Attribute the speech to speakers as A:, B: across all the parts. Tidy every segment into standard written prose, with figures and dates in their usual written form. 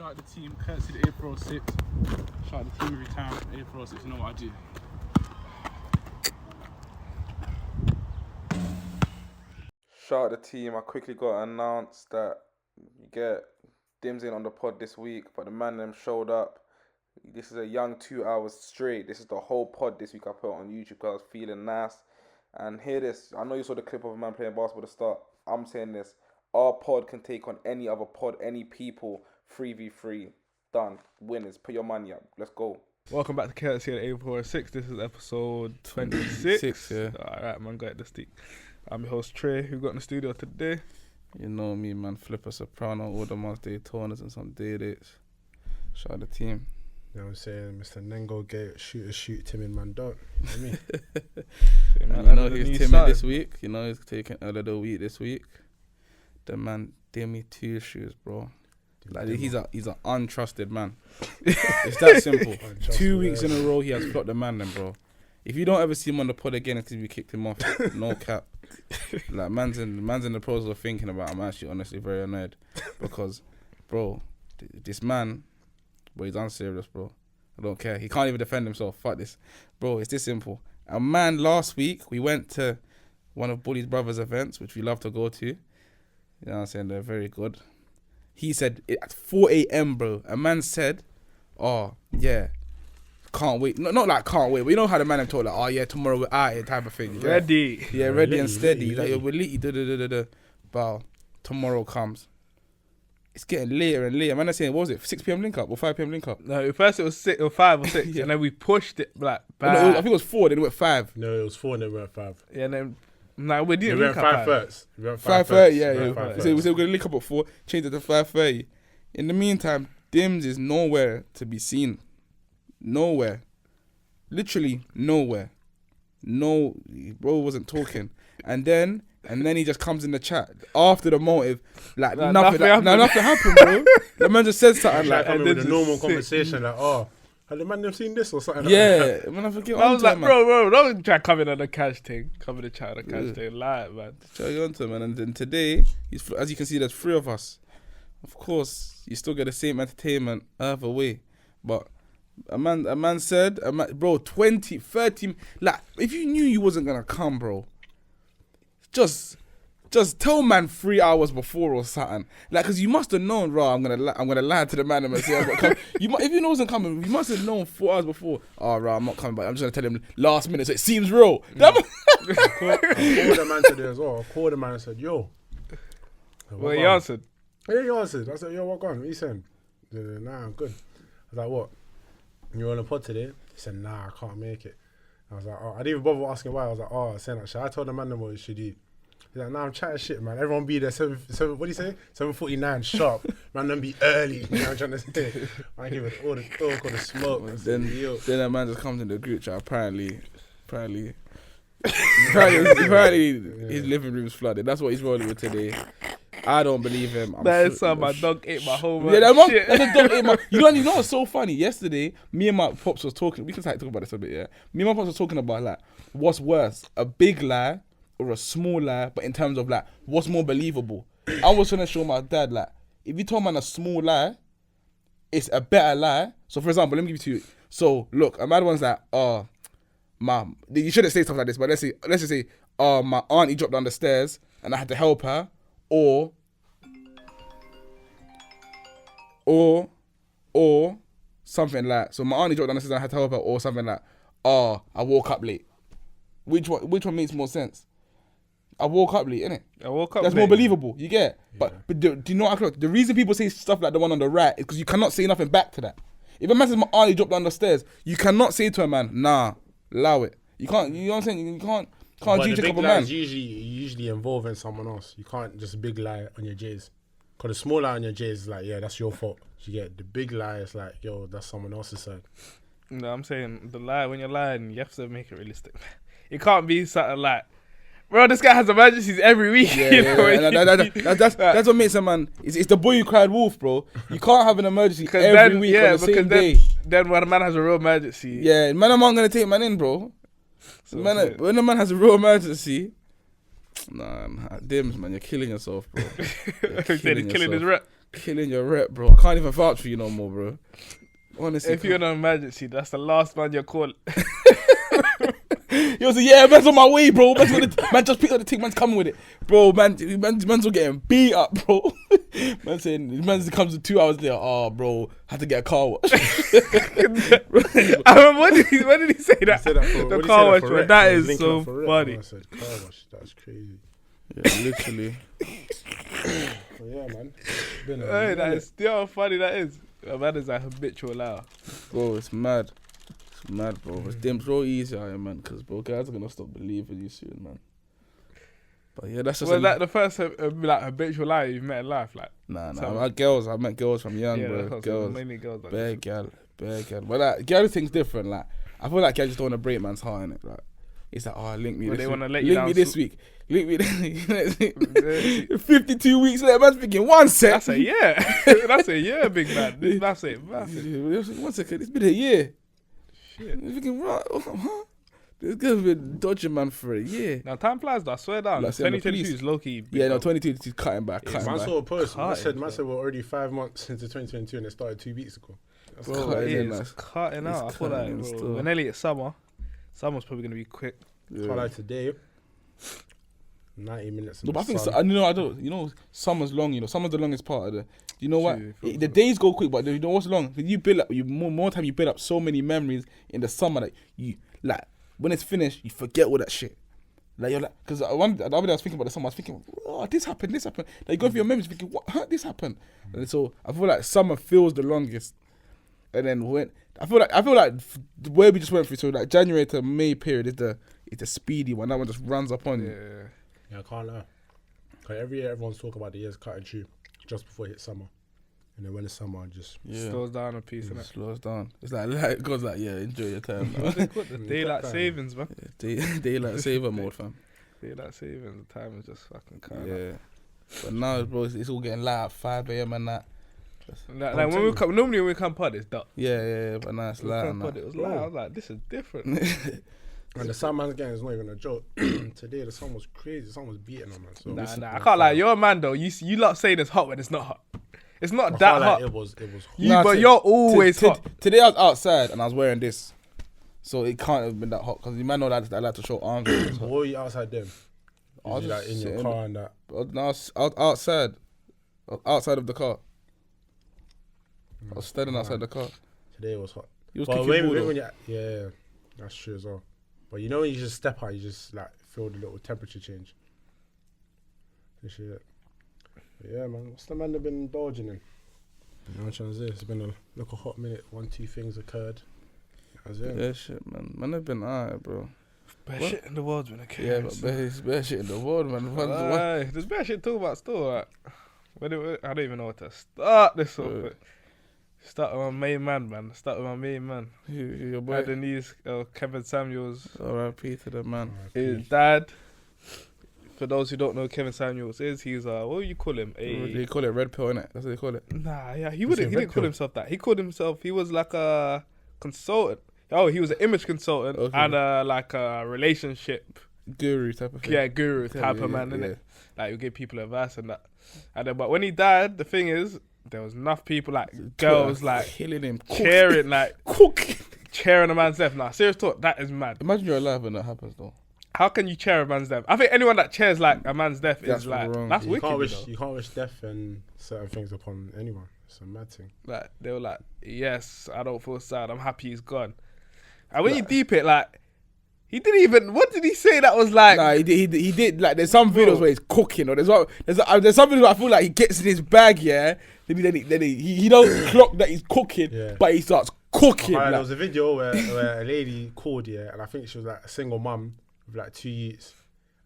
A: Shout out the team, courtesy the A406. Shout out the team every time. A406, you know what I do.
B: Shout out the team. I quickly got to announce that you get Dimz in on the pod this week, but the man them showed up. This is a young 2 hours straight. This is the whole pod this week I put on YouTube because I was feeling nice. And hear this. I know you saw the clip of a man playing basketball at the start. I'm saying this. Our pod can take on any other pod, any people. 3v3. Done. Winners. Put your money up. Let's go.
A: Welcome back to Courtesy at A406. This is episode 26.
B: Yeah.
A: Alright, man, got the stick. I'm your host, Trey. Who got in the studio today?
B: You know me, man. Flippa Soprano, all the months Daytonas and some day dates. Shout out the team.
C: You know what I'm saying? Mr. Nengo gate, shoot, timid man, don't. You know what I mean?
B: You know he's timid this week. You know he's taking a little week this week. The man did me 2 shoes, bro. Like he's an untrusted man. It's that simple. 2 weeks in a row he has flopped the man then, bro. If you don't ever see him on the pod again, it's because you kicked him off. No cap. Like man's in the process of thinking about. I'm actually honestly very annoyed because, bro, this man, bro, he's unserious, bro. I don't care. He can't even defend himself. Fuck this, bro. It's this simple. A man last week we went to one of Bully's brother's events, which we love to go to. You know what I'm saying? They're very good. He said at 4 a.m, bro. A man said, "Oh yeah, can't wait." Not like can't wait. But you know how the man them talk like, "Oh yeah, tomorrow we're out here," type of thing.
A: Ready.
B: Yeah, ready and steady. Like, we're litty. But tomorrow comes. It's getting later and later. Man, I'm saying, what was it? 6 p.m. link up or 5 p.m. link up?
A: No, at first it was 6 or 5 or 6, yeah. And then we pushed it like back.
B: No, I think it was 4. Then it went 5.
C: No, it was 4 and then we went 5.
A: Yeah, and then we didn't
C: We
A: link
C: went
A: up
C: 5 first. We went
B: 5:30. Yeah.
C: We
B: So we said we're gonna link up at 4. Change it to 5:30. In the meantime, Dimz is nowhere to be seen. Nowhere. Literally nowhere. No, bro wasn't talking. And then he just comes in the chat after the motive, like nothing happened, bro. The man just said something like,
C: and then with a normal conversation, like, oh, had the man them seen this or something?
B: Yeah, man, I forget.
A: I was like, bro, don't try coming on the cash thing. Come in the chat on the cash thing, lie, man.
B: Try on to man, and then today, as you can see, there's 3 of us. Of course, you still get the same entertainment either way, but. A man said, bro, 20, 30, like, if you knew you wasn't gonna come, bro, just tell man 3 hours before or something, like, cause you must have known, bro. I'm gonna lie to the man and say I'm not coming. If you know wasn't coming, you must have known 4 hours before. Oh, bro, I'm not coming, but I'm just gonna tell him last minute, so it seems real.
C: I called the man today as well. I called the man and said, yo.
A: Well, he answered.
C: Yeah, he answered. I said, yo, what gone? What you saying? Nah, I'm good. I was like, what? You're on the pod today? He said, nah, I can't make it. I was like, oh, I didn't even bother asking why. I was like, oh, I was saying that shit. I told the man what he should eat. He's like, nah, I'm chatting shit, man. Everyone be there, what do you say? 7:49 sharp. Man, them be early. You know what I'm trying to say? I give it all the talk, all the smoke.
B: Then that man just comes in the group chat. Apparently, his living room's flooded. That's what he's rolling with today. I don't believe him.
A: That is something. My dog ate my whole
B: shit. That dog ate my. You know what's so funny? Yesterday, me and my pops was talking. We can talk about this a bit, yeah. Me and my pops was talking about like what's worse, a big lie or a small lie, but in terms of like what's more believable. I was trying to show my dad like if you told man a small lie, it's a better lie. So for example, let me give it to you. So look, a mad one's like, oh, mom, you shouldn't say stuff like this, but let's just say, oh, my auntie dropped down the stairs and I had to help her. Or something like, so my auntie dropped down the stairs and I had to help her, or something like, oh, I woke up late. Which one makes more sense? I woke up late, innit?
A: I woke up
B: That's
A: late.
B: more believable, you get?
C: Yeah.
B: But do you know what? The reason people say stuff like the one on the right is because you cannot say nothing back to that. If a man says my auntie dropped down the stairs, you cannot say to a man, nah, allow it. You can't, you know what I'm saying? You can't judge a couple man.
C: Usually involving someone else. You can't just big lie on your J's. Because the small lie on your J's is like, yeah, that's your fault. You get the big lie is like, yo, that's someone else's side.
A: No, I'm saying the lie, when you're lying, you have to make it realistic. It can't be something like, bro, this guy has emergencies every week.
B: That's what makes a man. It's the boy who cried wolf, bro. You can't have an emergency every week on the same day.
A: Then when a man has a real emergency,
B: man, I'm not gonna take man in, bro. So man, when a man has a real emergency, nah, Dimz, man, you're killing yourself, bro.
A: You're killing his rep.
B: killing your rep, bro. I can't even vouch for you no more, bro. Honestly,
A: If you're in an emergency, that's the last man you're calling.
B: he was like, yeah, man's on my way, bro. Man just picked up the thing, man's coming with it. Bro, man's all getting beat up, bro. Man saying, man's comes in 2 hours later, oh, bro, had to get a car wash.
A: I remember, when did he say that?
C: He said that for,
A: The
C: when he
A: car
C: said
A: wash,
C: for
A: bro.
C: rec,
A: That
C: he was
A: is
C: linking
A: so
C: up for rec,
A: funny.
C: and I said, car wash, that's crazy.
B: Yeah, literally.
C: But yeah, man. Been a
A: Hey, that
C: minute.
A: is still how funny that is. A man is a habitual liar.
B: Bro, it's mad. It's mad, bro. It's damn so easy out here, man. Because, bro, guys are going to stop believing you soon, man. But yeah, that's just
A: Was that the first like habitual liar you've met in life? Like,
B: Nah,
A: Tell
B: I met girls from young,
A: yeah,
B: bro.
A: that's
B: Girls.
A: mainly girls. Like
B: Bare gal. But like, girl thing's different. Like, I feel like girls just don't want to break man's heart in it. Like, it's like, oh, link me
A: But
B: this
A: they
B: week.
A: wanna let you
B: Link me
A: down
B: this week. Link me 52 weeks later, man's thinking, one sec.
A: That's a year. That's a year, big man. That's it.
B: One second, it's been a year.
A: Shit.
B: I'm thinking, right, huh? This girl's been dodging man for a year.
A: Now time flies, though. I swear down.
B: Like, saying the
A: 2022
B: police-
A: is low key.
B: Yeah, no, 22, he's cutting back.
C: Man
B: Cutting
C: saw a post. Man
A: Cutting,
C: said we're already 5 months into 2022 and it started 2 weeks ago. That's
A: Bro,
B: cutting
A: it
B: in,
A: is
B: like,
A: cutting out. I
B: it's
A: feel like,
B: cutting in
A: bro,
B: still.
A: when nearly it's summer, summer's probably gonna be quick.
B: Yeah.
C: Can't lie, today, 90 minutes. in
B: No, but I
C: the
B: think
C: sun.
B: summer's long. Summer's the longest part of the. You know what?
A: True,
B: The days go quick, but you know what's long? You build up. More time. You build up so many memories in the summer that you like. When it's finished, you forget all that shit. Like you're like, because the other day I was thinking about the summer. I was thinking, oh, this happened. Like you go through your memories, thinking, what? Huh, this happened. And so I feel like summer feels the longest. And then when I feel like where we just went through, so like January to May period is the speedy one. That one just runs up on you.
C: Yeah, I can't lie. 'Cause every year everyone's talking about the year's cutting through just before it hits summer. And then when it's summer, just
A: Slows down a piece,
B: It
A: innit?
B: slows down. It's like God's like, yeah, enjoy your time.
A: What's it called? The daylight savings, man.
B: Daylight saver mode, fam.
A: Daylight savings. The time is just fucking cut.
B: Yeah. But now, bro, it's all getting light at 5 a.m. and that.
A: Like when we come, normally when we come pod, it's dark.
B: Yeah. But now it's
A: When we
B: light
A: come
B: and
A: pod,
B: that.
A: it was light. I was like, this is different.
C: And the sun man's getting is not even a joke. Today the sun was crazy. The sun was beating on man. So
A: Nah, I can't lie. You're a man though. You lot saying it's hot when it's not hot. It's not
C: I
A: that
C: felt
A: hot.
C: like it was
A: But you're always hot.
B: Today I was outside and I was wearing this. So it can't have been that hot because you might know that I like to show arms. when it's hot.
C: What were you outside then?
B: I was
C: Was you like
B: just
C: in your
B: sitting-
C: car and that?
B: No, I was outside. I was outside of the car. I was standing outside the car.
C: Today it was hot.
B: You was
C: But
B: kicking
C: maybe
B: ball, though.
C: when yeah, that's true as well. But you know when you just step out, you just like feel the little temperature change. This shit. But yeah, man. What's the man that been indulging in? You know what I'm saying? It's been a little hot minute. 1-2 things occurred. That was it.
B: Yeah, shit, man. Man, have been alright, bro.
A: Best
B: What?
A: shit in the world's been okay.
B: Yeah, but bare shit in the world, man.
A: There's bad shit to talk about still. Like, I don't even know what to start this off with. Start with my main man. Start with my main man.
B: Your boy.
A: Adenise, Kevin Samuels.
B: R.I.P. to the man.
A: His dad. For those who don't know who Kevin Samuels is, he's what do you call him?
B: They call it red pill, innit? That's what they call it.
A: Nah, yeah, he
C: What's
A: wouldn't.
C: it,
A: He
C: red
A: didn't call
C: pill?
A: himself that. He called himself. He was like a consultant. Oh, he was an image consultant
B: Okay.
A: and like a relationship,
B: Guru type of thing.
A: yeah, guru type of man,
B: yeah.
A: innit? Like, you give people advice and that. And then, but when he died, the thing is, there was enough people, like girls, like
B: killing him,
A: cheering, like
B: cooking.
A: cheering a man's death. Nah, serious talk, that is mad.
B: Imagine you're alive when that happens, though.
A: How can you cheer a man's death? I think anyone that cheers like a man's death
B: That's
A: is like
B: wrong.
A: that's
C: You
A: wicked.
C: you can't wish death and certain things upon anyone. It's a mad thing.
A: Like they were like, yes, I don't feel sad. I'm happy he's gone. And when you deep it, like he didn't even. What did he say that was like?
B: Nah, he did. Like, there's some videos where he's cooking, or there's some videos where I feel like he gets in his bag, yeah. Then he don't clock that he's cooking,
C: Yeah.
B: but he starts cooking.
C: There
B: Like,
C: was a video where a lady called, yeah, and I think she was like a single mum with like 2 youths,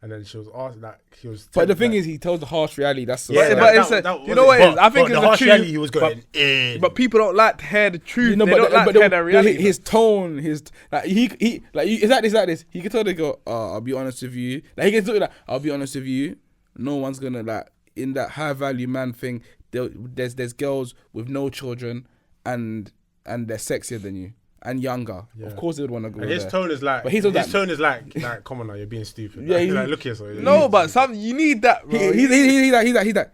C: and then she was asked like she was.
B: but the thing is, he tells the harsh reality. That's
A: Yeah, but it's you know what it is? I think it's
C: the
A: the
C: harsh
A: truth,
C: reality he was going in.
A: But people don't like to hear the truth.
B: You know,
A: they
B: but
A: don't like to hear the reality.
B: his tone, his like he like it's like this. He can tell they go, I'll be honest with you. Like he can tell like, I'll be honest with you. No one's gonna like in that high value man thing. There's girls with no children and they're sexier than you and younger.
C: Yeah.
B: Of course they would want to go
C: And
B: there.
C: his tone is like,
B: But he's like,
C: come on now, you're being stupid.
B: Yeah,
C: Like,
B: he-
C: like look here, so
A: No, but you need that, bro.
B: he's like.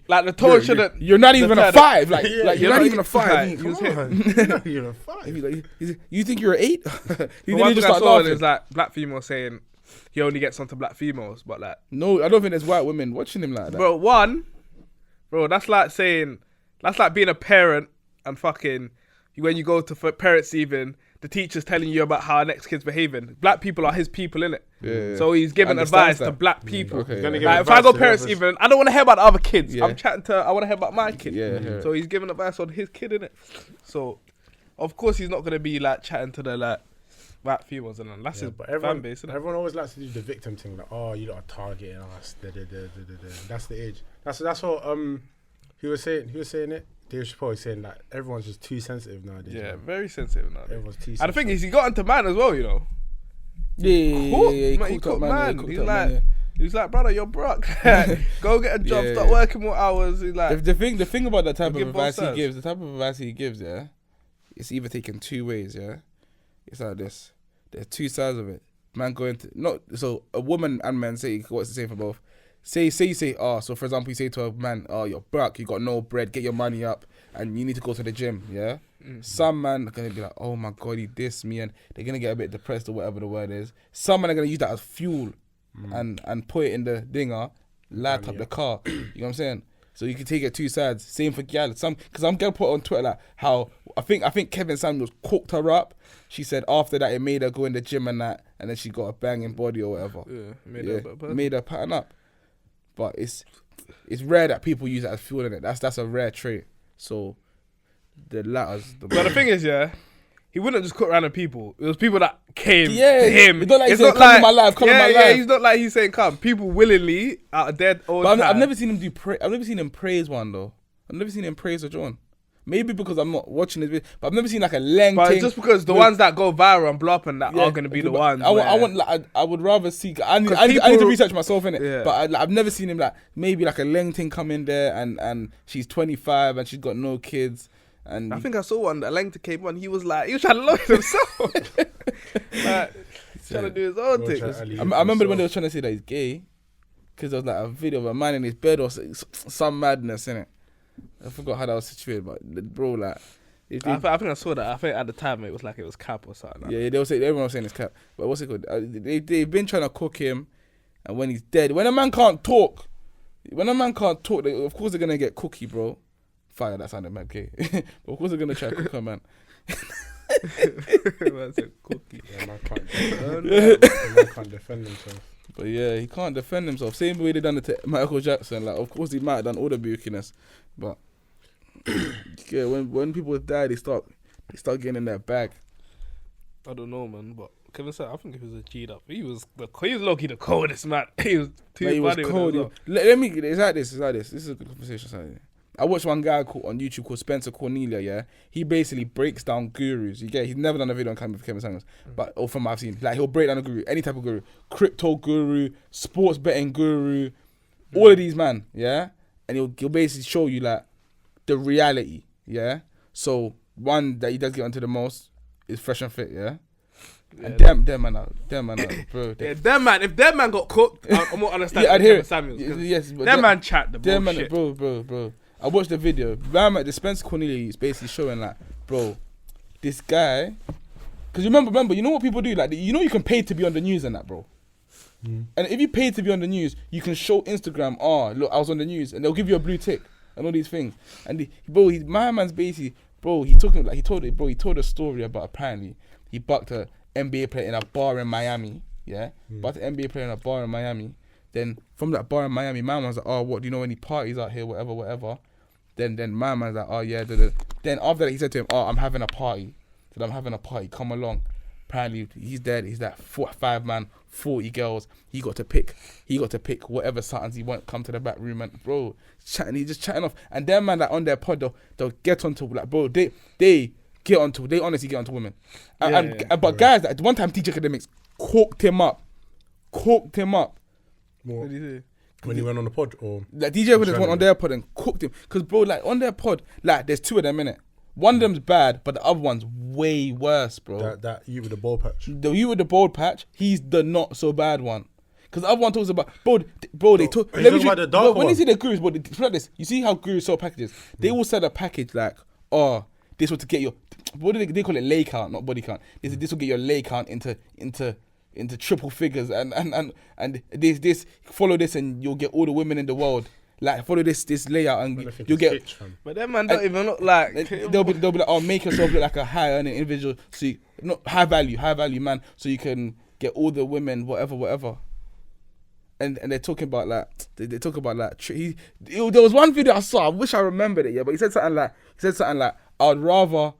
A: Like the tone shouldn't.
B: You're not even a 5. Like,
C: Yeah,
B: like you're not even a 5.
C: Come on. You're not even a 5.
B: You think you're an 8?
A: The one thing I saw is like black females saying he only gets onto black females, but like
B: no, I don't think there's white women watching him like that.
A: Bro, that's like saying that's like being a parent and fucking when you go to parents' evening, the teacher's telling you about how our next kid's behaving. Black people are his people, innit?
B: Yeah.
A: So he's giving advice to black people.
B: Okay,
A: Like, if I go parents' evening, I don't want to hear about the other kids. I'm chatting to. I want to hear about my kid.
B: Yeah.
A: So he's giving advice on his kid, innit? So, of course, he's not gonna be like chatting to the like white females and that's his fan base. Innit?
C: Everyone always likes to do the victim thing, like, oh, you lot are targeting us. That's the age. That's what he was saying it. Dave Chappelle is saying that everyone's just too sensitive nowadays.
A: Yeah,
C: man.
A: very sensitive nowadays.
C: Everyone's too sensitive.
A: And the thing is, he got into man as well, you know. He cooked man. He's like, brother, you're broke. Go get a job, start working more hours. He's like,
B: the thing about the type of advice he gives, yeah, it's either taken 2 ways, yeah. It's like this. There's 2 sides of it. Man going to so a woman and man say what's the same for both. Say, so for example, you say to a man, oh, you're broke, you got no bread, get your money up, and you need to go to the gym, yeah? Mm-hmm. Some man are going to be like, oh my God, he dissed me, and they're going to get a bit depressed or whatever the word is. Some man are going to use that as fuel and put it in the dinger, light up the car, you know what I'm saying? So you can take it 2 sides. Same for gal. Because I'm going to put on Twitter like how, I think Kevin Samuels cooked her up. She said after that it made her go in the gym and that, and then she got a banging body or whatever. Made her pattern up. But it's rare that people use it as fuel in it. That's a rare trait. So the latter's the.
A: But the thing is, he wouldn't just cook random people. It was people that came to him.
B: It's not like he's saying, come in my life.
A: Yeah, he's not like he's saying come. People willingly out of dead old time.
B: I've never seen him I've never seen him praise one though. I've never seen him praise a John. Maybe because I'm not watching his video, but I've never seen like a length.
A: But it's just because the ones that go viral and blow up and that are going to be the ones.
B: I would rather see. I need to research myself in it. Yeah. But I've never seen him like maybe like a length thing come in there and she's 25 and she's got no kids. And
A: I think I saw one that length came on. He was trying to look at himself, like trying to do his own thing.
B: I remember when they were trying to say that he's gay because there was like a video of a man in his bed or some madness in it. I forgot how that was situated, but bro, like,
A: I think I saw that. I think at the time it was like it was cap or something.
B: Yeah, everyone was saying it's cap. But what's it called? They've been trying to cook him, and when he's dead, when a man can't talk, of course they're gonna get cookie, bro. Fire, that sounded mad gay. But of course they're gonna try to cook her, man.
A: That's a cookie.
C: Yeah, man can't defend himself.
B: But yeah, he can't defend himself. Same way they done it to Michael Jackson. Like, of course he might have done all the bukiness, but yeah, when people die, they start getting in their bag.
A: I don't know, man. But Kevin said, I think he was a G'd up. He was low-key the coldest, man. He was too funny.
B: Let me. It's like this. This is a good conversation. Sorry. I watched one guy on YouTube called Spencer Cornelia, yeah? He basically breaks down gurus. He's never done a video on camera for Kevin Samuels. Or from what I've seen. Like, he'll break down a guru, any type of guru. Crypto guru, sports betting guru, all of these, man, yeah? And he'll basically show you, like, the reality, yeah? So, one that he does get onto the most is Fresh and Fit, yeah? And them man out, bro.
A: Yeah, them man. If them man got cooked, I'm more understanding.
B: I'd hear
A: Samuels.
B: Yes, but
A: them man chat the
B: bullshit.
A: Man,
B: bro. I watched the video. The Spencer Cornelia is basically showing like, bro, this guy. Because remember, you know what people do? Like, you know you can pay to be on the news and that, bro. And if you pay to be on the news, you can show Instagram, look, I was on the news, and they'll give you a blue tick and all these things. And my man's basically, bro, he told a story about apparently he bucked a NBA player in a bar in Miami, yeah? Bucked an NBA player in a bar in Miami. Then from that bar in Miami, my man's like, oh, what, do you know any parties out here, whatever. Then my man's like, oh yeah. Then after that, he said to him, oh, I'm having a party. Said, I'm having a party, come along. Apparently, he's dead. He's that 5 man, 40 girls. He got to pick whatever songs he want, come to the back room and, bro, he's just chatting off. And them man that on their pod, they'll get onto, like, bro, they honestly get onto women. But guys, that one time DJ Academics cooked him up.
C: What did he say? When he went on the pod, or
B: like DJ went on their pod and cooked him, because bro, like on their pod, like there's 2 of them in it. One of them's bad, but the other one's way worse, bro.
C: That you with the bald patch.
B: The you with the bald patch, he's the not so bad one. Because the other one talks about, bro, they talk.
C: Let me about the darker
B: when
C: one.
B: you see the gurus, but it's like this. You see how gurus sell packages? They will sell a package like, oh, this was to get your, what do they call it? Lay count, not body count. They said this will get your lay count into triple figures, and this follow this and you'll get all the women in the world. Like follow this layout and you'll get.
A: But them man don't even look like.
B: They'll be like, oh, make yourself look like a high earning individual, so you, not high value man, so you can get all the women, whatever. And they're talking about like they talk about like there was one video I saw. I wish I remembered it. Yeah, but he said something like I'd rather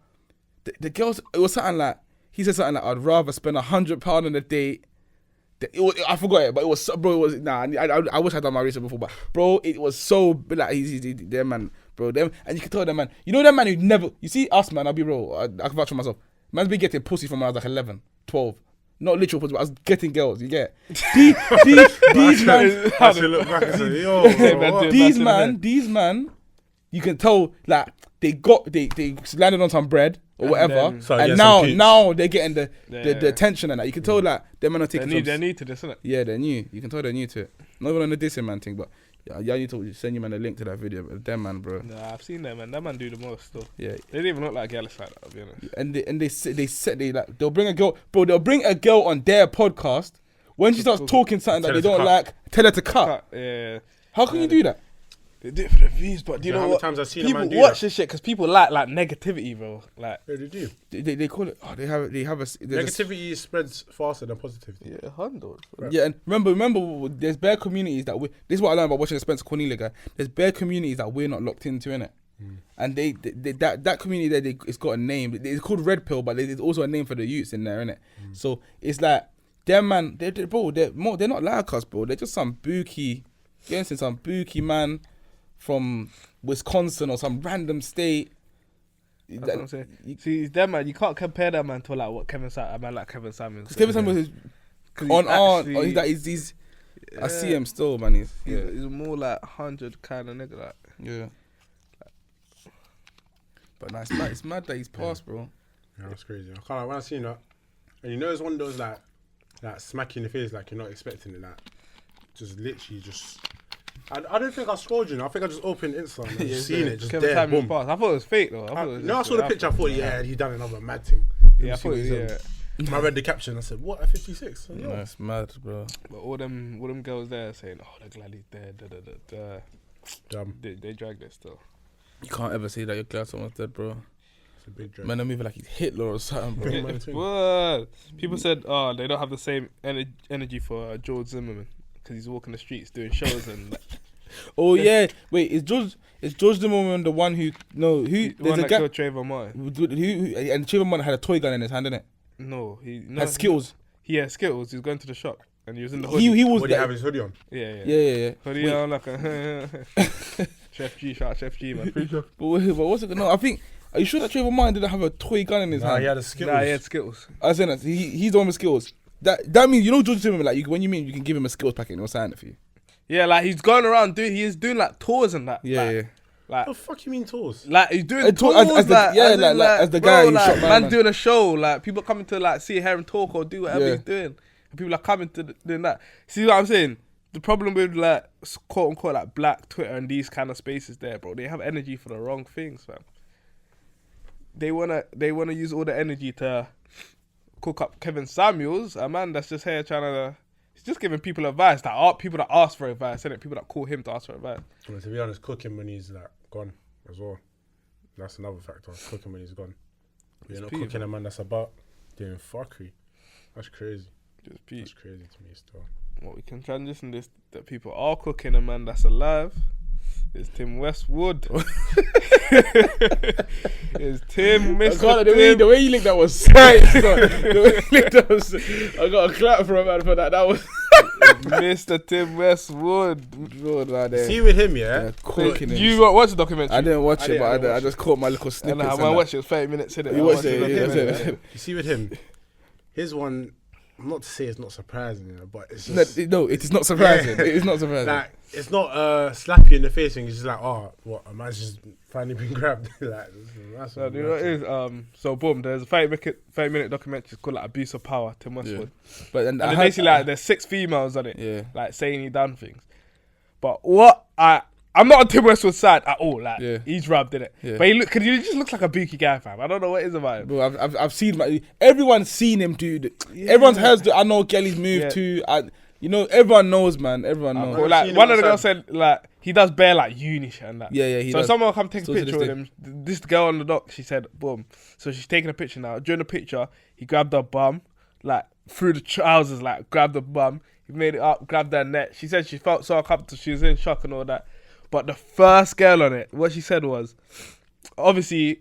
B: the girls. It was something like he said something like I'd rather spend £100 on a date. I forgot it, but it was bro. It was I wish I'd done my research before, but bro, it was so like he's them man, bro. Them and you can tell them man. You know that man who never. You see us man. I'll be real. I can vouch for myself. Man's been getting pussy from when I was like 11, 12. Not literal pussy, but I was getting girls. You get these man. These man. You can tell like they landed on some bread or whatever, and now they're getting the attention and that. You can tell like them man are taking.
A: They're new to this, isn't it?
B: Yeah, they're new. You can tell they're new to it. Not even on the dissing man thing, but yeah, I need to send you man a link to that video. But them man, bro.
A: Nah, I've seen them man. That man do the most though.
B: Yeah,
A: they don't even look like girls like that. I'll be honest.
B: And they like they'll bring a girl, bro. They'll bring a girl on their podcast when she starts talking something that they don't like. Tell her to cut.
A: Yeah.
B: How can you do that?
A: They do it for the views, but do you know
C: how
A: what?
C: many times I've seen
A: people watch this shit because people like negativity, bro. Like
C: yeah, they do.
B: They call it. Oh, they have a
C: negativity spreads faster than positivity.
A: Yeah, 100.
B: Right. Yeah, and remember, there's bare communities that this is what I learned about watching the Spencer Cornelia guy. There's bare communities that we're not locked into, innit? And that community there, it's got a name. It's called Red Pill, but there's also a name for the youths in there, innit? So it's like them man, they're not like us, bro. They're just some bookie, some bookie man from Wisconsin or some random state.
A: That's what I'm saying. See, them man, you can't compare that man to like what Kevin Samuels.
B: Because Kevin Samuels is on he's I see him still, man. He's
A: more like 100 kind of nigga, like.
B: Yeah. But nah, it's mad that he's passed, bro.
C: Yeah, that's crazy. I can't, when I seen that, and you know, it's one of those like smack you in the face, like you're not expecting it, like just literally just. I don't think I scrolled you. I think I just opened Insta and just seen it, just there, boom.
A: I thought it was fake though.
C: I saw the picture. I thought, he done another mad thing.
A: Yeah, I thought,
C: I read the caption. I said, "What? At 56?"
B: No, that's mad, bro.
A: But all them girls there saying, "Oh, they're glad he's dead."
C: Dumb.
A: They drag this still.
B: You can't ever say that you're glad someone's dead, bro.
C: It's a big drag.
B: Man, I'm moving like he's Hitler or something, bro.
A: What? People said, "Oh, they don't have the same energy for George Zimmerman because he's walking the streets doing shows and."
B: Oh yeah, wait, is George Zimmerman the one who? No, who?
A: The one that killed Trayvon Martin.
B: Who? And Trayvon Martin had a toy gun in his hand, didn't it?
A: No,
B: had Skittles.
A: He had Skittles. He was going to the shop and he was in the hoodie.
B: He was.
C: What did he have his hoodie on?
B: Yeah.
A: Hoodie on like a Chef G, shout out Chef G, man.
B: But what's it? No, I think. Are you sure that Trayvon Martin didn't have a toy gun in his hand?
C: He had a Skittles.
A: Nah, he had Skittles.
B: I said that he's the one with Skittles. That means, you know, George Zimmerman, like when you mean you can give him a Skittles packet and he'll sign it for you.
A: Yeah, like he's going around he's doing like tours and that.
B: Yeah,
A: like,
B: yeah.
A: Like,
C: what the fuck you mean tours?
A: Like he's doing tours
B: as the guy who shot
A: man doing a show. Like people coming to like see her and talk or do whatever he's doing. And people are coming to doing that. See what I'm saying? The problem with like quote unquote like black Twitter and these kind of spaces there, bro, they have energy for the wrong things, fam. They wanna use all the energy to cook up Kevin Samuels, a man that's just here trying to. He's just giving people advice that aren't people that ask for advice, isn't it? People that call him to ask for advice.
C: Well, to be honest, cooking when he's like gone as well. That's another factor. Cooking when he's gone. You're not cooking a man that's about doing fuckery. That's crazy. That's crazy to me still.
A: Well, we can transition this that people are cooking a man that's alive. It's Tim Westwood. It's Tim, Mr.
B: The way you linked that was sight. The way you linked that was. I got a clap for a man for that. That was
A: Mr. Tim Westwood.
C: See with him, yeah.
A: You watch the documentary?
B: I didn't watch it, but I just caught my little snippets.
A: I watched it 30 minutes in it.
B: You watched it.
C: You see with him, his one. not to say it's not surprising, you know, but it's just
B: no, it is not surprising.
C: Yeah.
B: It is not surprising.
C: Like it's not slap you in the face thing. It's just like, oh, what a man's just finally been grabbed. Like that's
A: So, you know what it is? So boom, there's a 30-minute documentary called like Abuse of Power, Tim Westwood.
B: Yeah. But then
A: and basically like there's 6 females on it.
B: Yeah.
A: Like saying he done things. But what I'm not on Tim Westwood's side at all. Like he's rubbed in it. Yeah. But cause he just looks like a bookie guy, fam. I don't know what it is about him.
B: Bro, I've seen everyone's seen him do. Everyone's heard I know Kelly's move too. You know, everyone knows, man. Everyone knows.
A: Well, like one of the girls said, like he does bare like uni shit and that.
B: Yeah. He
A: so
B: does.
A: someone come take a picture with him. This girl on the dock, she said, boom. So she's taking a picture now. During the picture, he grabbed her bum, like through the trousers, like grabbed the bum. He made it up, grabbed her neck. She said she felt so uncomfortable. She was in shock and all that. But the first girl on it, what she said was, obviously,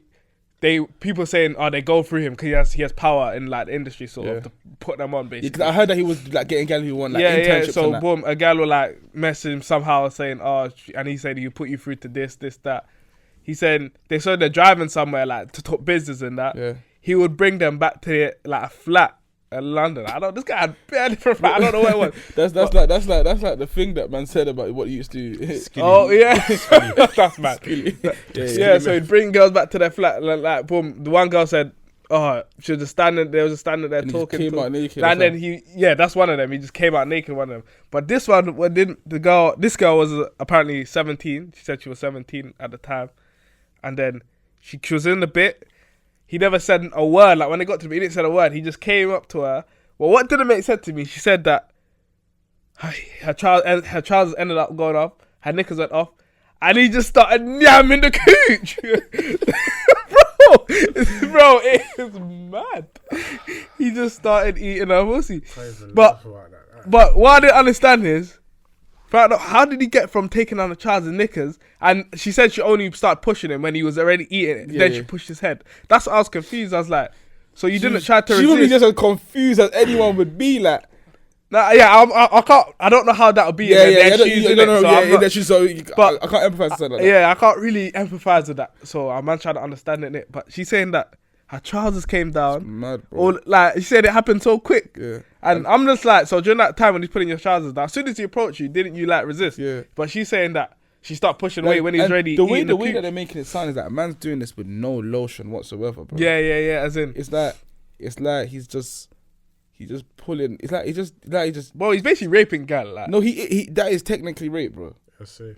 A: people saying, oh, they go through him because he has power in like the industry, sort of to put them on basically.
B: Yeah, I heard that he was like getting gal who want like internships.
A: So boom, a gal will like message him somehow saying, oh, and he said he put you through to this, that. He said they saw they're driving somewhere like to talk business and that.
B: Yeah.
A: He would bring them back to like a flat in London. I don't. This guy had barely different flat. I don't know what it was.
B: that's like the thing that man said about what he used to.
A: Oh yeah, that's mad.
B: Yeah.
A: So he'd bring girls back to their flat. Like boom, the one girl said, "Oh, she was just standing. There was a standing there
B: and
A: talking."
B: He came out naked.
A: And then that's one of them. He just came out naked. One of them. But this one, this girl was apparently 17. She said she was 17 at the time, and then she was in the bit. He never said a word. Like when they got to me, he didn't say a word. He just came up to her. Well, what didn't make sense to me? She said that her trousers ended up going off. Her knickers went off, and he just started yamming the cooch. bro, it is mad. He just started eating her pussy. But what I didn't understand is, how did he get from taking down the trousers and knickers? And she said she only started pushing him when he was already eating it. Then she pushed his head. That's what I was confused. I was like, so you didn't try to resist?
B: She would be just as confused as anyone would be. Like,
A: I can't. I don't know how that would be.
B: I can't empathize with that. Like that.
A: Yeah, I can't really empathize with that. So I'm trying to understand it. But she's saying that her trousers came down.
B: It's mad, bro.
A: Or like she said, it happened so quick.
B: Yeah.
A: And I'm just like, so during that time when he's putting your trousers down, as soon as he approached you, didn't you like resist?
B: Yeah.
A: But she's saying that she started pushing away when he's ready.
B: The way that they're making it sound is that a man's doing this with no lotion whatsoever, bro.
A: Yeah. As in,
B: it's like he's just pulling. It's like he just.
A: Well, he's basically raping gal. Like.
B: No, he that is technically rape, bro.
C: I see.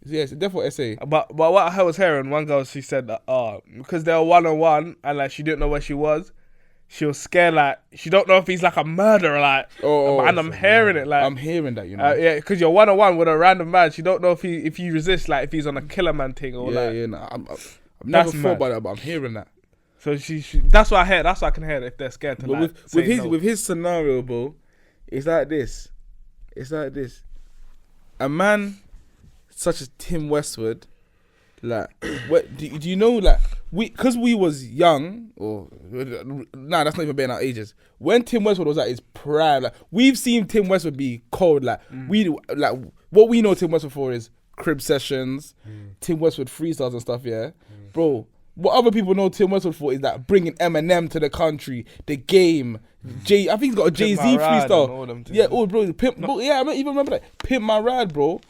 B: Yeah, it's definitely essay.
A: But what I was hearing, one girl, she said that because they were 1-on-1 and like she didn't know where she was scared, like she don't know if he's like a murderer, like. And I'm hearing it, like.
B: I'm hearing that, you know.
A: Yeah, because you're 1-on-1 with a random man. She don't know if you resist, like if he's on a killer man thing or like.
B: Yeah. No, I've never thought about that, but I'm hearing that.
A: So she that's what I heard. That's what I can hear if they're scared to. But
B: like, with his scenario, bro, it's like this. A man such as Tim Westwood, like, what do you know? Like, because we was young, or that's not even being our ages. When Tim Westwood was at his prime, like we've seen Tim Westwood be cold. Like what we know Tim Westwood for is crib sessions, Tim Westwood freestyles and stuff. Yeah, bro. What other people know Tim Westwood for is that bringing Eminem to the country, the game. I think he's got a Jay-Z freestyle. Yeah, bro. I don't even remember that. Pimp My Ride, bro.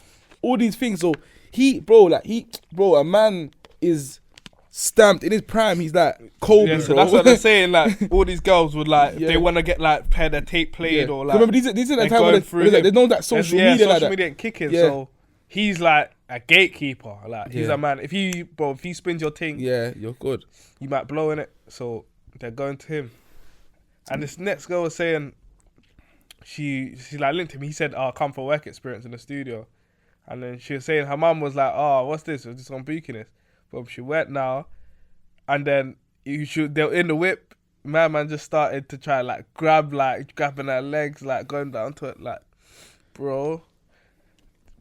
B: All these things. So a man is stamped in his prime. He's like Kobe,
A: so
B: bro.
A: That's what they're saying. Like all these girls would like, they want to get like their tape played or like.
B: Remember these are the time when there's no that social media like that.
A: Social media ain't kicking. Yeah. So he's like a gatekeeper. Like he's a man. If he spins your thing,
B: you're good.
A: You might blow in it. So they're going to him. And this next girl was saying, she like linked him. He said, "Oh, come for work experience in the studio." And then she was saying her mum was like, "Oh, what's this? We're just on Bucharest." But she went now, and then they were in the whip. My man just started to try like grabbing her legs, like going down to it, like, bro,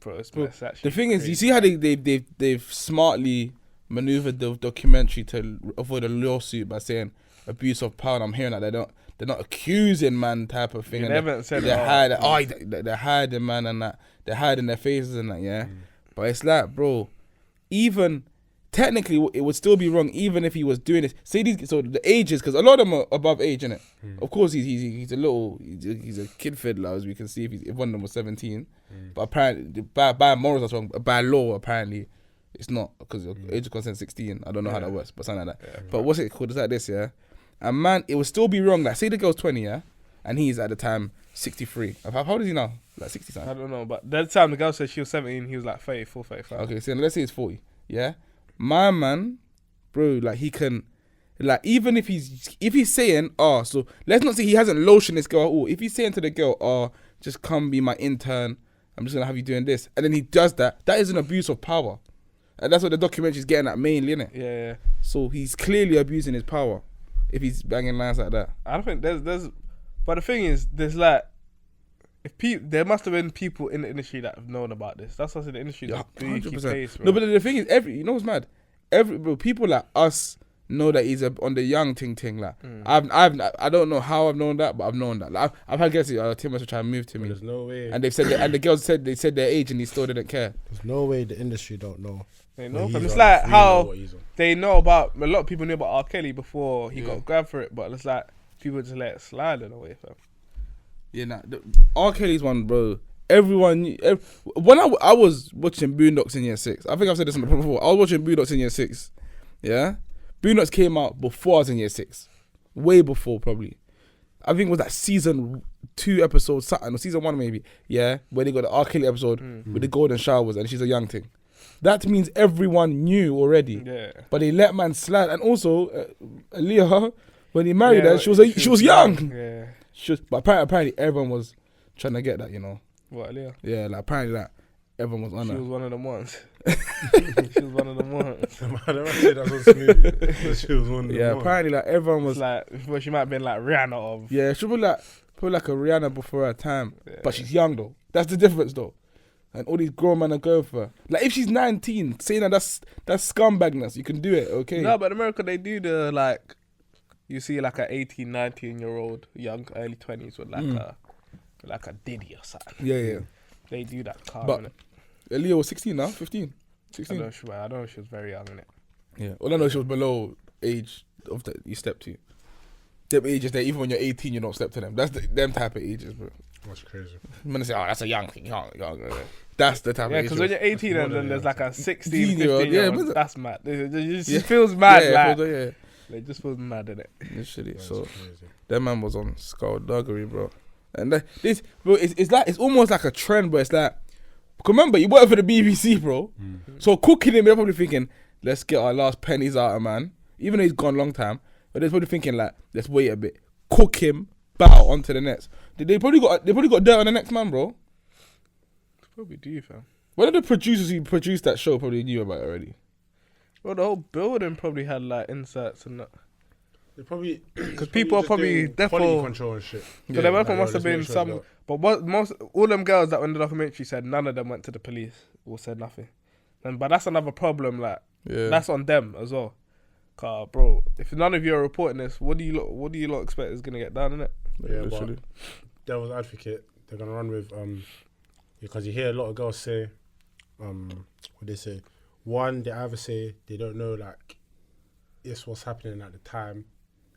A: it's actually
B: the thing
A: crazy.
B: Is, you see how they've smartly maneuvered the documentary to avoid a lawsuit by saying abuse of power. And I'm hearing that they're not accusing man type of thing.
A: They haven't said
B: they're hiding man and that they're hiding their faces and that. Yeah, but it's like, bro, even technically it would still be wrong even if he was doing this. Say these, so the ages, because a lot of them are above age, innit? Of course, he's a kid fiddler, as we can see if one of them was 17. But apparently, by morals that's wrong. By law, apparently, it's not, because age of consent 16. I don't know how that works, but something like that. Yeah, but what's it called? It's like this, yeah. And man, it would still be wrong. Like, say the girl's 20, yeah, and he's at the time 63. How old is he now? Like 60 something.
A: I don't know, but that time the girl said she was 17, he was like 34, 35.
B: Okay, so let's say he's 40. Yeah. My man, bro, like he can, like even if he's saying, so let's not say he hasn't lotioned this girl at all. If he's saying to the girl, just come be my intern, I'm just gonna have you doing this, and then he does that, that is an abuse of power, and that's what the documentary's getting at mainly, innit?
A: Yeah.
B: So he's clearly abusing his power if he's banging lines like that.
A: I don't think there's, but the thing is, there's like, there must have been people in the industry that have known about this. That's what's in the industry that do keep pace, bro.
B: No, but the thing is, you know what's mad? Bro, people like us know that he's on the young ting. Like, I don't know how I've known that, but I've known that. Like, I've had girls say, Tim Westwood trying to move to me.
C: There's no way.
B: And they've said and the girls said their age and he still didn't care.
D: There's no way the industry don't know.
A: They know. It's like how they know about, a lot of people knew about R. Kelly before he got grabbed for it, but it's like people just let it slide in a way, fam.
B: Yeah, R. Kelly's one, bro. Everyone knew, when I was watching Boondocks in year 6, I think I've said this before. I was watching Boondocks in year 6. Yeah, Boondocks came out before I was in year 6, way before probably. I think it was that season 2 episode something, or season 1 maybe. Yeah, where they got the R. Kelly episode with the golden showers and she's a young thing. That means everyone knew already. Yeah. But they let man slide, and also Aaliyah, when he married her, she was young. Yeah. But apparently everyone was trying to get that, you know.
A: What, Aaliyah?
B: Yeah, like apparently that everyone was on her.
A: She was one of them ones. She was one of them ones.
C: That's so smooth. She was one of them
B: ones. Apparently like everyone was
A: like, well, she might have been like Rihanna of.
B: Yeah, she was probably like a Rihanna before her time. Yeah. But she's young though. That's the difference though. And all these grown men are going for her. Like if she's 19, saying that's scumbagness. You can do it, okay?
A: No, but in America they do the like. You see like an 18, 19-year-old, young, early 20s with like a Diddy or something.
B: Yeah.
A: They do that car,
B: but
A: innit?
B: Aaliyah was 16 now, 15, 16.
A: I don't know she was very young, innit?
B: Yeah. All I know she was below age of that you step to. Them ages that even when you're 18, you don't step to them. That's them type of ages, bro.
C: That's crazy.
B: I'm gonna say, that's a young thing. That's the type of age.
A: Yeah, because when you're 18 and then there's like a 16, 15-year-old, that's mad. It just feels mad, It just feels mad, innit?
B: Literally. So that man was on skullduggery, bro. And it's almost like a trend where it's like, remember, you work for the BBC, bro. So cooking him, they're probably thinking, let's get our last pennies out of man. Even though he's gone a long time, but they're probably thinking like, let's wait a bit, cook him, bow onto the nets. They probably got dirt on the next man, bro.
A: Probably do, fam.
B: One of the producers who produced that show probably knew about it already.
A: Well, the whole building probably had like inserts and that.
C: They probably
A: because people are probably
C: quality control and shit.
A: So there must have been some, but all them girls that were in the documentary said none of them went to the police or said nothing. But that's another problem. Like that's on them as well. Cause bro, if none of you are reporting this, what do you lot expect is gonna get done, innit?
C: Yeah, but devil's advocate, they're gonna run with because you hear a lot of girls say, what they say. One, they either say they don't know like it's what's happening at the time,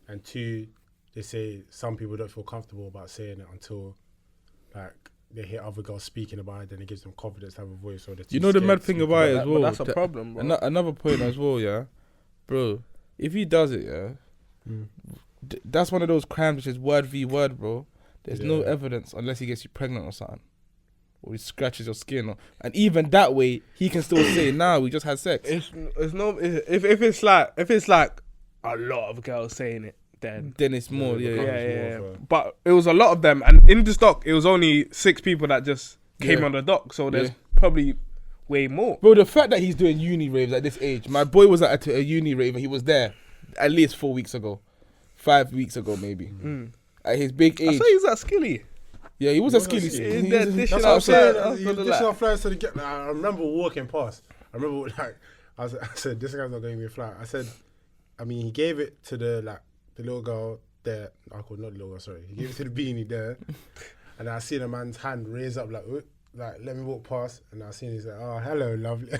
C: and 2, they say some people don't feel comfortable about saying it until like they hear other girls speaking about it, then it gives them confidence to have a voice. Or
B: you know the mad thing about it as well.
A: That's a problem, bro.
B: Another point as well, yeah, bro. If he does it, yeah, that's one of those crimes which is word v word, bro. There's no evidence unless he gets you pregnant or something. Or he scratches your skin, and even that way he can still say, "Nah, we just had sex."
A: If it's like a lot of girls saying it, then
B: it's more,
A: But it was a lot of them, and in the stock, it was only 6 people that just came on the dock. So there's probably way more.
B: Bro, the fact that he's doing uni raves at this age, my boy was at a uni rave and he was there at least 4 weeks ago, 5 weeks ago maybe. At his big age,
A: I thought he was that skilly.
B: Yeah, he was a skilly.
C: That's what I'm saying. He was dishing out flyers to the get. I remember walking past. I said, this guy's not going to be a flyer. I said, he gave it to the little girl there. Not the little girl, sorry. He gave it to the beanie there. And I seen a man's hand raise up like, like, let me walk past, and I seen he's like, oh, hello, lovely.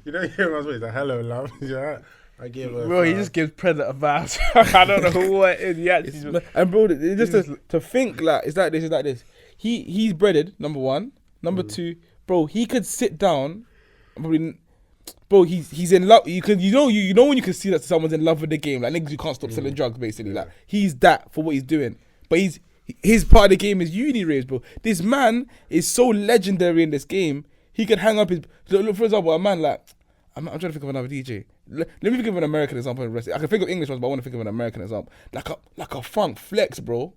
C: You know, you hear my voice, like, hello, love. Yeah, I gave her.
A: Bro, he just gives predator vibes. I don't know what it is. He actually just,
B: and bro, it's just to think like it's like this. He's breaded. Number one. Number two, bro, he could sit down. Probably, bro, he's in love. You know when you can see that someone's in love with the game. Like niggas, you can't stop selling drugs. Basically, like he's that for what he's doing. But his part of the game is uni raves, bro. This man is so legendary in this game. He could hang up his. Look, for example, a man like I'm trying to think of another DJ. Let me think of an American example. I can think of English ones, but I want to think of an American example. Like a funk flex, bro.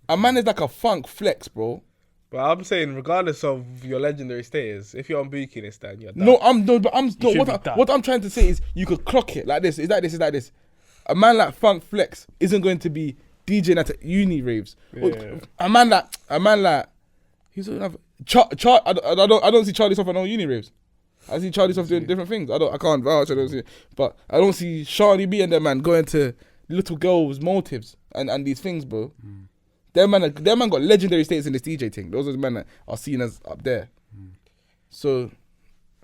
B: A man is like a funk flex, bro.
A: but I'm saying, regardless of your legendary status, if you're on Buki this time, you're done.
B: What I'm trying to say is you could clock it like this. Is like this. A man like Funk Flex isn't going to be DJing at uni raves.
A: Yeah.
B: A man like he's another I don't see Charlie Soft at no uni raves. I see Charlie Soft doing different things. I can't vouch. I don't see it. But I don't see Shani B and that man going to little girls' motives and these things, bro. Them man got legendary status in this DJ thing. Those are the men that are seen as up there. So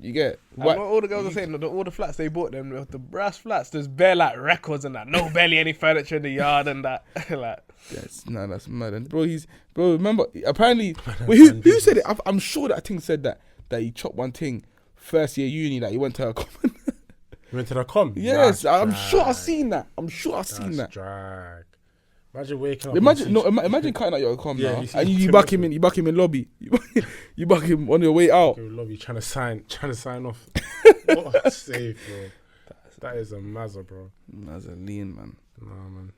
B: you get
A: what all the girls are saying. All the flats they bought them, the brass flats. There's bare like records and that. No barely any furniture in the yard and that. Like
B: that's mad. And bro, remember apparently who said it? I'm sure that thing said that he chopped one thing first year uni that he went to a common.
C: You went to the com?
B: Yes,
C: That's
B: I'm
C: drag.
B: sure I've seen that. That's
C: Drag. Imagine waking up.
B: Imagine cutting out your com
C: Yeah,
B: now,
C: you see
B: and you
C: Tim
B: back him in. You back him in lobby. You back him on your way out.
C: Lobby trying to sign off. What a save, bro. That is a mazza, bro.
B: That's a lean, man.
C: Nah, man.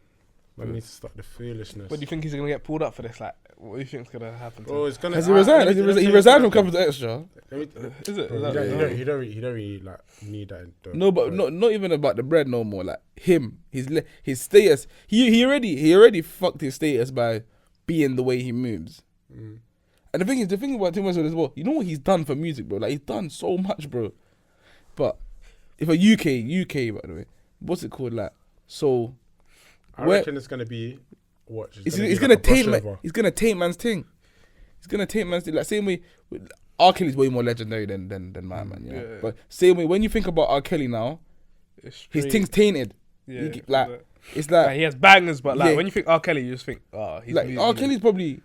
C: Man needs to stop the foolishness.
A: what do you think he's gonna get pulled up for this? Like, what do you think's gonna happen to
C: Bro,
A: him?
C: it's gonna.
B: Has he resigned? He resigned from Capital Extra.
A: Is it?
C: Bro, he don't really like need that.
B: No, but not even about the bread no more. Like him, his status. He already fucked his status by being the way he moves. And the thing about Tim Westwood as well. You know what he's done for music, bro? Like he's done so much, bro. But if a UK, by the way, what's it called? Like so.
C: I reckon it's gonna be what?
B: He's gonna taint man's thing. He's gonna taint man's thing. Like same way, R. Kelly's way more legendary than my man. Yeah. But same way, when you think about R. Kelly now, his thing's tainted.
A: Yeah.
B: It's like
A: he has bangers, but like when you think R. Kelly, you just think, he's
B: like R. Kelly's probably,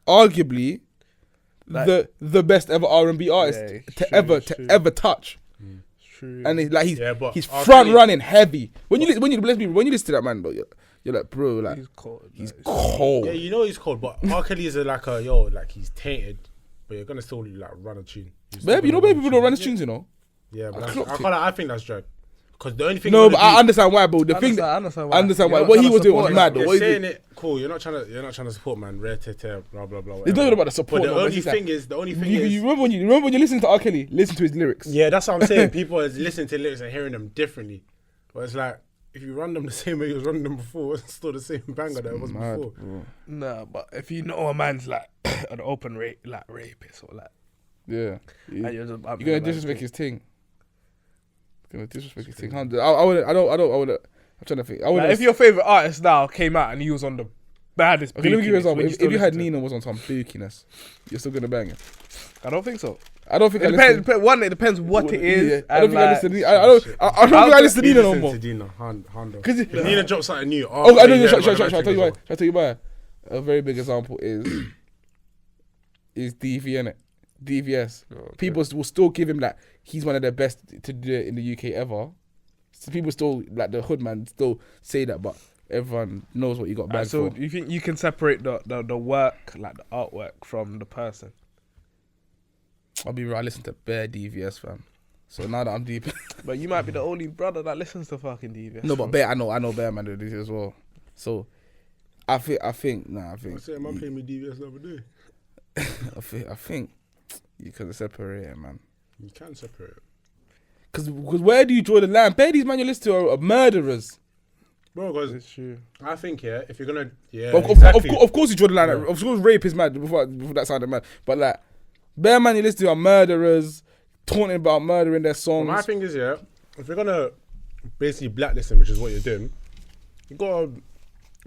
B: arguably, like, the best ever R&B artist to ever touch.
A: True.
B: And he's
C: R.
B: front
C: Kelly,
B: running heavy. When you listen to that man, though, you're like, bro, like
A: he's cold.
B: cold.
C: Yeah, you know he's cold, but R. Kelly is like he's tainted, but you're gonna still like run a tune.
B: Baby, people don't run the tunes, you know.
C: Yeah, but I think that's drag. Because the only thing.
B: No, but I understand why, bro. I understand why. What he was doing was mad, though.
C: You're saying it cool. You're not trying to support, man. Rare tear, blah blah blah.
B: It's not even about the support.
C: But the only thing is,
B: you remember when you listen to R. Kelly, listen to his lyrics.
C: Yeah, that's what I'm saying. People are listening to lyrics and hearing them differently. But it's like if you run them the same way you was running them before, it's still the same banger that it was before.
B: Bro.
A: No, but if you know a man's like an open rapist or like,
B: yeah,
A: and you're
B: gonna disrespect his thing. Gonna disrespect his thing. I wouldn't. I'm trying to think.
A: Like, if your favorite artist now came out and he was on the baddest,
B: okay, let me give you an example. If you had
A: Nino
B: Nino was on some bookiness, you're still gonna bang it.
A: I don't think so.
B: I don't think
A: it depends. It depends what it is.
B: Yeah. I don't think I listen to Nino. I don't think I listen to Nino no more.
C: Because Nino drops something new.
B: I know. Shall I tell you why? Shall I tell you why? A very big example is DV, innit? DVS. Oh, okay. People will still give him like he's one of the best to do it in the UK ever. So people still like the hood man still say that, but everyone knows what you got banned for.
A: So you think you can separate the work, like the artwork, from the person?
B: I'll be real. I listen to bare DVS, fam. So now that I'm deep,
A: but you might be the only brother that listens to fucking DVS.
B: No, but bare I know bare man do this as well. So I think.
C: I said, man, playing me DVS the other day.
B: I think you can separate it, man.
C: You can separate it.
B: Because where do you draw the line? Bare these man you listen to are murderers.
C: Bro, because
A: it's true.
C: I think, if you're going to... Yeah,
B: of course you draw the line. Yeah. Of course rape is mad before that sounded mad. But like, bare man you listen to are murderers, taunting about murder in their songs.
C: Well, my thing is, if you're going to basically blacklist them, which is what you're doing, you got to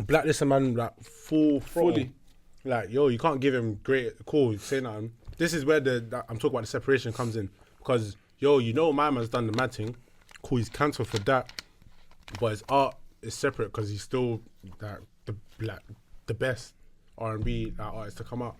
C: blacklist a man like fully. Like, yo, you can't give him cool, say nothing. this is where I'm talking about the separation comes in, because my man's done the mad thing. Cool, he's cancelled for that, but his art is separate because he's still the best R&B artist to come out.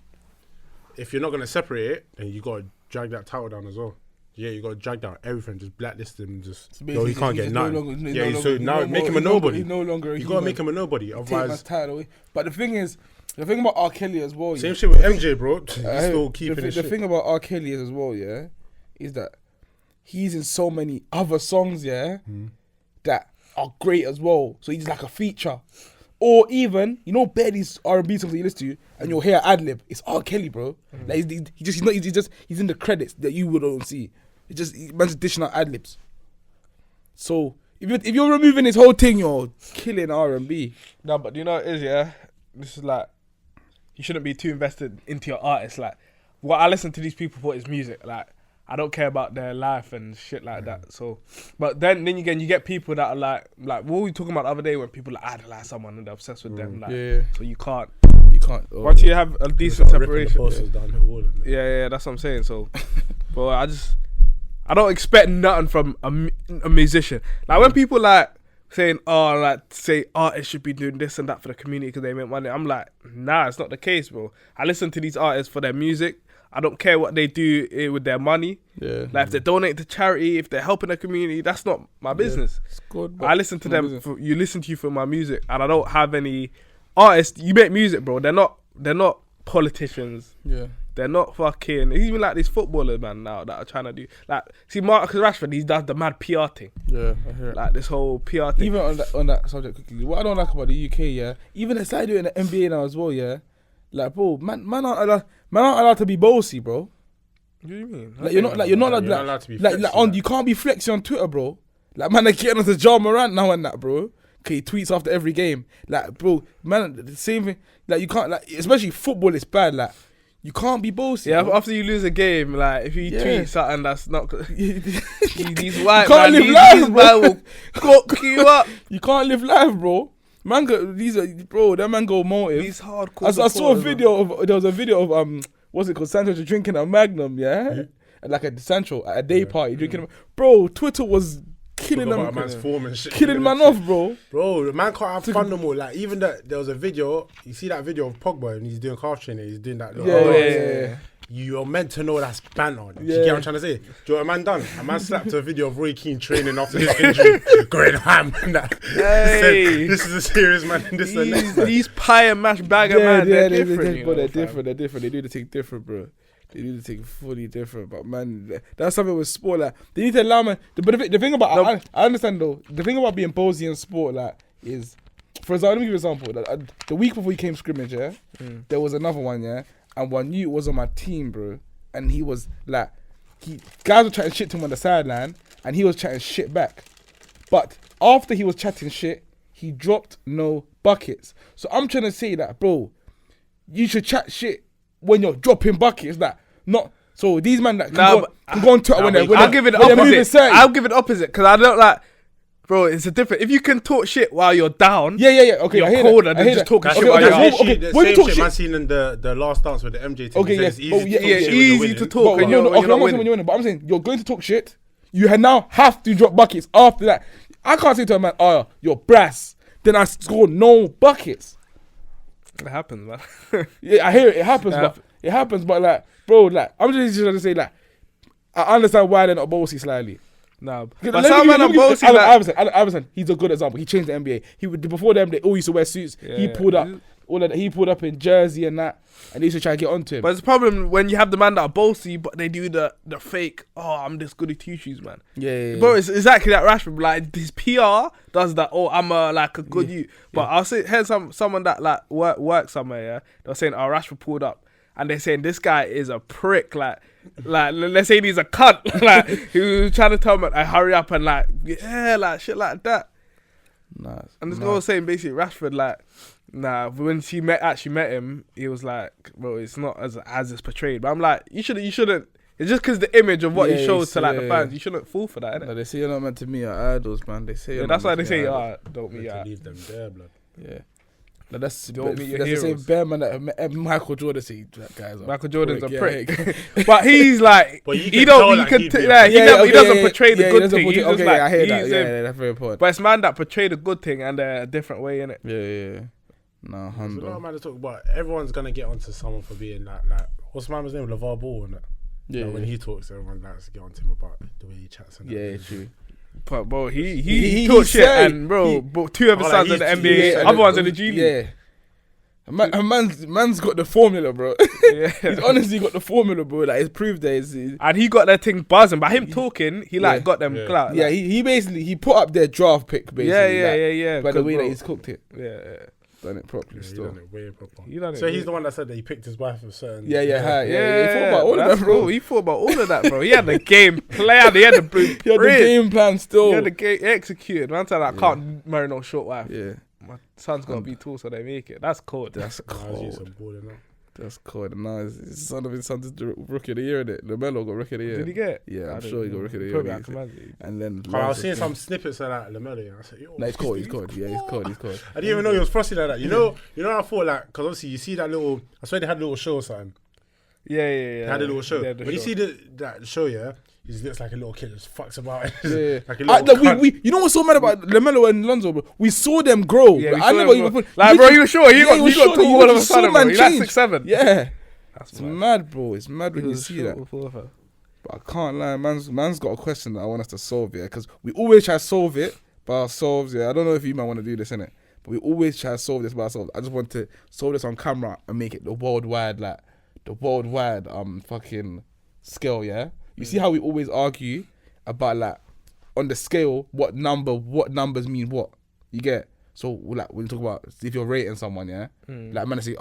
C: If you're not gonna separate it, then you gotta drag that title down as well. Yeah, you gotta drag down everything, just blacklist him, he can't get nothing. So now make him a nobody.
E: He's no longer.
C: You gotta make him a nobody, otherwise.
E: Title away. But the thing about R. Kelly as well.
C: Same shit with MJ, bro. He's still keeping
E: the thing about R. Kelly as well, yeah, is that he's in so many other songs, yeah, that are great as well. So he's like a feature. Or even, bare these R&B songs that you listen to, and you'll hear ad-lib. It's R. Kelly, bro. Like he's in the credits that you wouldn't see. Man's dishing out ad-libs. So if you're removing this whole thing, you're killing R&B.
A: No, but do you know what it is, yeah? This is like, you shouldn't be too invested into your artist. Like, what I listen to these people for is music. Like, I don't care about their life and shit like that. So, but then again, you get people that are like what were we talking about the other day when people like idolize someone and they're obsessed with them. Like, so you can't. Once you have a decent separation. Yeah, that's what I'm saying. So, bro, I don't expect nothing from a musician. Like when people like saying, say artists should be doing this and that for the community because they make money. I'm like, nah, it's not the case, bro. I listen to these artists for their music. I don't care what they do with their money. Yeah. Like if they donate to charity, if they're helping the community, that's not my business. It's good, I listen to them. You listen to you for my music, and I don't have any artists. You make music, bro. They're not politicians. Yeah. They're not fucking. Even like these footballers, man, now that are trying to do like. See, Marcus Rashford, he does the mad PR thing. Yeah, I hear it. Like this whole PR thing.
E: Even on that subject quickly, what I don't like about the UK, yeah, even the side doing the NBA now as well, yeah. Like, bro, man aren't allowed to be bossy, bro.
A: What do you mean?
E: Like, you're not allowed to be flexy, you can't be flexing on Twitter, bro. Like, man, they're getting on to Ja Morant now and that, bro. Okay, he tweets after every game. Like, bro, man, the same thing. Like, you can't, like, especially football is bad. Like, you can't be bossy.
A: Yeah,
E: bro.
A: After you lose a game, like, if you tweet something that's not... these white
E: man,
A: these
E: man
A: will cook you up.
E: You can't live life, bro. Man, that man go motive.
A: These hardcore.
E: I saw a video there was a video of what's it called? Sancho drinking a Magnum, yeah, like a Sancho at a day party drinking. Bro, Twitter was killing them,
C: man's form and shit,
E: killing man off, bro.
C: Bro, the man can't have fun no more. Like even there was a video. You see that video of Pogba and he's doing calf training. He's doing that.
E: Yeah.
C: You're meant to know that's banter. Do you get what I'm trying to say? Do you know what a man done? A man slapped a video of Roy Keane training after his injury, going ham and that.
A: Hey.
C: Said, this is a serious man.
A: These pie and mash bagger man, they're different.
E: They're different. They do the thing different, bro. They do the thing fully different. But man, that's something with sport. Like they need to allow man. But the thing about I understand though. The thing about being ballsy in sport, like, is, for example, let me give you an example. The week before he came scrimmage, yeah, there was another one, yeah. And one you was on my team, bro. And he was like, guys were chatting shit to him on the sideline, and he was chatting shit back. But after he was chatting shit, he dropped no buckets. So I'm trying to say that, bro, you should chat shit when you're dropping buckets. That not so these men that can go on Twitter when
A: I'll give it opposite. I'll give it opposite because I don't like. Bro, it's a different. If you can talk shit while you're down,
E: yeah. Okay,
A: you're colder than just talking shit while you're out.
C: The same shit man seen in the last dance with the MJ team.
E: Okay, yes.
A: Easy to talk.
E: I'm not saying when you're winning, but I'm saying you're going to talk shit. You now have to drop buckets after that. I can't say to a man, "Oh, you're brass." Then I score no buckets.
A: It happens, man.
E: Yeah, I hear it. It happens, but like, bro, like, I'm just trying to say, like, I understand why they're not bossy slightly.
A: Nah, but some men are bossy.
E: Iverson, he's a good example. He changed the NBA. Before them, they all used to wear suits. Yeah, he pulled up he pulled up in Jersey and that, and they used to try to get onto him.
A: But it's a problem when you have the man that are bossy, but they do the fake. Oh, I'm this goody two shoes, man.
E: Yeah.
A: Bro, it's exactly that Rashford. Like his PR does that. Oh, I'm a good you. But I'll say here's someone that like work somewhere. Yeah, they're saying, oh, Rashford pulled up, and they're saying this guy is a prick. Like let's say he's a cunt. Like he was trying to tell me, I hurry up and like shit like that.
E: Nice.
A: And this guy was saying basically Rashford like, nah, when she actually met him, he was like, bro, it's not as it's portrayed. But I'm like, you shouldn't. It's just because the image of what he shows to like the fans. You shouldn't fall for that, innit?
E: No, they say you're not meant to meet your idols, man. They say
A: that's why they say, don't meet your
C: leave them there, blood.
E: Yeah. No, that's
A: Don't meet your
E: the same
A: heroes.
E: bear man that Michael Jordan said. That guy's
A: Michael Jordan's a
E: prick.
A: prick. But he's like,
C: But you
A: he
C: can
A: don't,
C: tell
A: he
C: that
A: can,
C: he'd
A: t-
C: be a
A: yeah,
C: prick.
A: he doesn't portray the good thing. He's just
E: okay,
A: like,
E: I hear that.
A: he's
E: Yeah,
A: him.
E: that's very important.
A: But it's man that portray the good thing and a different way in it.
E: Yeah. No,
C: There's a lot of
E: Hundo.
C: man to talk about. Everyone's gonna get onto someone for being like what's my man's name? LeVar Ball and that.
E: Yeah,
C: Like, when he talks, everyone likes to get onto him about the way he chats and that.
E: yeah, true.
A: But bro, he
E: He
A: talks shit,
E: said-
A: and bro, but two of his
C: Oh,
A: sons
C: like,
A: in the
C: he's-
A: NBA,
C: yeah,
A: other ones in the G League.
E: Yeah. A man's got the formula, bro.
A: Yeah.
E: He's honestly got the formula, bro. Like, it's proved that it's,
A: And he got that thing buzzing. By him talking, he like
E: Yeah.
A: got them
C: Yeah.
A: clout.
E: yeah,
A: like,
E: he basically put up their draft pick, basically.
A: yeah.
E: By the
A: good
E: way
A: bro.
E: that he's cooked it.
A: Yeah.
E: Done it properly
C: Yeah, he
E: still.
C: done it way proper.
A: He done it
C: So he's
A: good.
C: the one that said that he picked his wife for certain.
E: Yeah. He thought
A: Yeah,
E: about all of
A: that's
E: that, bro.
A: cool. He thought about all of that, bro. He had the game planned. He had the blueprint.
E: He had the game plan still.
A: He had the game executed. Man said, I can't marry no short wife.
E: Yeah,
A: My son's got to be tall so they make it. That's cool.
E: that's
C: Nah, I was using
E: cold.
C: some balling up.
E: That's cold. And now his son of his son's the rookie of the year, innit? LaMelo got rookie of the year.
A: Did he get it?
E: Yeah,
A: I
E: I'm
A: don't
E: sure he
A: know.
E: got rookie of the
A: Probably
E: year.
A: I can imagine.
E: And then
C: But I was seeing some snippets of that Lamelo, and I said, yo.
E: No, he's cold. Yeah, he's cold.
C: I didn't even know he was frosty like that. You know, I thought like, because obviously you see that little, I swear they had a little show or something.
A: Yeah.
C: They had a little show.
A: They had the
C: When you
A: show.
C: see that show, yeah, he just looks like a little kid, just fucks about.
E: Yeah.
C: Like a little cunt.
E: we you know what's so mad about LaMelo and Lonzo, bro? We saw them grow.
A: Yeah,
E: bro.
A: we
E: I
A: saw
E: never
A: them
E: even
A: grow.
E: put,
A: Like, bro, you were sure? You got
E: was
A: tall
E: sure.
A: all of a
E: just saw
A: sudden, bro.
E: man
A: He's like
E: change.
A: 6'7".
E: Yeah.
A: That's
E: It's mad, bro. It's mad when you see that.
A: that.
E: But I can't lie, man's got a question that I want us to solve, yeah? Because we always try to solve it by ourselves, yeah? I don't know if you might want to do this, innit? But we always try to solve this by ourselves. I just want to solve this on camera and make it the worldwide fucking scale, yeah? You see how we always argue about, like, on the scale, what numbers mean what? You get? So, like, when you talk about if you're rating someone, yeah? Like, man will say,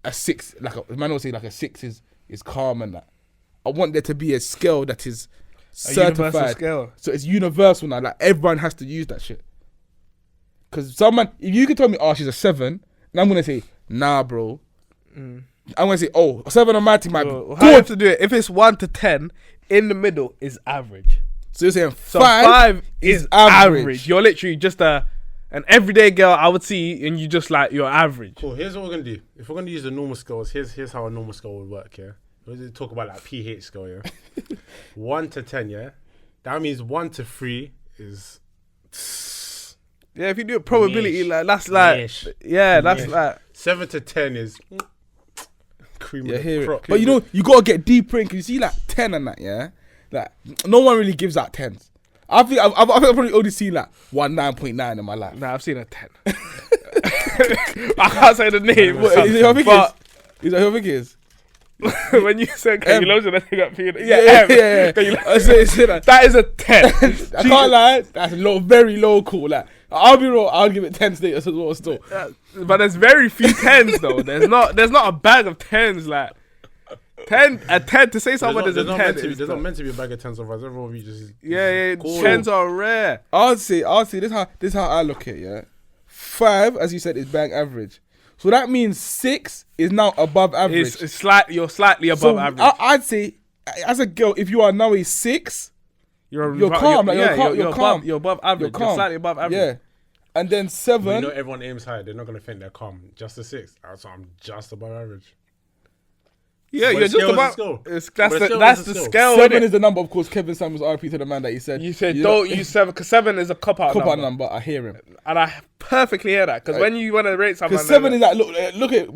E: a 6, like, a man will say, like, a 6 is calm and that. I want there to be a scale that is certified.
A: universal scale.
E: So it's universal now. Like, everyone has to use that shit. Because someone, if you can tell me, she's a 7, and I'm going to say, nah, bro. I'm going to say, 7 on my team might be
A: How you have
E: good.
A: to do it? If it's 1 to 10, in the middle is average.
E: So you're saying
A: So
E: 5
A: is average. You're literally just an everyday girl I would see, and you just like you're average.
C: Cool. Here's what we're gonna do. If we're gonna use the normal scales, here's how a normal scale would work. Yeah, we'll talk about like pH scale. Yeah, 1 to 10. Yeah, that means 1 to 3 is.
A: Yeah, if you do a probability,
C: Niche.
A: like that's like,
C: Niche.
A: yeah, that's
C: Niche.
A: like.
C: 7 to 10 is. Cream
E: Yeah,
C: of the
E: hear
C: crop.
E: it. But you know, you got to get deeper in, because you see, like, 10 and that, yeah? Like, no one really gives out 10s. I think I've probably only seen, like, 9.9 in my life.
A: Nah, I've seen a 10. I can't say the name,
E: What, is it who I think
A: but
E: is that who I think it is?
A: when you said can you lotion, I think I feel it.
E: Yeah.
A: Can you
E: I say that.
A: that is a 10.
E: I can't lie, that's low, very local. Like, I'll be real, I'll give it 10 status as well still.
A: But there's very few 10s though. There's not a bag of 10s like 10 to say someone is a 10.
C: There's not meant to be a bag of 10s, otherwise everyone will be just.
A: Yeah,
C: Cool.
A: 10s are rare.
E: I'll say this is how I look at it, yeah. 5, as you said, is bang average. So that means 6 is now above average.
A: It's you're slightly above
E: So
A: average.
E: I'd say, as a girl, if you are now a 6, you're calm, like, you're calm.
A: You're above average.
E: You're
A: You're,
E: calm.
A: slightly above average.
E: Yeah. And then
C: We
E: 7,
C: know everyone aims high. They're not gonna think they're calm. Just a 6. So I'm just above average.
A: Yeah,
C: But
A: you're
C: the
A: just
C: scale is
A: about.
C: the scale.
A: That's
C: But the
A: the
C: scale
A: that's
C: is the
A: the
C: scale.
A: scale.
E: 7
A: innit?
E: is the number, of course. Kevin Samuels, RP to the man that he said.
A: You said
E: you
A: don't use 7 because 7 is a cop out
E: Cop out
A: number.
E: number. I hear him.
A: And I perfectly hear that because when you want to rate someone,
E: Because 7 is like, look at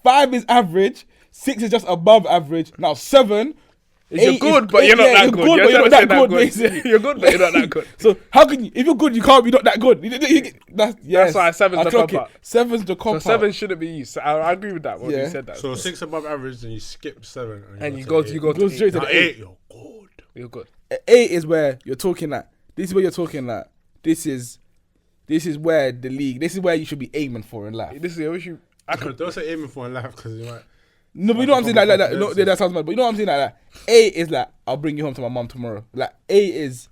E: 5 is average, 6 is just above average. Now 7.
A: you're
E: 8
A: good,
E: is-
A: but you're not
E: yeah,
A: that
E: you're
A: good.
E: good, but you're not that good, basically.
A: You're good, but you're not that good.
E: So how can you? If you're good, you can't be not that good. That's
A: why 7's the cop out.
E: 7's the
A: So
E: cop out.
A: 7 shouldn't be used. So I agree with that when
E: Yeah.
A: you said that.
C: So 6 above average, then you skip 7,
A: and you
C: to
A: go
C: 8.
A: to
E: Go straight to
C: Now
E: the 8.
C: 8, you're good.
A: You're good.
E: 8 is where you're talking like. This is where you're talking like. This is where the league. This is where you should be aiming for in life.
A: This is I wish you.
C: Don't say aiming for in life because you might.
E: No, but you know what I'm saying, like that. No, that sounds mad. But you know what I'm saying, like that. A is like, I'll bring you home to my mum tomorrow. Like A is,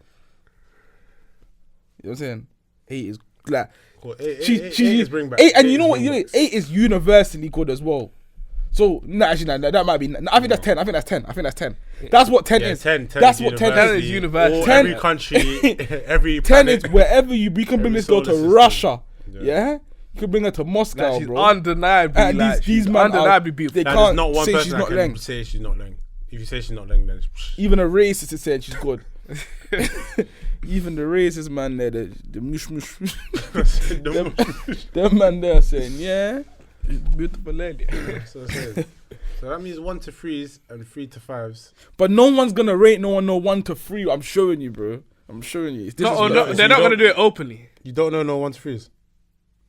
E: you know what I'm saying. A is like,
C: Cool. 8
E: she
C: is bring back.
E: 8, and
C: 8
E: you know
C: is
E: what?
C: bring
E: You know,
C: back.
E: 8 is universally good as well. So no, actually, no, that might be. I think that's 10. I think that's 10. That's what 10
C: Yeah,
E: is.
C: 10
E: That's
C: is
E: what 10
A: 10
E: is.
A: is universal.
C: All,
E: 10
C: every country, every
E: 10 is
C: planet.
E: wherever we can bring
C: Every
E: this girl to
C: solar system.
E: Russia.
C: Yeah.
E: Yeah, You could bring her to Moscow,
A: Like, she's
E: bro.
A: undeniably,
E: And
A: like,
E: these
A: she's
E: man
A: undeniably
E: are-
A: beautiful.
E: they
C: Nah,
E: can't
C: there's not one
E: say
C: person
E: she's
C: that
E: not
C: can
E: leng.
C: say she's not leng. If you say she's not leng, then
E: Even a racist is saying she's good. Even the racist man there, the mush mush. Them man there saying, yeah.
A: Beautiful lady.
C: So that means 1 to 3s and 3 to 5s.
E: But no one's gonna rate no one no 1 to 3. I'm showing you, bro. I'm showing you. It's
A: No,
E: disrespectful.
A: they're not gonna do it openly.
C: You don't know no 1 to 3s.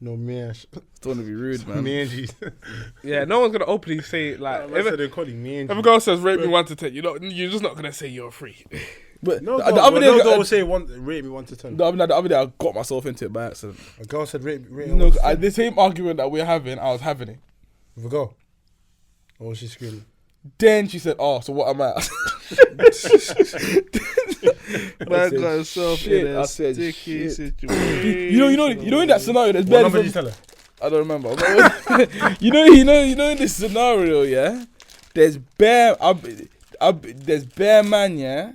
C: No me.
E: Don't wanna be rude, man.
C: Me and G's.
A: Yeah, no one's gonna openly say like.
C: I said they call him me and
A: If a
C: G's.
A: girl says rate me 1 to 10, you're just not gonna say you're free.
E: But
C: No,
E: the
C: girl,
E: other day,
C: no girl will say rate me 1 to 10.
E: the other day, I got myself into it by accident.
C: A girl said rate me
E: No,
C: 1 to 10.
E: the same argument that we're having, I was having it.
C: With a girl. Or was she screaming?
E: Then she said, "Oh, so what am I?"
A: Man got himself
E: shit,
A: in a
E: I said
A: sticky
E: shit.
A: situation.
E: you know, in that scenario, there's
C: What
E: bare
C: number did you
E: different.
C: tell her?
E: I don't remember. you know, in this scenario, yeah, there's bare, there's bare man, yeah,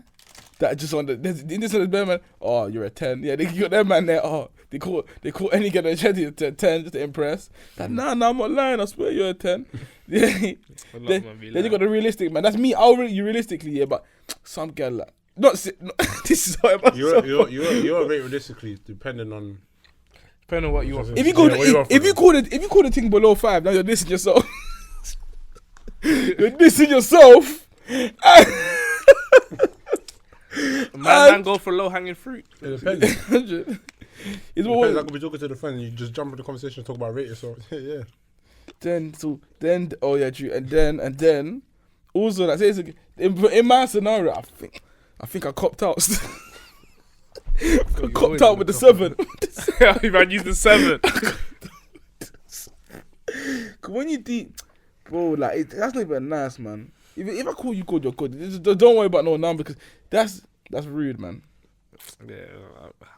E: that just on the. In this there's bare man. Oh, you're a 10. Yeah, they got that man there. Oh, they call any guy a 10 just to impress. Like, nah, I'm not lying. I swear you're a 10. then you got the realistic man. That's me. I'll rate you realistically, yeah, but some girl like. This is how I'm
C: You're rate realistically depending on.
A: Depending on what you want.
E: If you call the thing below 5, now you're dissing yourself. You're dissing yourself.
A: Man go for low hanging fruit.
C: It depends.
E: It's
C: I
E: what,
C: could be talking to the friend and you just jump in the conversation and talk about rating. So yeah.
E: then oh yeah, true. And then also like say in my scenario, I think I copped out. I copped out with the 7.
A: If I use the 7.
E: Cause when you deep, bro, like that's not even nice, man. If I call you good, you're good. Just don't worry about no number because that's rude, man.
A: Yeah,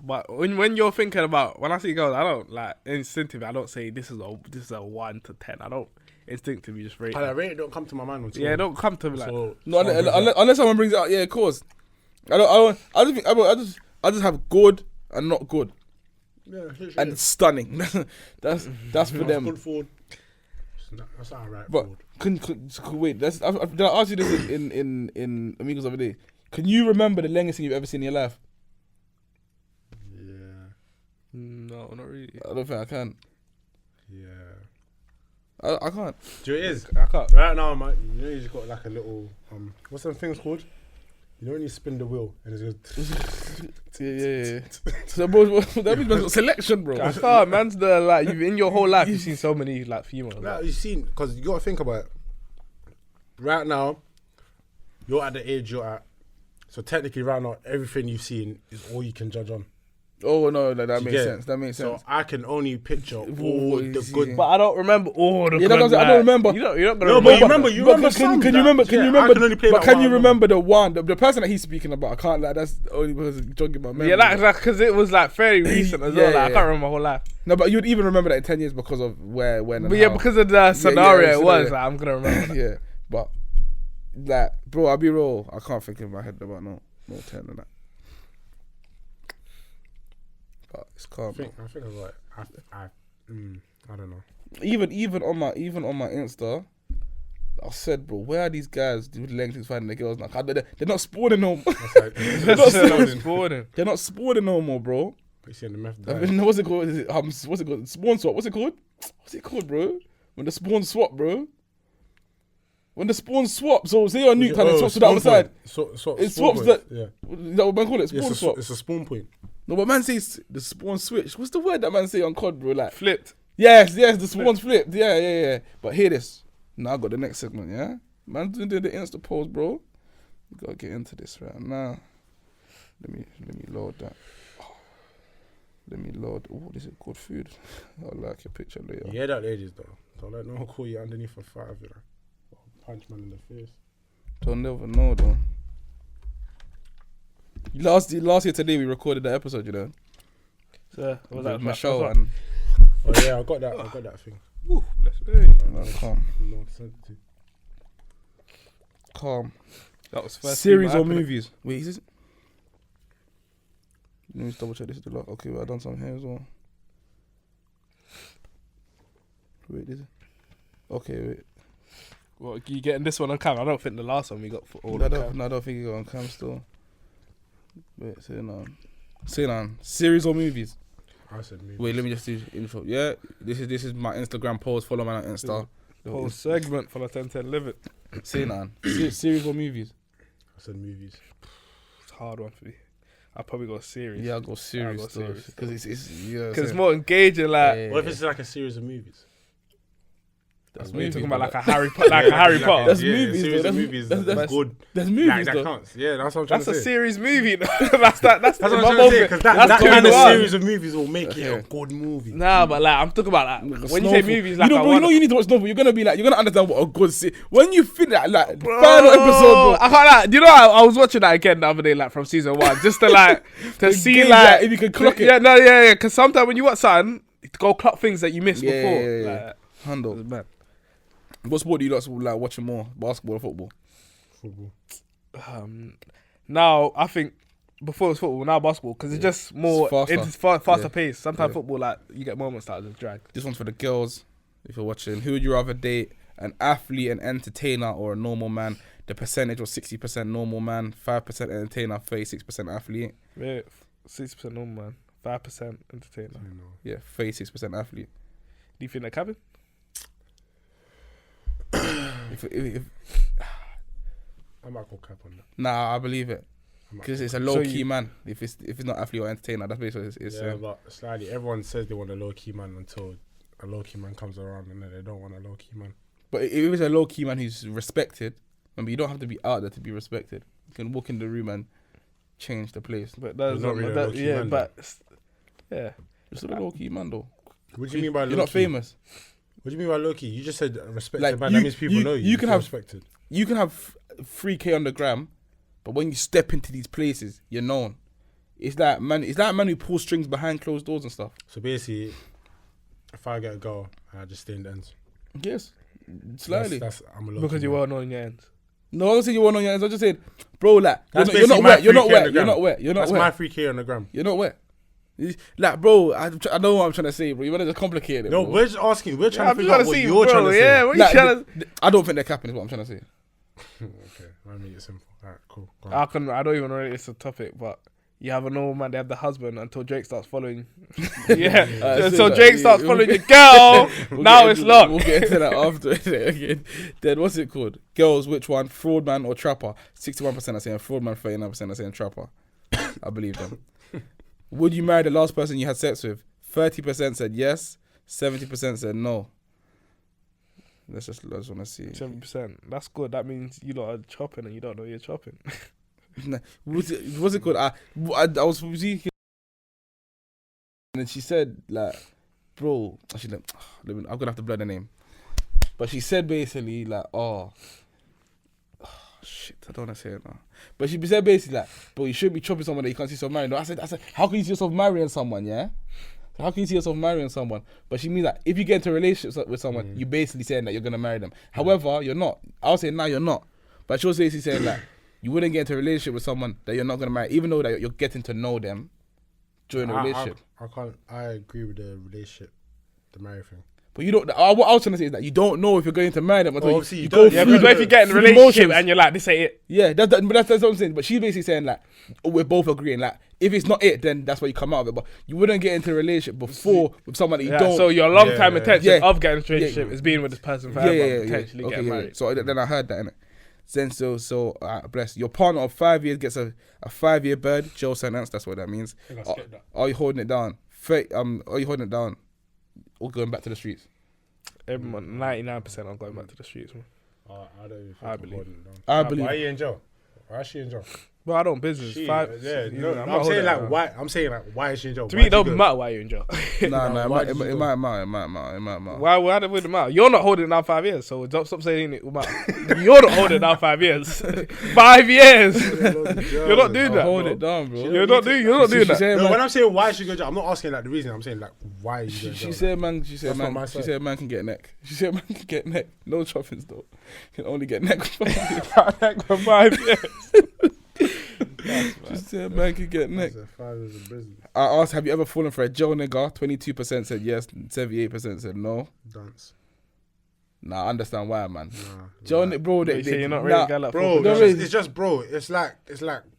A: but when you're thinking about, when I see girls, I don't like instinctively. I don't say this is a 1 to 10. I don't instinctively just rate.
C: That rating don't come to my mind until.
A: Yeah, it don't come to me like.
C: So,
E: No, unless someone brings it out. Yeah, of course. I just have good and not good
C: yeah,
E: and stunning. that's for them.
C: Good forward. That's not right.
E: But wait, did I ask you this in Amigos the other day? Can you remember the longest thing you've ever seen in your life?
C: Yeah.
A: No, not really.
E: I don't think I can.
C: Yeah.
E: I can't.
C: Do you know what it is?
A: I can't.
C: Right now, man, you know you just got like a little what's them things called? You know when you spin the wheel and it's just
E: Yeah. So, bro, that means man's got selection, bro.
A: I can't. Man's the like you've in your whole life you've seen so many like females.
C: Nah, you've seen, because you got to think about it. Right now, you're at the age you're at. So technically right now, everything you've seen is all you can judge on.
E: Oh, no, that
C: You
E: makes
C: get it?
E: sense. That makes sense.
C: So I can only picture all
E: Ooh,
C: the
E: easy.
C: good.
A: But I don't remember all the.
E: Yeah,
A: good,
E: that's what I'm saying, I don't remember.
A: You're not gonna
C: No, but
A: remember.
C: you remember some.
E: Can you remember?
C: I can only play
E: But
C: that
E: can
C: one
E: you
C: album.
E: remember the one, the person that he's speaking about? I can't like. That's the only person jogging my memory.
A: Yeah, like because it was like fairly recent as well.
E: Yeah,
A: Like, I
E: yeah.
A: can't remember my whole life.
E: No, but you'd even remember that in 10 years because of where, when, and
A: But yeah,
E: how.
A: because of the scenario it was,
E: scenario.
A: like, I'm gonna remember.
E: Yeah, but like, bro, I'll be real. I can't think in my head about no 10 and that. But it's calm.
C: I think I was like, I don't know.
E: Even on my Insta, I said, bro, where are these guys with lengths finding the girls now? They're not spawning no more.
C: That's like,
E: They're not spawning no more, bro.
C: you see the meth
E: I
C: guy.
E: mean, what's it called? What's it called? Spawn swap. What's it called, bro? When the spawn swap, bro. When the spawn swap, so say you're a nuke and it swaps to the other side. It swaps that.
C: Yeah.
E: Is that what man call it? Spawn swap.
C: It's a spawn point.
E: No, but man says the spawn switch. What's the word that man say on COD, bro? Like
A: Flipped.
E: yes, the spawn's flipped. Yeah. But hear this. Now I got the next segment. Yeah, man's doing the Insta polls, bro. We gotta get into this right now. Let me load that. Let me load. Oh, this is good food. I'll like your picture later.
C: Yeah, that ladies though. Don't let no one call you underneath a 5, you know. Or punch man in the face.
E: Don't never know though. Last year today we recorded that episode, you know.
A: So what was that?
E: My show
A: What's
E: and
C: Oh yeah, I got that thing.
A: that? Ooh, bless.
E: calm.
C: Lord, sensitive.
E: Calm.
A: That was first.
E: Series
A: thing
E: or
A: that happened.
E: movies? Wait, is this? Let me just double check this is the lot. Okay, well, I've done some here as well.
B: Wait, is it? Okay, wait.
A: Well, you getting this one on cam? I don't think the last one we got for all
B: I
A: on
B: don't,
A: cam.
B: no, I don't think you got on cam still. Wait, say on. Series or movies?
C: I said movies.
B: Wait, let me just do info. Yeah, this is my Instagram post. Follow me on Insta.
A: Whole segment for the 10-10 live it.
B: Say on. Series or movies?
C: I said movies.
A: It's a hard one for me. I'll probably go series.
B: Yeah, I'll go series.
A: I'll go series.
B: Because
A: it's more engaging. Like,
C: What if it's like a series of movies?
B: That's
A: we're
B: movies,
A: talking
B: bro.
A: about like a Harry Potter. Like a Harry Potter.
B: That's
C: yeah,
B: movies,
C: series
B: though.
C: of movies. That's good.
B: That's movies,
C: That
B: though.
C: counts. Yeah, that's what I'm trying
A: That's
C: to
A: a
C: say.
A: series movie. That's what
C: That's what I'm trying to say, because that
A: That's
C: kind of
A: 21.
C: series of movies will make it a good movie.
A: Nah, but like I'm talking about like when you say movies, like
B: you know, you need to watch Snowfall. You're gonna be like, you're gonna understand what a good when you finish that final episode, bro.
A: I can't lie. Do you know I was watching that again the other day, like from season 1, just to like to see
B: gauge
A: like
B: that, if you can clock it.
A: Yeah. Because sometimes when you watch something, you go clock things that you missed before.
B: Yeah.
A: Like,
B: Handle.
A: man.
B: What sport do you like watching more? Basketball or football?
C: Football.
A: Now I think before it was football, now basketball, because it's just more
B: It's faster.
A: faster paced. Sometimes
B: Yeah.
A: football, like you get moments that just drag.
B: This one's for the girls. If you're watching, who would you rather date? An athlete, an entertainer, or a normal man? The percentage was 60% normal man, 5% entertainer, 36% athlete.
A: Yeah, 60% normal man, 5% entertainer.
B: Yeah, 36% athlete.
A: Do you think they're cabin?
B: If
C: I might go cap on that.
B: nah, I believe it
C: I might
B: because
C: go
B: it's a
C: cap.
B: low key man. If it's not athlete or entertainer, that's basically what it's.
C: Yeah, but slightly, everyone says they want a low key man until a low key man comes around, and then they don't want a low key man.
B: But if it's a low key man who's respected, remember you don't have to be out there to be respected. You can walk in the room and change the place.
A: But that's
C: not really a
A: that,
C: low-key
A: yeah,
C: man,
A: but yeah.
B: You're still a low key man though.
C: What do you mean by low
B: You're not
C: key?
B: famous.
C: What do you mean by low key? You just said respected
B: Like,
C: man.
B: you-
C: That means people
B: you-
C: know you.
B: you can
C: feel
B: have-
C: respected.
B: You can have 3K on the gram, but when you step into these places, you're known. It's that man who pulls strings behind closed doors and stuff.
C: So basically, if I get a girl, I just stay in the ends.
B: Yes, slightly.
C: That's I'm a low
A: Because
C: key
A: you're
C: man.
A: well known in your ends.
B: No, I don't say you want on your hands. I just said, bro, like
C: That's
B: you're not
C: basically my
B: wet. You're not
C: 3K on
B: wet.
C: the
B: You're
C: gram.
B: not wet. You're not
C: That's
B: wet.
C: my 3K on the gram.
B: You're not wet. Like, bro, I know what I'm trying to say, bro. You want to just complicate it.
C: No,
B: bro.
C: we're just asking. We're trying
A: Yeah,
C: to figure out what you're trying to say.
A: Yeah, what you
B: Like,
A: trying to?
B: I don't think they're capping. Is what I'm trying to say.
C: Okay, I make it simple. Alright, cool. Go on.
A: I don't even know if it's a topic, but you have a normal man, they have the husband until Drake starts following. Yeah, until Drake starts following your girl. Now it's locked.
B: We'll get into that after. Again. Then what's it called? Girls, which one? Fraud man or trapper? 61% are saying fraud man, 39% are saying trapper. I believe them. Would you marry the last person you had sex with? 30% said yes, 70% said no. I just want to see.
A: 7%. That's good. That means you lot are chopping and you don't know you're chopping.
B: Nah, what's it called? I was speaking, and then she said like, bro, actually, I'm gonna have to blur the name, but she said basically like, oh shit, I don't wanna say it now. But she said basically like, bro, you shouldn't be chopping someone that you can't see yourself marrying. No, I said, how can you see yourself marrying someone? Yeah. How can you see yourself marrying someone? But she means that if you get into a relationship with someone, you're basically saying that you're gonna marry them. However, you're not. I'll say now you're not. But she was basically saying that you wouldn't get into a relationship with someone that you're not gonna marry, even though that you're getting to know them during the relationship.
C: I agree with the relationship, the marriage thing.
B: But you don't. What I was trying to say is that you don't know if you're going to marry them until
C: obviously you
B: go
C: don't.
A: Yeah,
B: through.
A: because what if you get in a
B: through
A: relationship
B: emotions.
A: and you're like, this ain't it?
B: Yeah, that's what I'm saying. But she's basically saying like, we're both agreeing like, if it's not it, then that's why you come out of it. But you wouldn't get into a relationship before with someone that you
A: Yeah,
B: don't.
A: so your long time
C: Yeah.
A: intention
B: Yeah.
A: of getting into a relationship is being with this person forever, potentially
B: Okay,
A: getting married.
B: So then I heard that innit? Then so bless your partner of 5 years gets a 5-year bird jail sentence. That's what that means.
C: think I skipped that.
B: Are you holding it down? Are you holding it down? Or going back to the streets?
A: Everyone, 99% are going back to the streets, man.
C: I don't even think
A: I
C: I'm
A: believe.
C: holding it down.
B: I
C: Why
B: believe.
C: are you in jail? Why is she in jail?
A: Well, I don't business.
C: She,
A: Five,
C: yeah,
A: you
C: no,
A: know,
C: I'm
A: not
C: saying
A: holding
C: like
A: it
C: why. I'm saying like why is she in jail?
A: To me, it
C: Why'd you
A: don't
C: go?
A: matter why you're in jail.
B: Nah,
C: why
B: it
C: did you go?
B: might matter.
A: Why would it matter? You're not holding it down 5 years, so don't stop saying it will matter. You're not holding it down 5 years. 5 years. You're not doing
B: I'll
A: that.
B: hold
A: bro.
B: it down, bro.
A: You're not doing that.
B: said,
C: No,
B: man,
C: when I'm saying why she go to jail, I'm not asking like the reason. I'm saying like why you going to
B: she
C: jail.
B: said man.
C: That's not my
B: She
C: side.
B: said man can get neck. She said man can get neck. No choppings though. Can only get neck.
A: For 5 years.
E: Just say a man could get neck.
C: 5 is a business.
E: I asked, have you ever fallen for a Joe nigga? 22% said yes, 78% said no.
C: Dance.
E: Nah, I understand why, man.
C: Nah,
E: Joe, bro,
A: You say you're not
E: nah,
A: really gal like
C: bro,
E: No,
C: it's just bro. It's like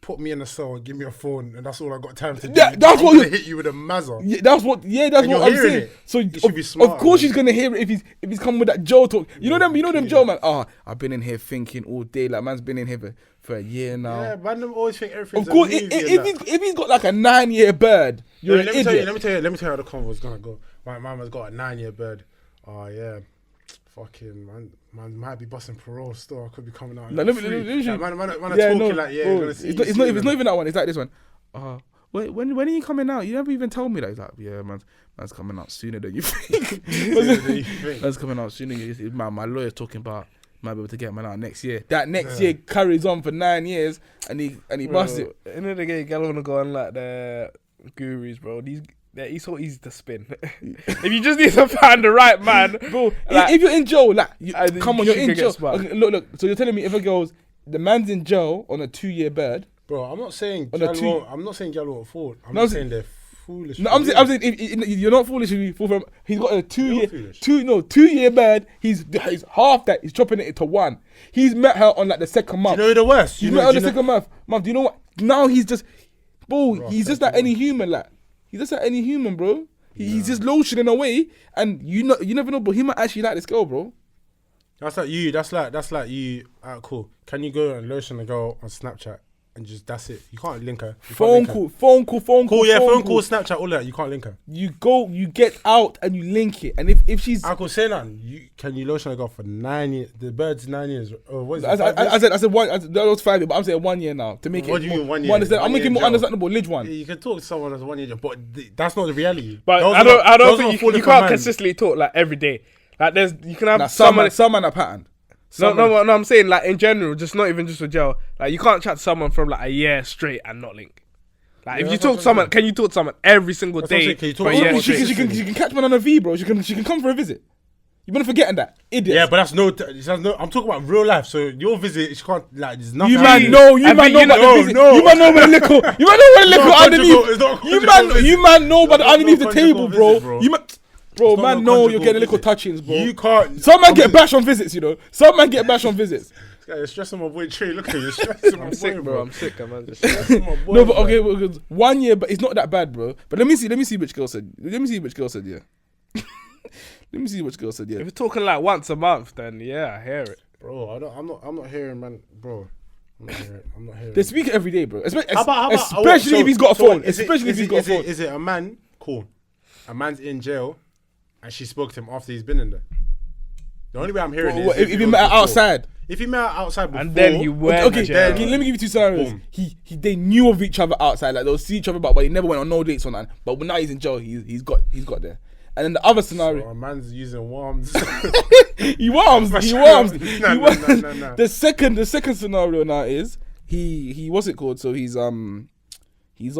C: put me in a cell and give me a phone, and that's all I got time to do.
E: Yeah, that's
C: I'm
E: what
C: gonna hit you with a mazza.
E: Yeah, that's what
C: And you're
E: I'm
C: hearing
E: saying.
C: it.
E: So
C: You should be smart,
E: of course
C: man.
E: she's gonna hear it if he's coming with that Joe talk. You know them Joe man. I've been in here thinking all day. Like man's been in here for a year now.
C: Yeah, man, them always think everything's
E: Of course,
C: a movie and
E: if he's got like a 9-year bird, you're an
C: let me
E: idiot.
C: tell you how the convo's gonna go. My mama's got a 9-year bird. Oh yeah, fucking man might be busting parole still. I could be coming out.
E: No, let me
C: like, man are
E: Yeah,
C: talking
E: no,
C: like yeah.
E: bro,
C: You're gonna see.
E: it's not even that one. It's like this one. When are you coming out? You never even told me that. He's like, yeah, man's coming out sooner than you think. Man's coming out sooner. My lawyer's talking about might be able to get man out next year. That next year carries on for 9 years, and he busts it.
A: In the day, gal wanna go on like the gurus, bro. He's so easy to spin. If you just need to find the right man,
E: Bro,
A: like,
E: if you're in jail, like, come on,
A: you
E: you're in
A: can get
E: jail.
A: smart.
E: Okay, look. So you're telling me if a girl's the man's in jail on a 2-year bird?
C: Bro, I'm not saying
E: On a
C: gal I'm not saying gal won't fall. I'm
E: No,
C: not saying they're foolish.
E: No, I'm saying if you're not foolish if you fall from. He's got a 2-year,
C: foolish.
E: 2-year bird. He's half that. He's chopping it to 1. He's met her on like the second month.
C: You know the worst.
E: He's met her on the second month. Do you know what? Now he's just, bro. He's just like
C: second
E: any human, like he's just like any human, bro. He's just lotioning away, and you never know, but he might actually like this girl, bro.
C: That's like you. That's like you. Alright, cool. Can you go and lotion a girl on Snapchat and just that's it? You can't link her.
E: Phone call, phone call.
C: Yeah, phone call, Snapchat, all that. You can't link her.
E: You go, you get out, and you link it. And if she's,
C: I could say that. Can you lotion a girl for 9 years? The bird's 9 years. Oh, what is it?
E: I said one. That was 5 years, but I'm saying 1 year now to make it.
C: What do you mean 1 year?
E: I'm making more understandable. Lidge one.
C: Yeah, you can talk to someone that's 1 year, but that's not the reality.
A: but
C: Those
A: I don't
C: are
A: think
C: falling
A: you
C: for
A: can't
C: man.
A: consistently talk like every day. Like you can have
E: Some
A: someone.
E: man a pattern.
A: No, I'm saying like in general, just not even just with jail. Like you can't chat to someone from like a year straight and not link. Like if you talk to someone, can you talk to someone every single
C: That's what I'm
A: day?
C: saying, can you talk
A: for a
C: to
A: year
C: someone
A: straight?
E: She can catch man on a V, bro. She can come for a visit. You've been forgetting that, idiot.
C: Yeah, but that's no. I'm talking about real life. So your visit, she can't like. There's nothing.
E: You man know, you man know about the visit. You man know about the liquor. You man know about the liquor underneath. You man know about underneath the table, bro. You man. Bro,
C: It's not
E: man,
C: no
E: know you're
C: conjugal
E: getting little
C: visit.
E: touchings, bro.
C: You can't.
E: Some man get bashed on visits, you know. Some man get bashed on visits.
C: This guy is stressing my boy Trey. Look at you, you're stressing my
A: I'm
C: boy,
A: sick, bro. I'm sick, man.
C: Stressing my boy,
E: No, but
C: bro.
E: okay, because 1 year, but it's not that bad, bro. But let me see which girl said. Let me see which girl said yeah. Let me see which girl said yeah.
A: If you're talking like once a month, then yeah, I hear it.
C: Bro, I'm not hearing, man, bro. I'm not hearing.
E: They speak every day, bro.
C: How about
E: Especially if he's got a phone. Especially if he's got a phone.
C: Is it a man? Cool. A man's in jail, and she spoke to him after he's been in there. The only way I'm hearing is
E: if you met her outside.
C: If he met her outside before,
A: And then he went.
E: Okay,
A: jail.
E: okay, let me give you 2 scenarios.
C: Boom.
E: They knew of each other outside, like they'll see each other, but he never went on no dates on that. But now he's in jail, he's got there. And then the other scenario,
C: a man's using worms.
E: he worms.
C: No.
E: The second scenario now is he what's it called? So he's on he's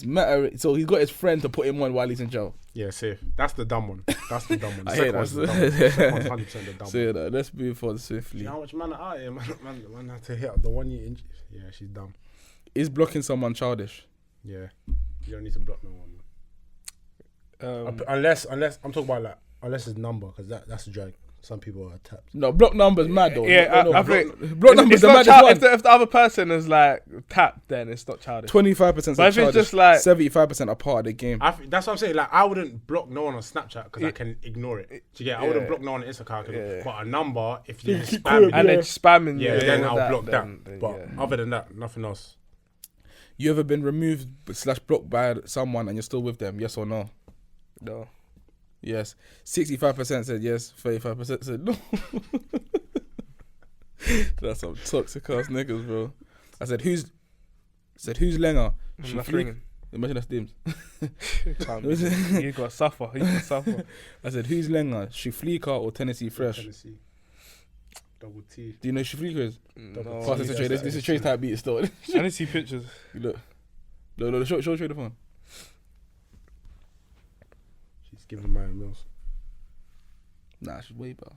E: met her, so he's got his friend to put him on while he's in jail.
C: Yeah, safe. That's the dumb one. That's the dumb one. The
E: I hear
C: second one's
E: that.
C: the dumb one. The second one's 100% the dumb
E: So
C: one.
E: yeah, let's move on swiftly.
C: See how much man are out here, man had to hit up the 1 year inch. Yeah, she's dumb.
E: Is blocking someone childish?
C: Yeah, you don't need to block no one. Unless I'm talking about like unless it's number, because that's a drag. Some people are tapped.
E: No, block numbers mad though.
A: Yeah,
E: no,
A: I think
E: block numbers
A: it's
E: the
A: not
E: maddest one.
A: if the other person is like tapped, then it's not childish.
E: 25%
A: But if it's just like
E: 75% are part of the game.
C: That's what I'm saying. Like I wouldn't block no one on Snapchat because I can ignore it. Do you get? I wouldn't block no one on Instagram. But a number, if you
E: keep
C: spam me,
A: and then spamming,
C: yeah,
A: you
C: then
A: with
C: I'll block that.
A: then
C: But
A: yeah.
C: other than that, nothing else.
E: You ever been removed / blocked by someone and you're still with them? Yes or no?
A: No.
E: Yes. 65% said yes. 35% said no. That's some toxic ass niggas, bro. I said who's Lenga? She fleek. Imagine that's Dimz.
A: You got to suffer. You got to suffer.
E: I said who's Lenga? Shuflika or Tennessee Fresh?
C: Tennessee. Double T.
E: Do you know who Shuflika is?
A: No.
E: Pass this to Trey. This is Trey's type beat still.
A: I didn't see pictures.
E: You look. Show Trey the phone.
C: She's giving my meals.
E: Nah, she's way better.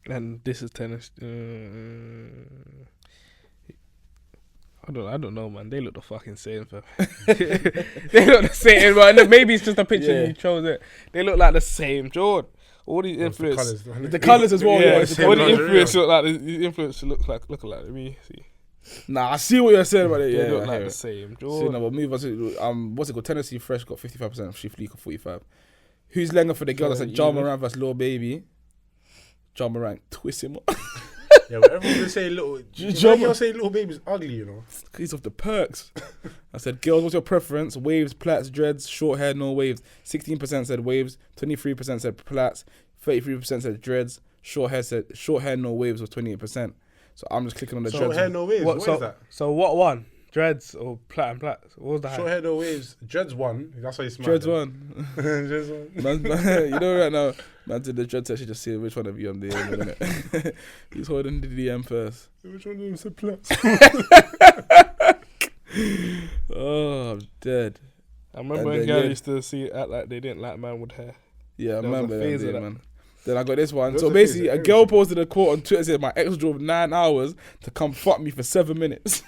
A: And this is tennis. I don't know, man. They look the fucking same, fam. They look the same, but maybe it's just a picture you chose it. They look like the same, Jordan. All these influencers,
E: the colours as well.
A: Yeah,
E: Yeah,
A: all the influencers look like the influencers look like me. See,
E: nah, I see what you're saying about it.
A: they
E: Yeah,
A: look
E: I
A: like
E: hear
A: the
E: it.
A: same,
E: See,
A: Jordan.
E: no, but move on to what's it called? Tennessee Fresh got 55%. Chief League 45. Who's Lenga for the girl? I said John Moran versus Lil Baby. John Moran twist him up.
C: Yeah, but everyone will say little. You'll say little baby's ugly, you know.
E: He's off the perks. I said, girls, what's your preference? Waves, plaits, dreads, short hair, no waves. 16% said waves. 23% said plaits. 33% said dreads. Short hair, no waves was 28%. So I'm just clicking on the dreads.
C: Short hair, no waves. What is that?
A: So what one? Dreads or plait and plaits? What was the
C: Short hair, no waves. Dreads one. That's why you smile.
E: Dreads one.
C: Dreads one.
E: You know right now, man did the dread test, just see which one of you I'm the DM, innit? He's holding the DM first.
C: Which one of them said plaits?
E: Oh, I'm dead.
A: I remember when girls used to act like they didn't like man with hair.
E: Yeah, I
A: There was a
E: remember
A: phase
E: that,
A: of that.
E: man. Then I got this one.
C: There
E: So
C: was a phase
E: basically,
C: of
E: a
C: it.
E: girl posted a quote on Twitter said, my ex drove 9 hours to come fuck me for 7 minutes.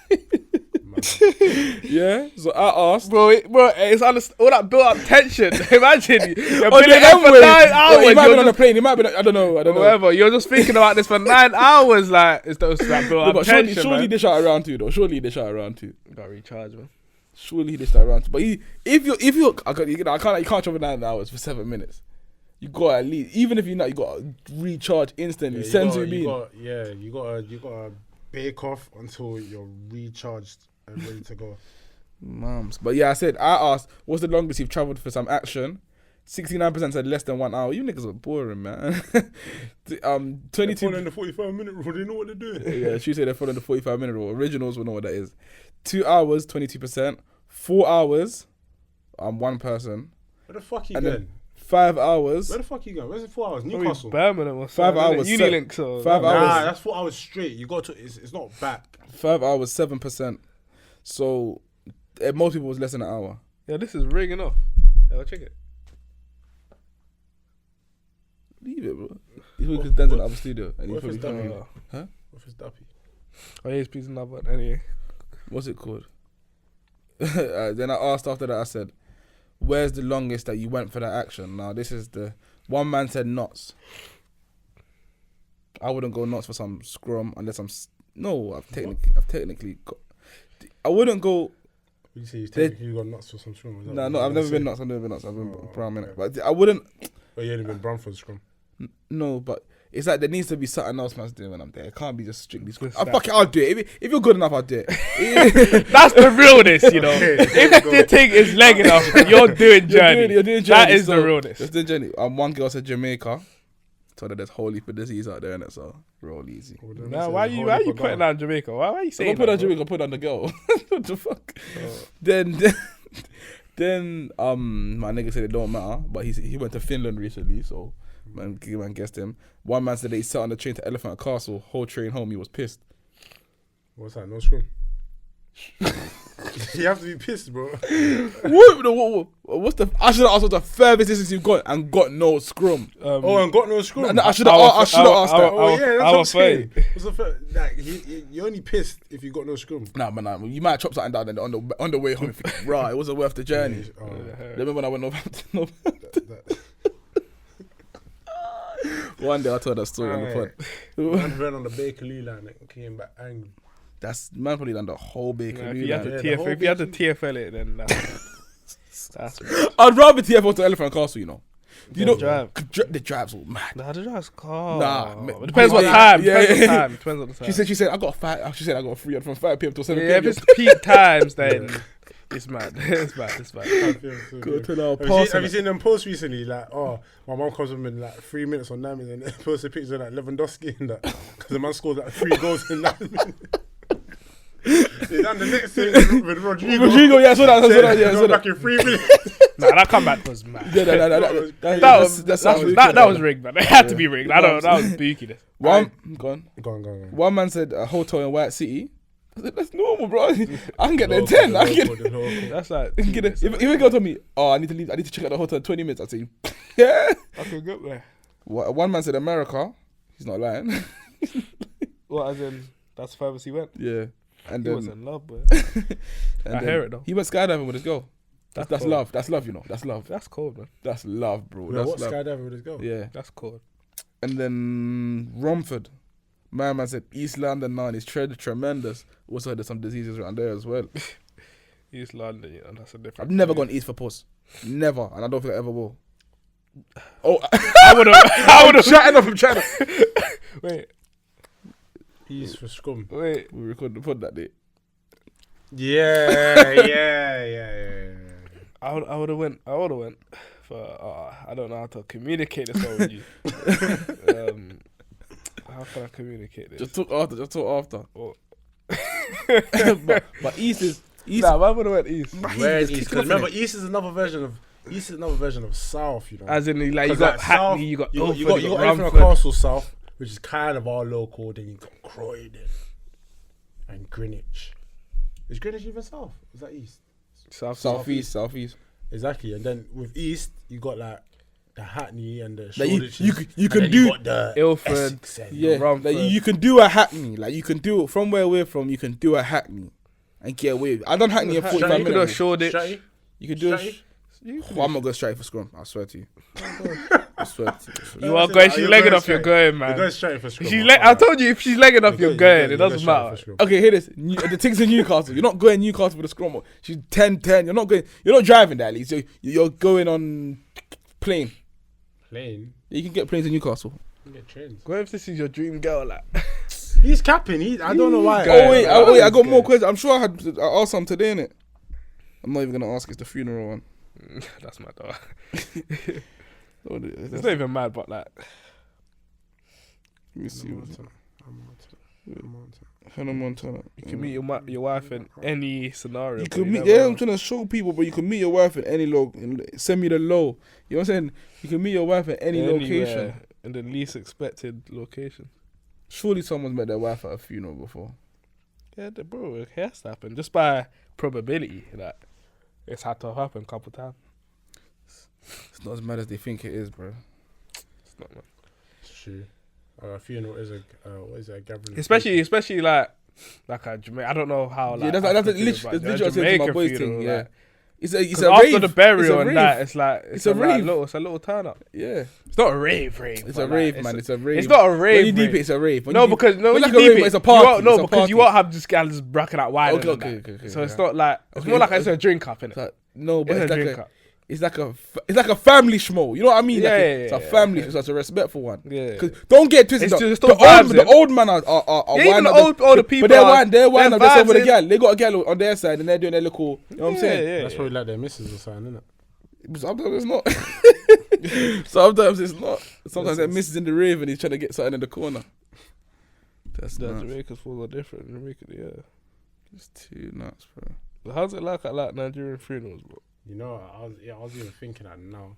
E: Yeah, so I asked.
A: Bro, it's all that built up tension. Imagine you're
E: Oh,
A: building up for 9 hours.
E: He might
A: You're
E: be on a
A: just,
E: plane. He might be. I don't know.
A: whatever. You're just thinking about this for 9 hours. Like it's those that built
E: No,
A: up
E: but
A: tension.
E: surely
A: Man.
E: they shot around too, though. Surely they shot around too.
A: Got recharge, man.
E: Surely they shot around too. But you can't travel 9 hours for 7 minutes. You got at least, even if you're not, you got to recharge instantly. Sends you mean.
C: You gotta bake off until you're recharged and ready to go.
E: Mums. But yeah, I asked, what's the longest you've travelled for some action? 69% said less than 1 hour. You niggas are boring, man. 22.
C: Following the 45-minute rule, they know what they're doing.
E: Yeah, she said they're following the 45-minute rule. Originals will know what that is. 2 hours, 22%. 4 hours, 1 person.
C: Where the fuck you
E: And
C: going?
E: then 5 hours.
C: Where the fuck you going? Where's the 4 hours? Newcastle.
A: Birmingham or
E: 5
A: something,
E: hours,
A: innit? Unilinks or
E: 5
C: Nah,
E: hours.
C: that's 4 hours straight. You got to. It's not back.
E: 5 hours, 7%. So most people was less than an hour.
A: Yeah, this is ringing off. I'll check it.
E: Leave it, bro. He's because Dan's in the other studio. And
C: What
E: he's
C: if it's
E: probably
C: Duppy?
E: Huh?
C: What if it's Duppy?
A: Oh, yeah, it's another one. Anyway.
E: What's it called? Then I asked after that, I said, where's the longest that you went for that action? Now, this is the... One man said knots. I wouldn't go knots for some scrum unless I'm... No, I've technically got... I wouldn't go...
C: You say you got nuts for some scrum?
E: No, I've never been nuts. I've been brown minute. But I wouldn't...
C: But you only been brown for the scrum.
E: No, but it's like there needs to be something else man's doing when I'm there. It can't be just strictly scrum.
A: Good
E: Fuck it, I'll do it. If you're good enough, I'll do it.
A: That's the realness, you know. If the thing is leg enough, you're doing journey.
E: You're doing
A: That
E: journey,
A: is
E: so
A: the realness.
E: Just doing journey. One girl said Jamaica. Told her there's whole heap of disease out there, innit? So roll easy.
A: Now, why are you putting down Jamaica? Why are you
E: I'm
A: saying
E: gonna put
A: that,
E: on
A: bro?
E: Jamaica, put on the girl. What the fuck?
A: Oh.
E: Then my nigga said it don't matter, but he went to Finland recently, so man guessed him. One man said that he sat on the train to Elephant Castle, whole train home, he was pissed.
C: What's that? No scrum. You have to be pissed, bro.
E: What's the? I should have asked what the furthest distance you've got and got no scrum.
C: And got no scrum.
E: I should have asked that.
C: Oh yeah, that's
A: I
C: what I'm
A: was
C: saying. What's the like, you're only pissed if you got no scrum.
E: Nah, you might chop something down and on the way home. Think, right, it wasn't worth the journey. Remember when I went Northampton? One day I told that story on the pod.
C: Man ran on the Bakerloo line and came back angry.
E: That's man probably done the whole Baker.
A: If you had to TFL it, then that's
E: I'd rather TFL to Elephant Castle, you know. You know,
A: drive.
E: the drive's all mad.
A: Nah, the drive's calm.
E: Nah,
A: It depends what time. Depends on the time.
E: She said I got a free from 5 p.m. till 7
A: Yeah,
E: p.m.
A: if it's peak times, then it's mad. It's bad.
E: Go to the
C: Have you seen them posts recently? Like, oh, my mom comes up in like 3 minutes or 9 minutes and they post a picture of like Lewandowski and that because the man scored like 3 goals in 9 minutes. They done the next thing with Rodrigo.
E: Yeah, I saw that.
C: Back in 3 minutes.
A: Nah, that comeback was mad.
E: Yeah,
A: That was rigged, man. It had to be rigged. That was spooky.
E: Go on.
C: Go on.
E: One man said a hotel in White City. I said, that's normal, bro. I can get there 10. I can get it.
A: That's like
E: If a girl told me, I need to leave, I need to check out the hotel in 20 minutes, I'd say, yeah.
A: I could get there.
E: One man said America. He's not lying.
A: What, as in, that's the furthest he went?
E: Yeah. And
A: He was
E: then
A: in love, boy.
E: and
A: I
E: then
A: hear it though.
E: he went skydiving with his girl. That's
A: cold.
E: love. That's love, you know. That's love.
A: That's cold, man.
E: That's love, bro.
C: Wait,
E: That's
C: what
E: love.
C: skydiving with his girl?
E: Yeah.
A: That's cold.
E: And then Romford. My man said East London now is tremendous. Also, there's some diseases around there as well.
A: East London, yeah, that's a different.
E: I've never gone east for puss. Never. And I don't think I ever will.
A: Oh, I would have.
E: Shut up from China.
A: Wait,
C: East for scrum.
A: wait.
E: We recorded the pod that day.
C: Yeah.
A: I would have went. For I don't know how to communicate this over you. How can I communicate this?
E: Just talk after.
A: Oh.
E: but east is east.
A: Nah, I would have went east.
C: Where is East?
E: kicking off,
C: Remember,
E: innit?
C: East is another version of South. You know,
A: As in, like, you
C: 'Cause,
A: got
C: like,
A: Hackney,
C: South,
A: you got
C: you
A: Ilford,
C: got
A: you got
C: Elephant
A: Romford.
C: Castle South, which is kind of our local. Then you got Croydon and Greenwich. Is Greenwich even South? Is that East?
E: Southeast.
C: Exactly. And then with East, you got like the Hackney and the
E: Like,
C: Shoreditch.
E: you can
C: and then
E: do-
C: you got the
A: Ilford.
C: Essex and
E: Yeah,
A: Romford.
E: like you can do a Hackney. Like you can do from where we're from. You can do a Hackney and get away with it. I done Hackney in 45
A: You could do a
E: minutes.
A: Shoreditch.
C: Stratty.
E: You can do.
C: Stratty?
E: Oh, I'm not going straight for scrum. I swear to you. I swear to you.
A: You are going. She's
C: You're
A: legging
C: going
A: off. You're
C: straight.
A: going,
C: You're
A: man.
C: going straight for scrum.
A: I told you, if she's legging off, you're going. It doesn't
C: straight
A: matter.
C: for scrum.
E: Okay, hear this. The thing's in Newcastle. You're not going Newcastle with a scrum. She's 10-10. You're not going. You're not driving there at least. You're going on plane.
C: Plane.
E: You can get planes in Newcastle.
C: You get trains.
A: What if this is your dream girl? Like,
C: He's capping. I don't know why.
E: Oh wait, I got more
C: He's
E: questions. I'm sure I asked some today, innit? I'm not even gonna ask. It's the funeral one.
A: that's my dog.
E: It's
A: It's not even mad, but like,
E: Let me see.
C: I'm on to
E: Hannah Montana.
A: you can meet your wife in any scenario.
E: You
A: but
E: can meet.
A: never
E: Yeah,
A: know.
E: I'm trying to show people, but you can meet your wife at any send me the low. You know what I'm saying? You can meet your wife at any
A: Anywhere,
E: location.
A: in the least expected location.
E: Surely someone's met their wife at a funeral before.
A: Yeah, bro, it has to happen just by probability. Like, it's had to happen a couple times.
E: It's not as mad as they think it is, bro.
A: It's not, man.
C: It's true. A funeral is what is it, a gathering?
A: Especially like a Jamaican. I don't know how. Like,
E: Yeah, that's
A: African
E: literally
A: funerals,
E: what I
A: but
E: said to my
A: Jamaican
E: boys
A: funeral,
E: thing. Yeah,
A: like,
E: it's a
A: 'cause
E: rave.
A: after the burial
E: It's a
A: and
E: rave.
A: that, it's like
E: It's a
A: like
E: rave.
A: it's a little turn up.
E: Yeah,
A: It's not a rave.
E: it's
A: but
E: a
A: like,
E: rave, man. It's a rave.
A: It's not a rave.
E: When you deep
A: rave.
E: it, it's a rave. When
A: No,
E: you deep-
A: because
E: when
A: when
E: like
A: you
E: a
A: deep
E: rave,
A: it,
E: it's a party.
A: You won't, no,
E: It's a
A: because you
E: party.
A: won't have just guys bracking out wine.
E: Okay,
A: and
E: okay,
A: that.
E: okay,
A: So it's
E: yeah.
A: not like it's
E: Okay,
A: more like
E: okay.
A: it's a drink up, innit?
E: It's like, no, but
A: It's
E: it's
A: a
E: like
A: drink
E: a,
A: up.
E: it's like a family schmo. You know what I mean?
A: Yeah,
E: Like
A: yeah,
E: it's a
A: yeah,
E: family.
A: okay.
E: So it's a respectful one.
A: Yeah.
E: Because don't get twisted.
A: It's
E: though.
A: just
E: The
A: still vibes,
E: the
A: innit?
E: old man are
A: Yeah, even
E: winding
A: the
E: up
A: older people
E: but they're
A: are-
E: they're winding up
A: they're
E: themselves with a
A: vibes,
E: gal. They got a gal on their side and they're doing their little. You know what I'm saying?
A: Yeah,
C: That's probably like their missus or something, isn't it?
E: Sometimes it's not. Sometimes it's not. Sometimes that misses in the rave and he's trying to get something in the corner. That's
A: The
E: nuts.
A: Jamaicans full of different. Jamaica, yeah.
E: It's too nuts, bro.
A: But how's it like at like Nigerian funerals, bro?
C: You know, I was even thinking that now.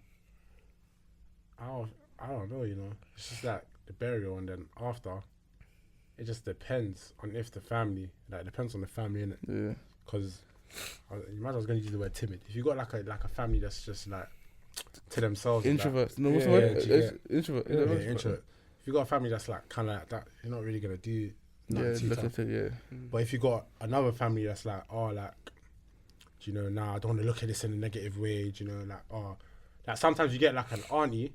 C: I don't know, you know. It's just like the burial and then after, it just depends on if the family, like it depends on the family, innit?
E: Yeah.
C: Because imagine I was going to use the word timid. If you got like a family that's just like to themselves, and
E: Introverts. No, what's the
C: Yeah,
E: word?
C: yeah,
E: Introvert.
C: that, yeah, introvert. If you got a family that's like kind of like that, you're not really gonna do
E: Yeah,
C: nothing too
E: look
C: tough.
E: at it, yeah.
C: But if you got another family that's like, oh, like, do you know, nah, I don't want to look at this in a negative way, do you know, like, oh, like sometimes you get like an auntie,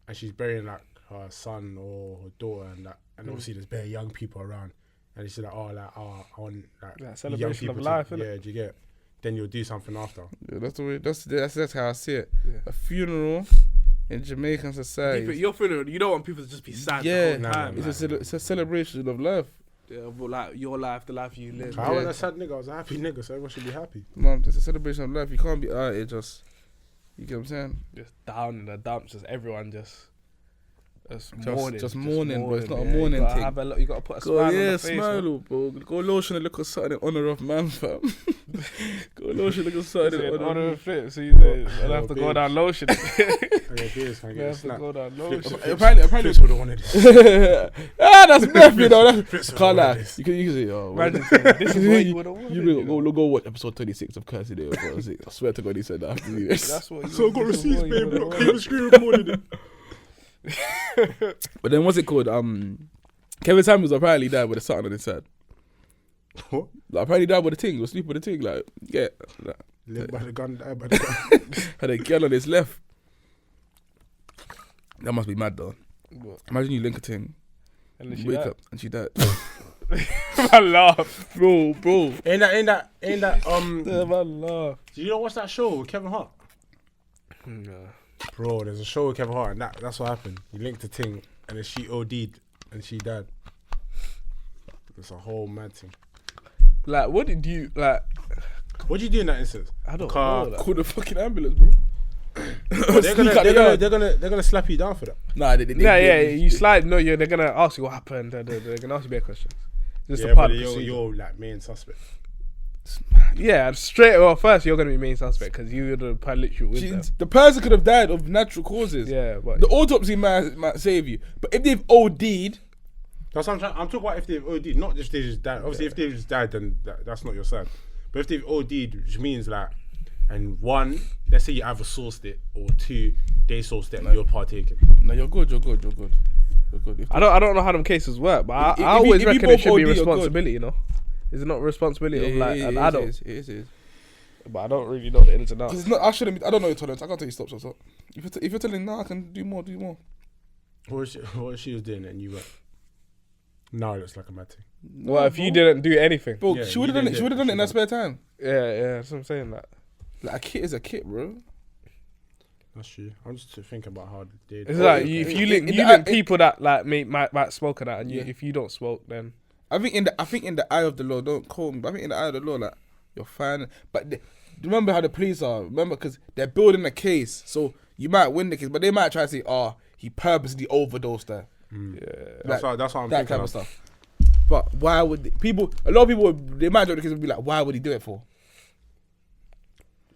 C: and she's burying like her son or her daughter, and that, and obviously there's very young people around, and she's like, oh, I want like
A: Yeah,
C: young
A: celebration of
C: people
A: life,
C: to,
A: innit?
C: yeah, do you get? Then you'll do something after.
E: Yeah, that's the way. That's how I see it.
A: Yeah.
E: A funeral in Jamaican society.
A: Your funeral, you don't want people to just be sad
E: Yeah,
A: the whole time.
E: it's a celebration of life.
A: Yeah, but like your life, the life you live.
C: I was a sad nigga, I was a happy nigga, so everyone should be happy.
E: Mom, it's a celebration of life. You can't be out here just. You get what I'm saying?
A: Just down in the dumps, just everyone just
E: mourning, bro. It's not a
A: yeah.
E: mourning
A: you gotta
E: thing.
A: have you gotta put a smile
E: Go,
A: on
E: yeah,
A: the face.
E: smile,
A: man.
E: bro. Go lotion and look at something in honor of man, fam. Go lotion, look at something
A: Say
E: in
A: in
E: honor
A: honor
E: of
A: of fit, so you know, I'll have to go
C: babes.
A: down lotion.
C: Okay, beers, can I
A: You
C: get a
A: have to
C: snap?
A: go down lotion.
E: Apparently,
C: Flips would have wanted this.
E: that's meth, you know.
C: Flips
E: Can't
C: would've
E: lie.
C: wanted this.
E: You can say, oh,
A: Imagine saying, this is what you would have wanted.
E: You go watch episode 26 of Curse Day. I swear to God, he said that after this.
A: That's what.
C: So I got
A: this is
C: receipts,
A: what you
C: babe.
A: would've
C: Look,
A: wanted.
C: clear the screen recorded it.
E: But then what's it called? Kevin Samuels apparently died with a something on his head.
C: What?
E: Like, apparently died with a ting, or sleep with a ting. Like, yeah. Like,
C: Live by the gun, die by the gun.
E: had a girl on his left. That must be mad though.
A: What?
E: Imagine you link a ting,
A: And then
E: you
A: she
E: wake
A: died.
E: up and she died.
A: I laugh.
E: bro.
C: Ain't that
A: I laugh.
C: do you know what's that show with Kevin Hart?
A: No.
C: Bro, there's a show with Kevin Hart and that's what happened. He linked a thing and then she OD'd and she died. It's a whole mad thing.
A: Like, what did you like?
C: What do you do in that instance?
A: I don't
C: Car-
A: know. Like.
E: Call the fucking ambulance, bro.
C: Oh, they're gonna slap you down for that.
E: Nah, they
A: You slide. No, they're gonna ask you what happened. They're gonna ask you bare questions. Just
C: Yeah,
A: a part
C: but
A: of the procedure.
C: you're like main suspect.
A: Yeah, straight. Well, first you're gonna be main suspect because you're the literal with them.
E: The person could have died of natural causes.
A: Yeah, but
E: The autopsy might save you, but if they've OD'd,
C: That's what I'm talking about. If they've OD'd, not if they just died. Obviously, if they just died, then that's not your side. But if they've OD'd, which means like, and one, let's say you either sourced it, or two, they sourced it and you're partaking.
E: no, you're good. If
A: I don't know how them cases work, but I
E: If
A: always
E: you
A: reckon
E: both
A: it should be
E: OD, you're good.
A: responsibility. You know, is it not responsibility of like an adult?
E: It is.
A: But I don't really know the ins and outs.
E: Because it's not. I don't know your tolerance. I can't tell you stop. If you're telling I can do more.
C: What if she was doing it and you went? Now it looks like a mad thing.
A: Well, if you didn't do anything,
E: Bro,
C: Yeah,
E: she would have done it. She would have done it in her spare time.
A: yeah, that's what I'm saying. That
E: Like a kit is a kit, bro.
C: That's true. I'm just thinking about how they.
A: it's like if you link people that like might smoke and that, and if you don't smoke, then
E: I think in the eye of the law, don't call me. But I think in the eye of the law, like you're fine. But remember how the police are. Remember, because they're building a case, so you might win the case, but they might try to say, "Oh, he purposely overdosed her."
C: That's what I'm
E: that
C: thinking
E: type of stuff. But why would a lot of people, they might do the case and be like, "Why would he do it for?"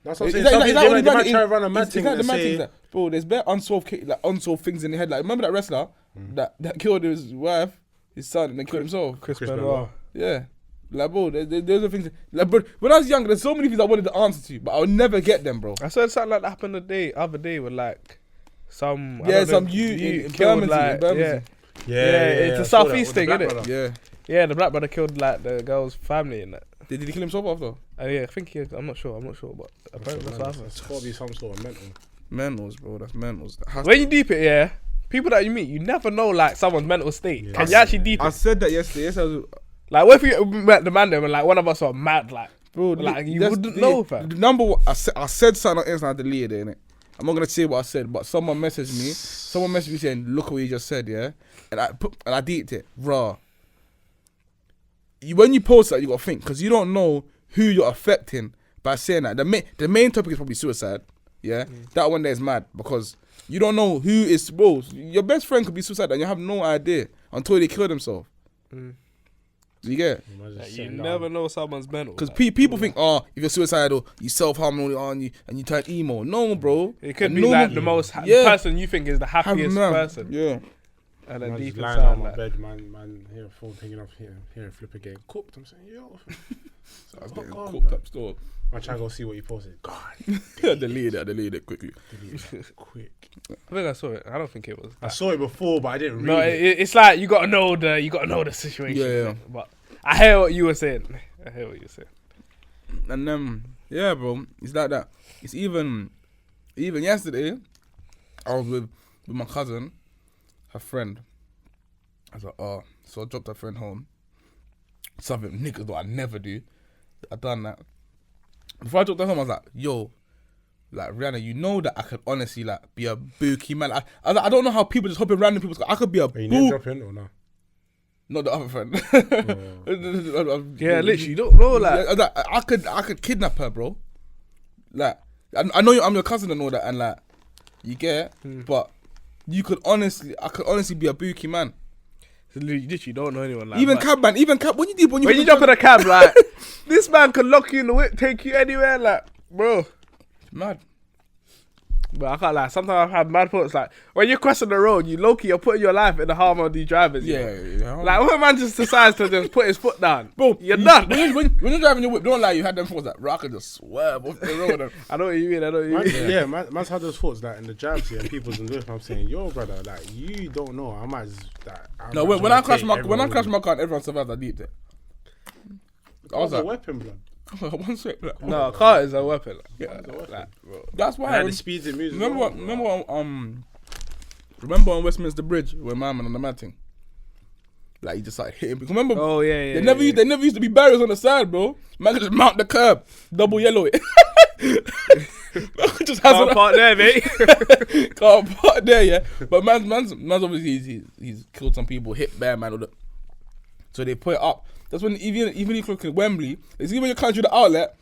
C: That's what I'm
E: Is
C: saying.
E: that-
C: Some
E: is
C: people,
E: that what
C: they
E: the
C: might
E: man-
C: try to run a mad
E: is
C: thing
E: that
C: and
E: the mad thing
C: say,
E: that, bro, there's bare unsolved things in the head. Like, remember that wrestler that killed his wife, his son, and then killed himself?
A: Chris
C: Chris
A: Benoit.
C: Benoit.
E: Yeah. Like, bro, there's are things. Like, bro, when I was younger, there's so many things I wanted the answer to, but I'll never get them, bro.
A: I said something like that happened the other day with like some
E: Yeah,
A: I don't
E: some
A: know,
E: in
A: killed,
E: Bermondsey.
A: it's a southeast thing,
C: isn't
A: innit? Yeah, the black brother killed like the girl's family and that.
E: Did he kill himself after?
A: Yeah, I think I'm not sure, but apparently that's what happened.
C: It's got to be some sort of mental.
E: Mentals, bro. That's mentals.
A: When you deep it, yeah, people that you meet, you never know like someone's mental state.
C: Yeah.
A: Can you actually deep
E: I
A: it?
E: said that yesterday. Yes, I was,
A: Like, what if you met the man there and like one of us are mad, like,
E: bro.
A: like you
E: that's
A: wouldn't know,
E: the
A: fam.
E: number one. I said something on Instagram. I deleted it, innit? I'm not gonna say what I said, but someone messaged me. Someone messaged me saying, "Look what you just said, yeah," and I deeped it, raw. When you post that, you gotta think because you don't know who you're affecting by saying that. The main topic is probably suicide. Yeah, that one there is mad because you don't know who is supposed. Your best friend could be suicide and you have no idea until they kill themselves. You get?
A: Like, you never know someone's mental.
E: Because people think, oh, if you're suicidal, you self-harm and you turn emo. No, bro.
A: It could
E: And
A: be
E: normally-
A: like the most person you think is the happiest person,
E: Yeah.
A: and then
C: Man
A: deep
C: just lying
A: inside,
C: on my
A: like,
C: bed, man, here, phone picking up, hearing Flippa getting cooked. I'm saying, yo,
E: I was getting
C: on,
E: cooked
C: man.
E: up still.
C: I try to go see what you posted. God,
E: I deleted it quickly.
C: quick.
A: I think I saw it. I don't think it was.
C: I saw it before, but I didn't read
A: No,
C: it.
A: it's like you gotta know the situation.
E: Yeah.
A: But I hear what you were saying.
E: And yeah, bro, it's like that. It's even yesterday, I was with my cousin, her friend. I was like, oh, so I dropped her friend home. Something niggas that I never do. I done that. Before I dropped her home, I was like, yo, like Rihanna, you know that I could honestly like be a bookie man. I don't know how people just hop in random people's. I could be a
C: Are you name
E: boo.
C: dropping or no?
E: Not the other friend.
A: Yeah, literally, you don't know, like.
E: I could kidnap her, bro. Like, I know I'm your cousin and all that, and like, you get it, but I could honestly be a bookie man.
A: You literally don't know anyone like
E: Even
A: that.
E: cab. When you
A: jump in a cab, like, this man could lock you in the whip, take you anywhere, like, bro.
E: mad.
A: But I can't lie. Sometimes I've had mad thoughts like when you're crossing the road, you're putting your life in the harm of these drivers. You know?
E: Yeah.
A: Like when a man just decides to just put his foot down,
E: Bro,
A: you're done.
E: When you're driving your whip, don't lie, you had them thoughts like, bro, I could just swerve off the road. And,
A: I know what you mean.
C: Yeah, man's had those thoughts like in the drives here, and people's in the I'm saying, yo, brother, like you don't know. I might just. Like,
E: no, when I crash my car and everyone survives, I deep it.
B: I was
C: a
B: like,
C: weapon, blood.
B: one sec. Like,
A: No, car is a weapon.
C: Car is a weapon.
A: Like, bro.
B: that's why.
C: And the speeds it moves.
B: Remember on Westminster Bridge when my man on the mad thing? Like he just like hitting people. Remember?
A: Oh yeah.
B: They never used to be barriers on the side, bro. Man could just mount the curb, double yellow it. Just has
A: Car park there, mate.
B: car park there, yeah. But man's obviously he's killed some people, hit bare man. So they put it up. That's when even if you look at Wembley, it's even when you're coming through the outlet,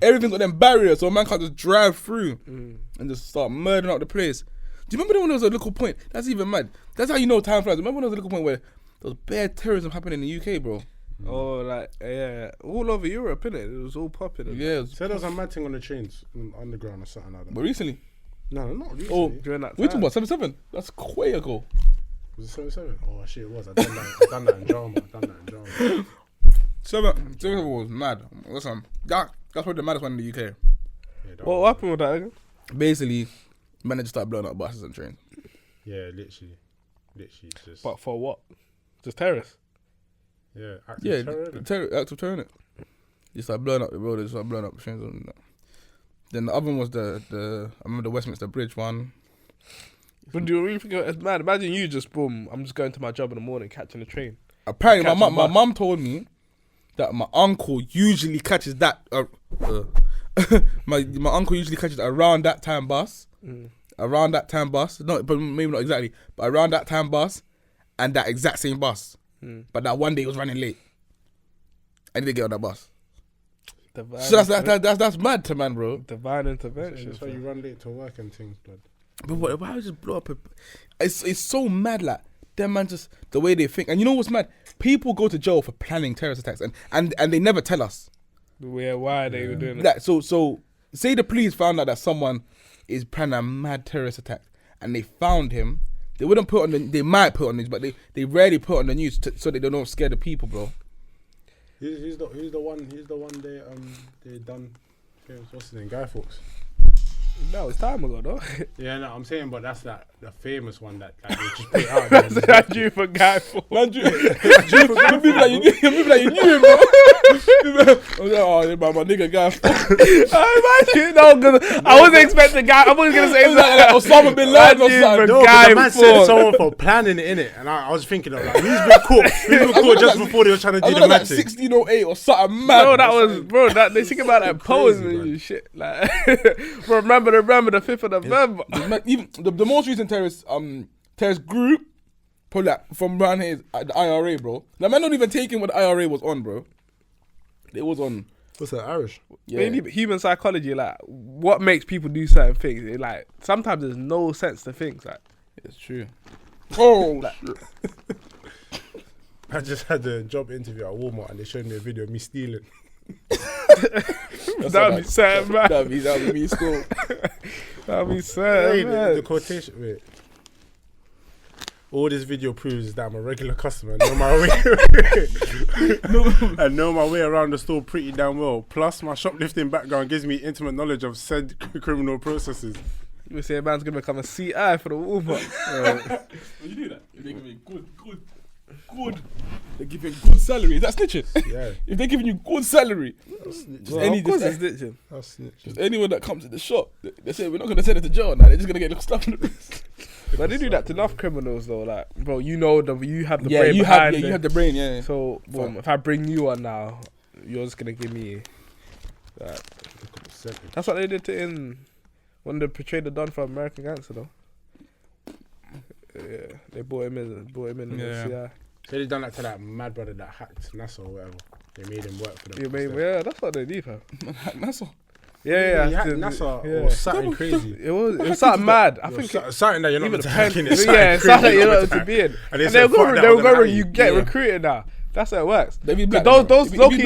B: everything's got them barriers, so a man can't just drive through and just start murdering up the place. Do you remember when there was a little point? That's even mad. That's how you know time flies. Remember when there was a little point where there was bad terrorism happening in the UK, bro?
A: Oh, like yeah, all over Europe, innit? It was all popping.
B: Yeah.
C: So there was a mad thing on the trains, underground or something like that.
B: But recently?
C: No, not recently.
B: Oh,
A: during that
B: we're
A: time.
B: talking about 77. That's way ago.
C: Was it 77? Oh shit, it was. I done that in drama.
B: Seven was mad. Listen, that's probably the maddest one in the UK.
C: Yeah,
A: What happened with that again?
B: Basically, men just started blowing up buses and trains.
C: Yeah, literally just.
A: But for what? Just terrorists.
C: Yeah,
B: Yeah,
C: terror.
B: active terror, innit? You start blowing up the road, you start blowing up the trains and that. Then the other one was the I remember the Westminster Bridge one.
A: But do you really think it's mad? Imagine you just boom. I'm just going to my job in the morning, catching a train.
B: Apparently, my mum told me that my uncle usually catches that. My uncle usually catches around that time bus. Around that time bus, but maybe not exactly, but around that time bus, and that exact same bus. But that one day it was running late. I didn't get on that bus. So that's mad to man, bro.
A: Divine intervention.
C: That's why you run late to work and things, blood.
B: But why would you just blow up? It's so mad, like them man just the way they think. And you know what's mad? People go to jail for planning terrorist attacks, and they never tell us.
A: Yeah, why they were doing
B: that. So say the police found out that someone is planning a mad terrorist attack, and they found him. They wouldn't put on the. They might put on the news, but they rarely put on the news so that they don't scare the people, bro.
C: He's the one they done. What's his name? Guy Fawkes.
A: No, it's time ago though.
C: Yeah, no, I'm saying, but that's the famous one that they just put out there.
A: That's you for Guy Fawkes.
B: You people like you knew him, bro. Oh, yeah, my nigga Guy Fawkes.
A: I wasn't expecting Guy. I wasn't gonna say
B: like Osama bin Laden or something.
C: No, but the man said someone for planning it, innit? And I was thinking of like, who's been caught just before they were trying to do the
B: like
C: match.
B: 1608 or something mad.
A: Bro, that was that they think about that pose and shit. Like, bro, remember the 5th of November.
B: Even the most recent terrorist group, probably like from around here, is the IRA, bro. The man not even taking what the IRA was on, bro. It was on.
C: What's that, Irish?
A: Yeah. Human psychology, like what makes people do certain things. It, like sometimes there's no sense to things. Like
B: it's true. Oh,
C: I just had a job interview at Walmart and they showed me a video of me stealing.
A: That'd be sad, man.
B: That'd be me school.
A: That'd be sad, man.
C: The quotation. Wait. All this video proves is that I'm a regular customer and know my way around the store pretty damn well. Plus, my shoplifting background gives me intimate knowledge of said criminal processes.
A: You say a man's gonna become a CI for the Walmart.
B: You do that? If they give me good. They give you good salary. Is that snitching?
C: Yeah.
B: If they're giving you good salary,
A: snitching.
B: Anyone that comes in the shop, they say we're not gonna send it to jail now. They're just gonna get little stuff in the wrist.
A: But they do that to enough criminals though. Like, bro, you have the brain.
B: You have the brain. Yeah.
A: So, boom, if I bring you on now, you're just gonna give me that. That's what they did when they portrayed the Don for American Gangster though. Yeah, they brought him in the CI.
C: So they done that to that mad brother that hacked NASA or whatever. They made him work for them.
A: Yeah, that's what they did, fam.
B: NASA.
A: Yeah.
C: He hacked NASA or something crazy.
A: It was something mad. I think
C: something that you're not meant to hack in.
A: Yeah, something that you're not meant to be in. And they'll go, you get recruited now. That's how it works. Those low-key,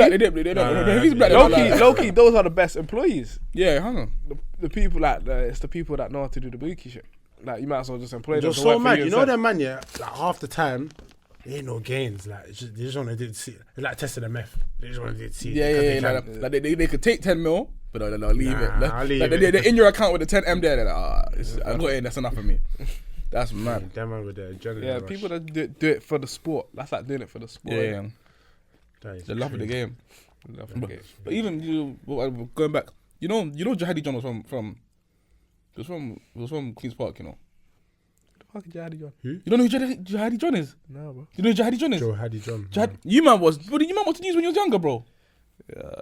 A: those are the best employees.
B: Yeah, hang on.
A: The people it's the people that know how to do the bookie shit. Like, you might as well just employ them.
C: You're so mad. You know that man, yeah? Like, half the time, there ain't no gains. Like, they just want to do see. It's like testing the meth. They just want to do see.
B: Yeah. Like they could take 10 mil, but they'll leave it.
C: I'll leave it.
B: They're in your account with the 10M there. They're like, I got in, that's enough for me. That's mad.
C: That man with the adrenaline.
A: Yeah,
C: rush.
A: People that do it for the sport. That's like doing it for the sport.
B: Yeah. The love of the game. But even going back, you know, Jihadi John was from Queen's Park, you know.
A: Fuck Jihadi John.
C: Who?
B: You don't know who Jihadi John is?
A: No, bro.
B: You know who Jihadi John is?
C: Joe Haddy John.
B: You man was the news when you was younger, bro.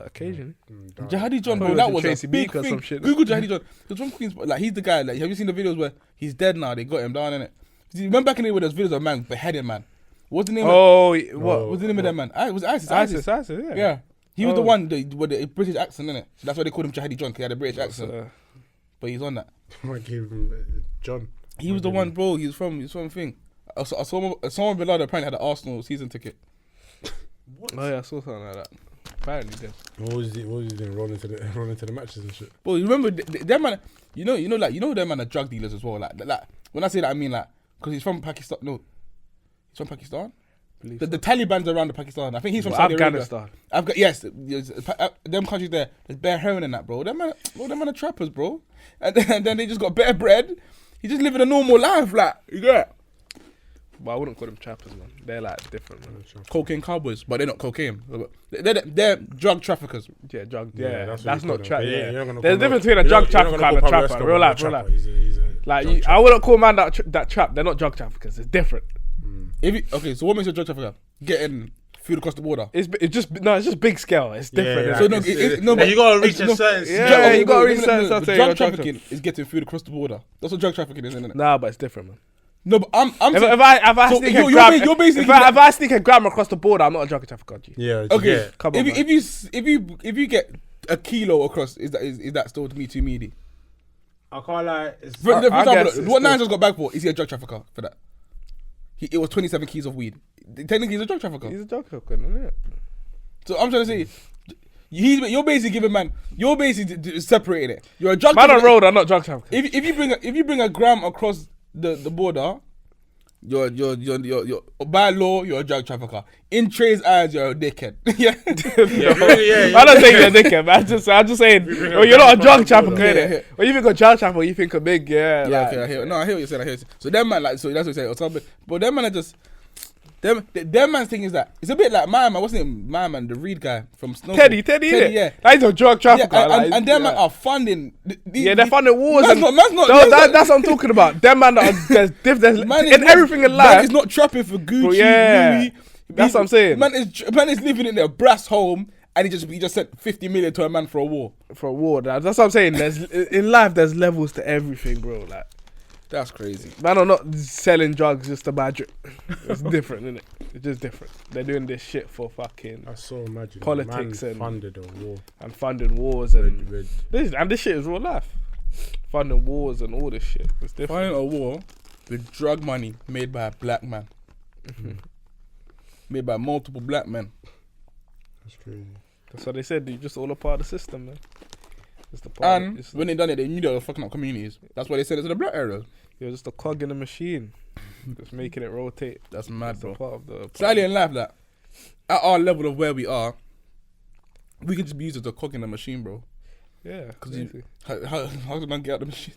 A: Occasionally.
B: Jihadi John,
A: I
B: bro,
A: thought
B: that
A: it
B: was
A: was
B: a
A: Tracy
B: big
A: Beaker or
B: thing.
A: some shit.
B: Google Jihadi John. He was from Queen's Park. Like, he's the guy. Like, have you seen the videos where he's dead now? They got him down in it. Remember back in the day where there's videos of man beheading man. What's the name? What's the name of that man? It was ISIS.
A: ISIS, yeah.
B: Yeah. He was the one with the British accent, innit? So that's why they called him Jihadi John, because he had a British accent. But he's on that.
C: I gave him John.
B: He was the one, bro. He's from thing. I saw someone below apparently had an Arsenal season ticket.
A: Oh yeah, I saw something like that. Apparently, did.
C: What was he doing? Rolling to the matches and shit.
B: Bro, you remember them man? You know them man are drug dealers as well. Like when I say that, I mean like because he's from Pakistan. No, he's from Pakistan. The Taliban's around the Pakistan. I think he's from Saudi
A: Afghanistan.
B: Arabia. Yes, them countries there. There's bare heroin in that, bro. Them man are trappers, bro. And then they just got better bread. He's just living a normal life, like you get it?
A: But I wouldn't call them trappers, man. They're like different, man.
B: Cocaine cowboys, but they're not cocaine. They're drug traffickers.
A: Yeah, drug.
C: Yeah,
A: Yeah,
C: that's
A: that's
C: what
A: not
C: you
A: trap.
C: call them.
A: Yeah,
C: You're not gonna
A: there's a
C: call
A: difference between a drug trafficker and a trapper. Real life, real life.
C: He's a
A: Like
C: drug
A: I wouldn't call man that trap. They're not drug traffickers. It's different.
B: So what makes a drug trafficker? Getting food across the border.
A: It's just big scale. It's different.
C: Yeah,
A: innit?
C: but you gotta reach a certain.
A: Yeah, you gotta reach a certain stuff.
B: Drug trafficking is getting food across the border. That's what drug trafficking is, isn't it?
A: Nah, but it's different, man.
B: No, but I'm
A: If I sneak a gram across the border, I'm not a drug trafficker. G.
C: Yeah.
B: okay.
C: Yeah.
A: Come on, man.
B: If you get a kilo across, is that still to me too meaty?
C: I can't lie.
B: For
A: I
B: example,
A: guess it's
B: what
A: still-
B: Nine just got back for? Is he a drug trafficker for that? It was 27 keys of weed. Technically, he's a drug trafficker.
A: He's a drug trafficker, isn't it?
B: So I'm trying to say, you're basically giving man, you're basically separating it. You're a drug
A: Man on
B: trafficker.
A: road, I'm not drug trafficker.
B: If you bring a gram across the border, you're by law you're a drug trafficker. In Trey's eyes, you're a dickhead. Yeah.
A: I don't say you're a dickhead, man. I'm just saying, you're not a drug trafficker, innit? When you think of drug trafficker, you think of big,
B: Yeah, okay, I hear what you're saying. So them man, like, so that's what you're saying, or something. But them man are just, them man's thing is that it's a bit like my man, wasn't it? My man, the Reed guy from Snow.
A: Teddy,
B: yeah.
A: He's a drug trafficker.
B: Yeah, and them man are funding.
A: They're funding wars.
B: That's
A: That's what I'm talking about. Them man, there's in everything in life.
B: Man is not trapping for Gucci.
A: Bro, yeah.
B: Louis.
A: That's what I'm saying.
B: Man is living in a brass home, and he just sent 50 million to a man for a war.
A: That's what I'm saying. In life, there's levels to everything, bro. Like,
B: that's crazy.
A: man are not selling drugs just to buy drip. It's different, isn't it? It's just different. They're doing this shit for fucking
C: I so imagine
A: politics
C: man
A: and
C: funded a war
A: and funding wars and
C: with
A: this shit is real life. Funding wars and all this shit. It's different.
B: Fighting a war with drug money made by a black man. Made by multiple black men.
C: That's crazy.
A: That's what they said. You're just all a part of the system, man. It's the part
B: And when they done it, they knew they were fucking up communities. That's why they said it to the black areas.
A: You're just a cog in the machine, just making it rotate.
B: That's mad,
A: That's
B: bro.
A: a part of the.
B: Slightly in life, that at our level of where we are, we can just be used as a cog in the machine, bro.
A: Yeah,
B: Because
A: crazy.
B: how does man get out the machine?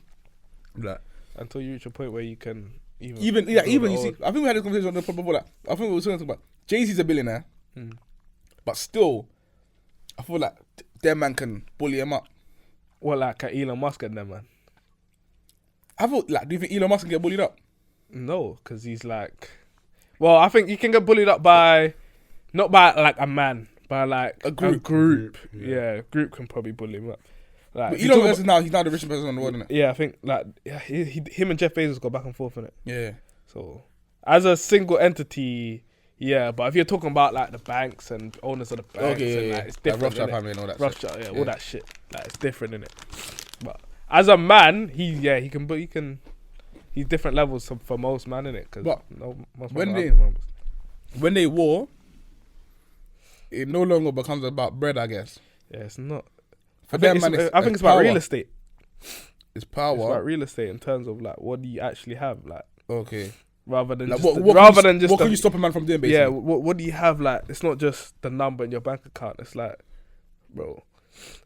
B: Like,
A: Until you reach a point where you can
B: even you see, I think we had this conversation on the pod before that. I think we were talking about Jay-Z's a billionaire, but still, I feel like their man can bully him up.
A: Well, like Elon Musk and them, man.
B: I feel like, do you think Elon Musk can get bullied up?
A: No, because he's like, well, I think he can get bullied up by, not by like a man, by like
B: A group.
A: Yeah, group can probably bully him up. Like,
B: But Elon Musk he's now the richest person in the world, isn't it?
A: yeah, I think like him and Jeff Bezos go back and forth in it.
B: Yeah.
A: So as a single entity, yeah, but if you're talking about like the banks and owners of the banks, and, like, it's different.
B: Rothschild
A: innit?
B: family and all that.
A: Rothschild,
B: shit.
A: all that shit. Like it's different, innit? But as a man, he can. He's different levels for most man, innit? Because
B: But
A: most
B: when
A: men are
B: when they war, it no longer becomes about bread, I guess.
A: yeah, it's not.
B: For
A: I
B: them,
A: think
B: man,
A: it's about
B: power.
A: real estate.
B: It's power.
A: It's about real estate in terms of like what do you actually have, like
B: Okay.
A: rather than
B: Like,
A: just
B: what can you stop a man from doing, basically?
A: yeah. What do you have? Like it's not just the number in your bank account. It's like, bro,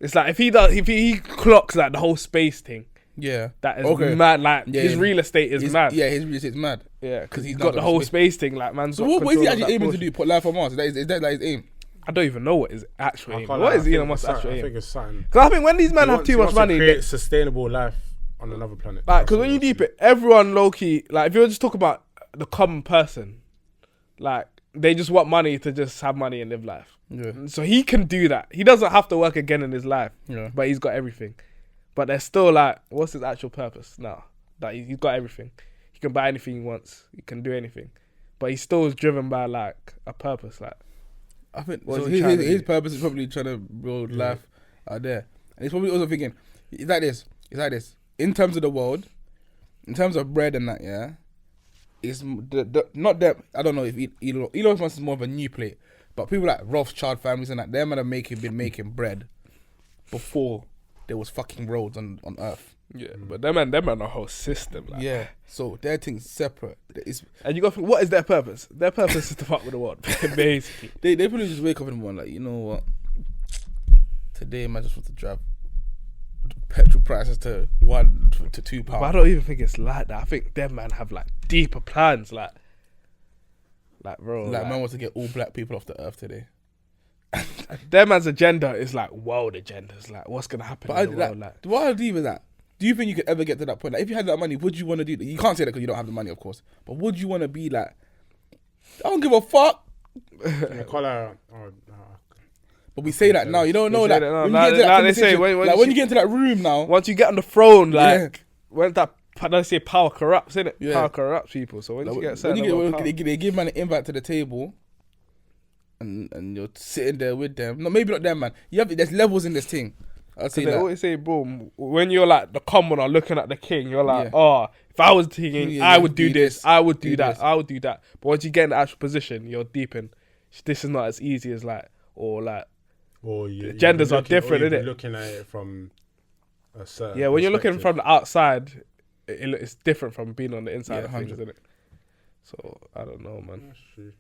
A: it's like if he clocks like the whole space thing.
B: Yeah.
A: That is
B: Okay.
A: mad. Like
B: Yeah,
A: his
B: yeah.
A: real estate is mad.
B: Yeah, his real estate's mad.
A: Yeah, because he's
B: he's
A: got
B: not
A: the
B: got
A: whole
B: space.
A: space thing. Like man.
B: So what is he actually aiming to do? Put life on Mars? Is that his aim?
A: I don't even know what is actual
C: I
A: aim.
C: can't
A: What
C: lie,
A: is
C: I
A: Elon
C: think
A: Musk's
C: it's
A: actual
C: something- I
A: aim?
C: think it's something.
A: Because I think when these men have too
C: He
A: much
C: wants to
A: money,
C: create sustainable life on another planet.
A: like, because when you deep it, everyone low key, like, if you were just talk about the common person, like, they just want money to just have money and live life.
B: Yeah.
A: So he can do that. He doesn't have to work again in his life,
B: Yeah.
A: but he's got everything. But they're still like, what's his actual purpose now? That he's got everything. He can buy anything he wants. He can do anything. But he still is driven by like a purpose. Like,
B: I think
A: What
B: so
A: is he trying to
B: his
A: do?
B: purpose is probably trying to build life out there. And he's probably also thinking, it's like this. In terms of the world, in terms of bread and that, yeah, it's not that, I don't know if Elon Musk is more of a new plate, but people like Rothschild families and that, them man have been making bread before there was fucking roads on Earth.
A: yeah, but them man a whole system. Like.
B: Yeah, so their thing's separate.
A: And you got to think, what is their purpose? Their purpose is to fuck with the world, basically.
B: They probably just wake up in the morning like, you know what? Today, man, just want to drive petrol prices to £1 to £2.
A: But I don't even think it's like that. I think them man have like deeper plans. Like bro,
B: Like, man wants to get all black people off the earth today.
A: their man's agenda is like world agendas. Like, what's gonna happen
B: But
A: in the world? Like,
B: what I do with that, do you think you could ever get to that point? Like, if you had that money, would you want to do that? You can't say that because you don't have the money, of course. But would you want to be like, I don't give a fuck.
C: I can't lie.
B: But we say that now. You don't know
A: They say
B: that.
A: that now.
B: When
A: Now-
B: you get into
A: now
B: that
A: they say
B: conversation,
A: when
B: like when
A: you-
B: you get into that room now,
A: once you get on the throne, like
B: Yeah.
A: when that they say power corrupts, innit?
B: Yeah.
A: Power corrupts people. So when
B: like,
A: you get a
B: when
A: certain
B: you
A: level of
B: get,
A: power-
B: they give man an invite to the table, and you're sitting there with them. No, maybe not them, man. There's levels in this thing. I'll say
A: they
B: that.
A: always say, boom, when you're like the commoner looking at the king, you're like,
B: Yeah.
A: oh, if I was the king,
B: Yeah,
A: I
B: you
A: would do
B: do
A: this,
B: this,
A: I would do
B: do
A: that,
B: this.
A: I would do that. But once you get in the actual position, you're deep in. This is not as easy as like, or like,
C: Or
A: The genders are different,
C: innit?
A: innit?
C: Looking at it from a certain
A: yeah, when you're looking
C: perspective.
A: from the outside, it's different from being on the inside
B: Yeah,
A: of things,
B: 100.
A: isn't it? So, I don't know, man.
C: That's true.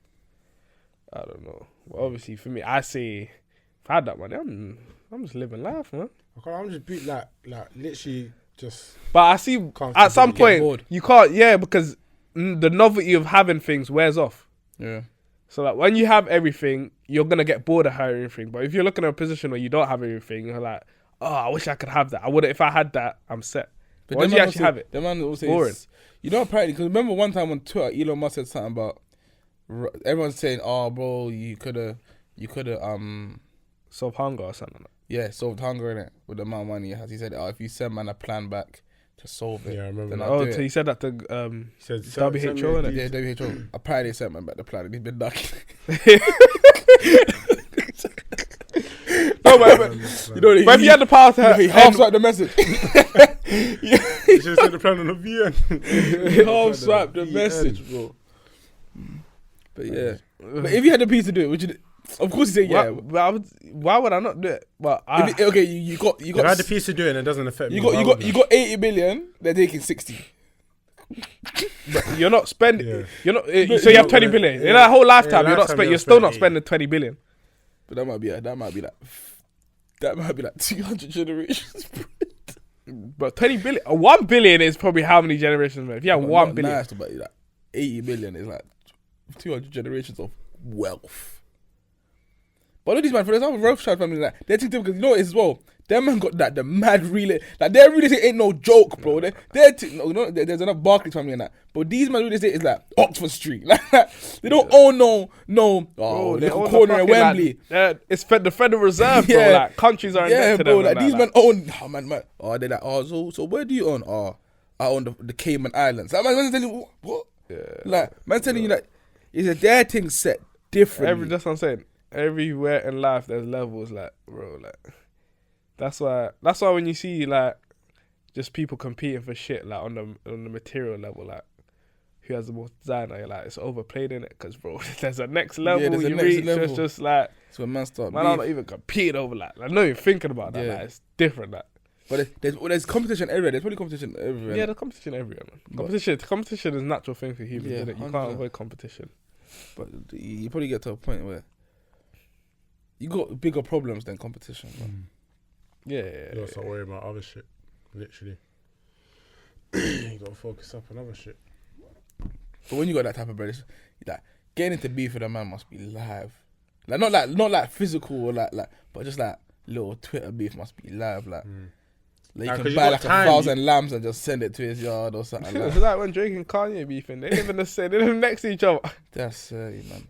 A: I don't know. Well, obviously, for me, I say, if I had that money, I'm just living life, man.
C: I'm just beat like literally just.
A: But I see at some
B: get
A: point
B: bored.
A: you can't, because the novelty of having things wears off.
B: Yeah.
A: So like when you have everything, you're gonna get bored of having everything. But if you're looking at a position where you don't have everything, you're like, oh, I wish I could have that. I would if I had that, I'm set. But once
B: them
A: you
B: man
A: actually
B: also-
A: have it,
B: them man also
A: boring.
B: you know, apparently, because remember one time on Twitter, Elon Musk said something about everyone's saying, "Oh, bro, you could have,
A: solve hunger or something.
B: yeah, solved hunger in it with the amount of money he has." He said, "Oh, if you send man a plan back to solve it,
C: Yeah, I remember
B: then
C: that.
B: I'll
A: Oh,
B: do
A: so
B: it."
A: he said that to
C: He said,
A: WHO, innit?
B: Yeah, WHO. Apparently, they sent man back the plan, and he's been ducking.
A: No, but
B: You know,
A: if you had the power to
B: he half swiped the message.
C: You should have sent the plan on the VN.
B: He half swiped the message, bro. But yeah, but if you had the piece to do it, would you? Of course, you say yeah.
A: Why would I not do it? But
B: Okay, you got
C: If I had the piece to do it and it doesn't affect me. why
B: you
C: would I?
B: got 80 million. They're taking 60.
A: but you're not spending.
C: Yeah.
A: You're not.
B: But
A: So you have
C: you're
A: 20
C: not
A: billion
C: gonna-
A: in that whole lifetime.
C: yeah,
A: You're not
C: lifetime
A: spending.
C: you're
A: You're still not
C: spending
A: spending 20 billion.
B: But that might be like 200 generations.
A: But 20 billion, 1 billion is probably how many generations? Man? If you have 1 billion,
B: Nice, but like 80 million is like 200 generations of wealth. But look at these man, for example, Rothschild family, like they're thinking because you know what it is as well. Them man got that the mad real like their real estate ain't no joke, bro. There's enough Barclays family in that, but these man real estate is like Oxford Street. Like they don't own no
A: bro, they
B: little
A: own
B: corner
A: the
B: in
A: fucking,
B: Wembley.
A: Like, it's the Federal Reserve, bro.
B: Yeah.
A: Like countries are in
B: Yeah,
A: debt to
B: bro.
A: them.
B: Like
A: and
B: these
A: that,
B: men own. Oh man. Oh, they like. Oh, so where do you own? Oh, I own the Cayman Islands. Like, man's telling you what?
A: Yeah.
B: Like man telling you like, is a their thing set differently.
A: That's what I'm saying. Everywhere in life, there's levels. Like, bro, like that's why when you see like just people competing for shit like on the material level, like who has the most designer, you're like it's overplayed in it because bro, there's a next level
B: there's a
A: you
B: next
A: reach.
B: level.
A: It's just like
B: So when man start
A: man, I'm not even competing over like not even thinking about that.
B: Yeah.
A: Like, it's different. Like
B: But there's competition everywhere. There's probably competition everywhere.
A: yeah, there's competition everywhere. Man. Competition is a natural thing for humans.
B: Yeah,
A: Isn't it? You
B: 100%.
A: can't avoid competition.
B: But you probably get to a point where you got bigger problems than competition. Man.
A: Yeah,
C: You gotta start worrying about other shit. Literally. You gotta focus up on other shit.
B: But when you got that type of bread, it's like getting into beef with a man must be live. Like not like physical or like, but just like little Twitter beef must be live. Like you can buy like 1,000 lambs and just send it to his yard or something. Like
A: It's like when Drake and Kanye beefing. They live in the same. They live next to each other.
B: That's man.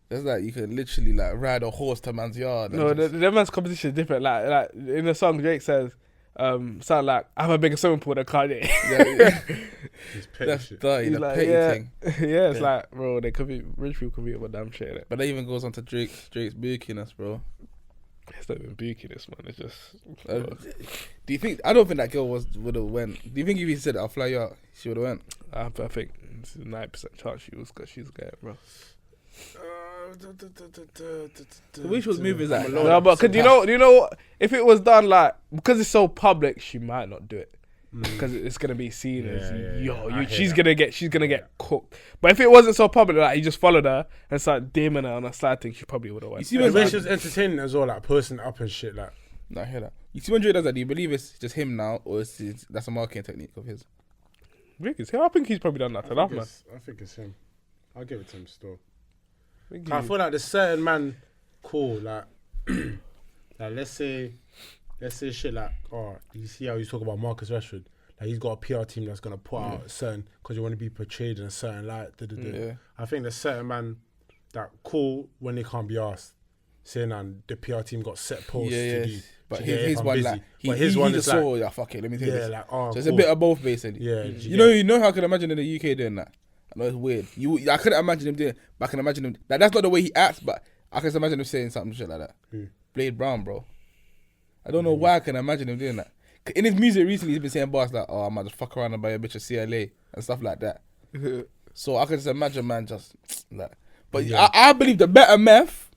B: That's like you can literally like ride a horse to man's yard.
A: No, the man's competition is different. Like in the song, Drake says, "Sound like I have a bigger swimming pool than Kanye."
B: That's dirty. The
A: like,
B: petty thing.
A: Yeah, it's like, bro, they could be rich people compete with damn shit. Innit?
B: But that even goes on to Drake's bookiness, bro.
A: It's not even bookiness, man. It's just.
B: Do you think? I don't think that girl would have went. Do you think if he said I'll fly you out, she would have went?
A: I think it's a 9% chance she was because she's gay, bro.
B: The way she was moving is like
A: no, but cause you know if it was done like because it's so public, she might not do it because it's gonna be seen as she's gonna get cooked. But if it wasn't so public, like he just followed her and started DMing her on a slide thing, she probably would have went.
C: You see when she was entertaining as well, like posting up and shit, like.
B: No, I hear that. You see when Drake does that, do you believe it's just him now, or that's a marketing technique of his?
A: Rick is him. I think he's probably done that enough, man.
C: I think it's him. I'll give it to him still.
A: I
C: feel like there's certain man cool, like like let's say shit like, oh, you see how you talk about Marcus Rashford, like he's got a PR team that's gonna put out certain because you want to be portrayed in a certain light.
B: Yeah.
C: I think there's certain man that cool when they can't be asked, saying the PR team got set posts to do.
B: But his one like his one is
C: like,
B: yeah, fuck it, let me take this.
C: Like,
B: so it's a bit of both basically.
C: Yeah,
B: you know how I could imagine in the UK doing that. I know it's weird. I couldn't imagine him doing it, but I can imagine him. Like, that's not the way he acts, but I can imagine him saying something shit like that. Blade Brown, bro. I don't know why I can imagine him doing that. In his music recently, he's been saying bars like, "Oh, I might just fuck around and buy a bitch of CLA and stuff like that." So I can just imagine man just like. But I believe the better meth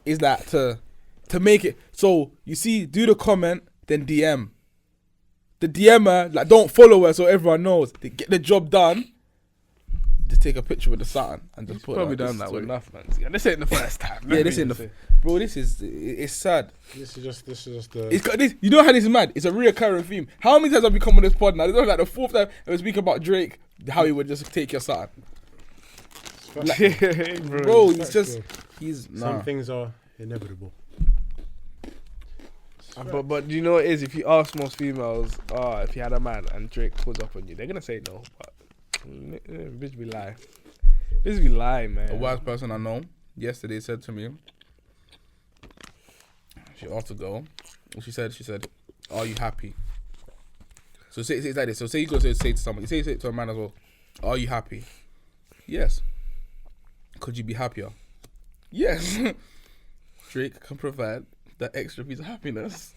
B: is that to make it. So you see, do the comment, then DM. The DMer, like, don't follow her so everyone knows. They get the job done. Just take a picture with the sun and just put
A: probably
B: it
A: done that with enough, man. Yeah, this ain't the first time.
B: This ain't bro. It's sad.
C: This is just the.
B: It's got this. You know how this is mad? It's a reoccurring theme. How many times have we come on this pod now? This is like the 4th time I was speaking about Drake, how he would just take your son. Like, bro,
C: Some things are inevitable.
A: But do you know what it is? If you ask most females, if you had a man and Drake pulls up on you, they're gonna say no. But bitch be lying. Bitch be lying, man.
B: A wise person I know yesterday said to me, she asked to go. She said, "Are you happy?" So say it's like this. So say you go to say to someone, you say to a man as well, "Are you happy?" Yes. Could you be happier? Yes. Drake can provide that extra piece of happiness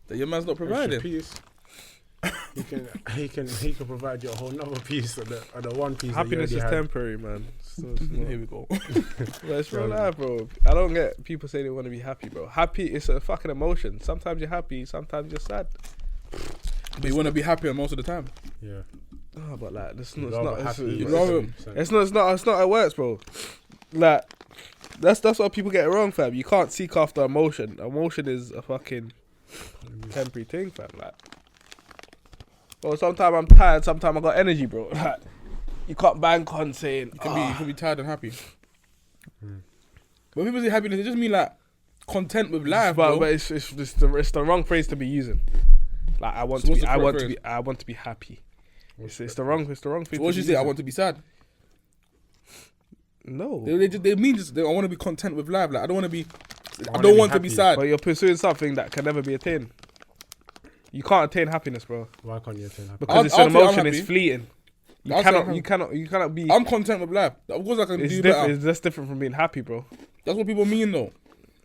B: that your man's not providing.
C: Piece. He can provide you a whole nother piece of the one piece.
A: Happiness is
C: had.
A: temporary, man. So
B: Here we go.
A: But it's real life, bro. I don't get people say they want to be happy, bro. Happy is a fucking emotion. Sometimes you're happy, sometimes you're sad.
B: But you want to be happier most of the time.
C: Yeah.
A: Oh, but like, it's not how it works, bro. Like, that's what people get it wrong, fam. You can't seek after emotion. Emotion is a fucking temporary thing, fam. Like, well, sometimes I'm tired, sometimes I got energy, bro. Like, you can't bank on saying
B: you can be tired and happy. When people say happiness, they just mean like content with life, bro.
A: But it's the wrong phrase to be using. Like, I want to be happy. It's the wrong phrase.
B: So what you say? I want to be sad.
A: No,
B: they mean just I want to be content with life. Like, I don't want to be. I don't want to be sad.
A: But you're pursuing something that can never be attained. You can't attain happiness, bro.
C: Why can't you attain happiness?
A: Because it's an emotion. It's fleeting. You cannot be.
B: I'm content with life. Of course, I can do better.
A: It's just different from being happy, bro.
B: That's what people mean, though.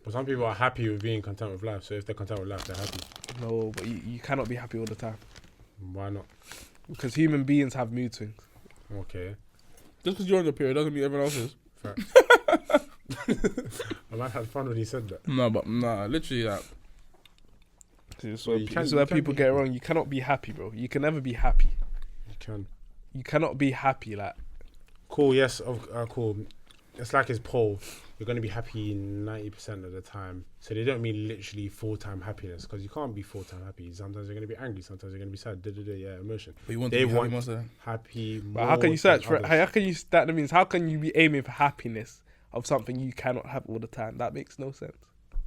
C: But some people are happy with being content with life. So if they're content with life, they're happy.
A: No, but you cannot be happy all the time.
C: Why not?
A: Because human beings have mood swings.
C: Okay.
B: Just because you're on your period doesn't mean everyone else is.
C: Fact. I might have fun when he said that.
B: No, but literally that.
A: This is where people get it wrong. You cannot be happy, bro. You can never be happy.
C: You can.
A: You cannot be happy, like.
C: Cool. Yes. Cool. It's like his poll. You're going to be happy 90% of the time. So they don't mean literally full-time happiness, because you can't be full-time happy. Sometimes you're going to be angry. Sometimes you're going to be sad. Yeah, emotion.
B: But you want to be happy most of the time.
C: Happy.
A: But how can you search for it? How can you? That means how can you be aiming for happiness of something you cannot have all the time. That makes no sense.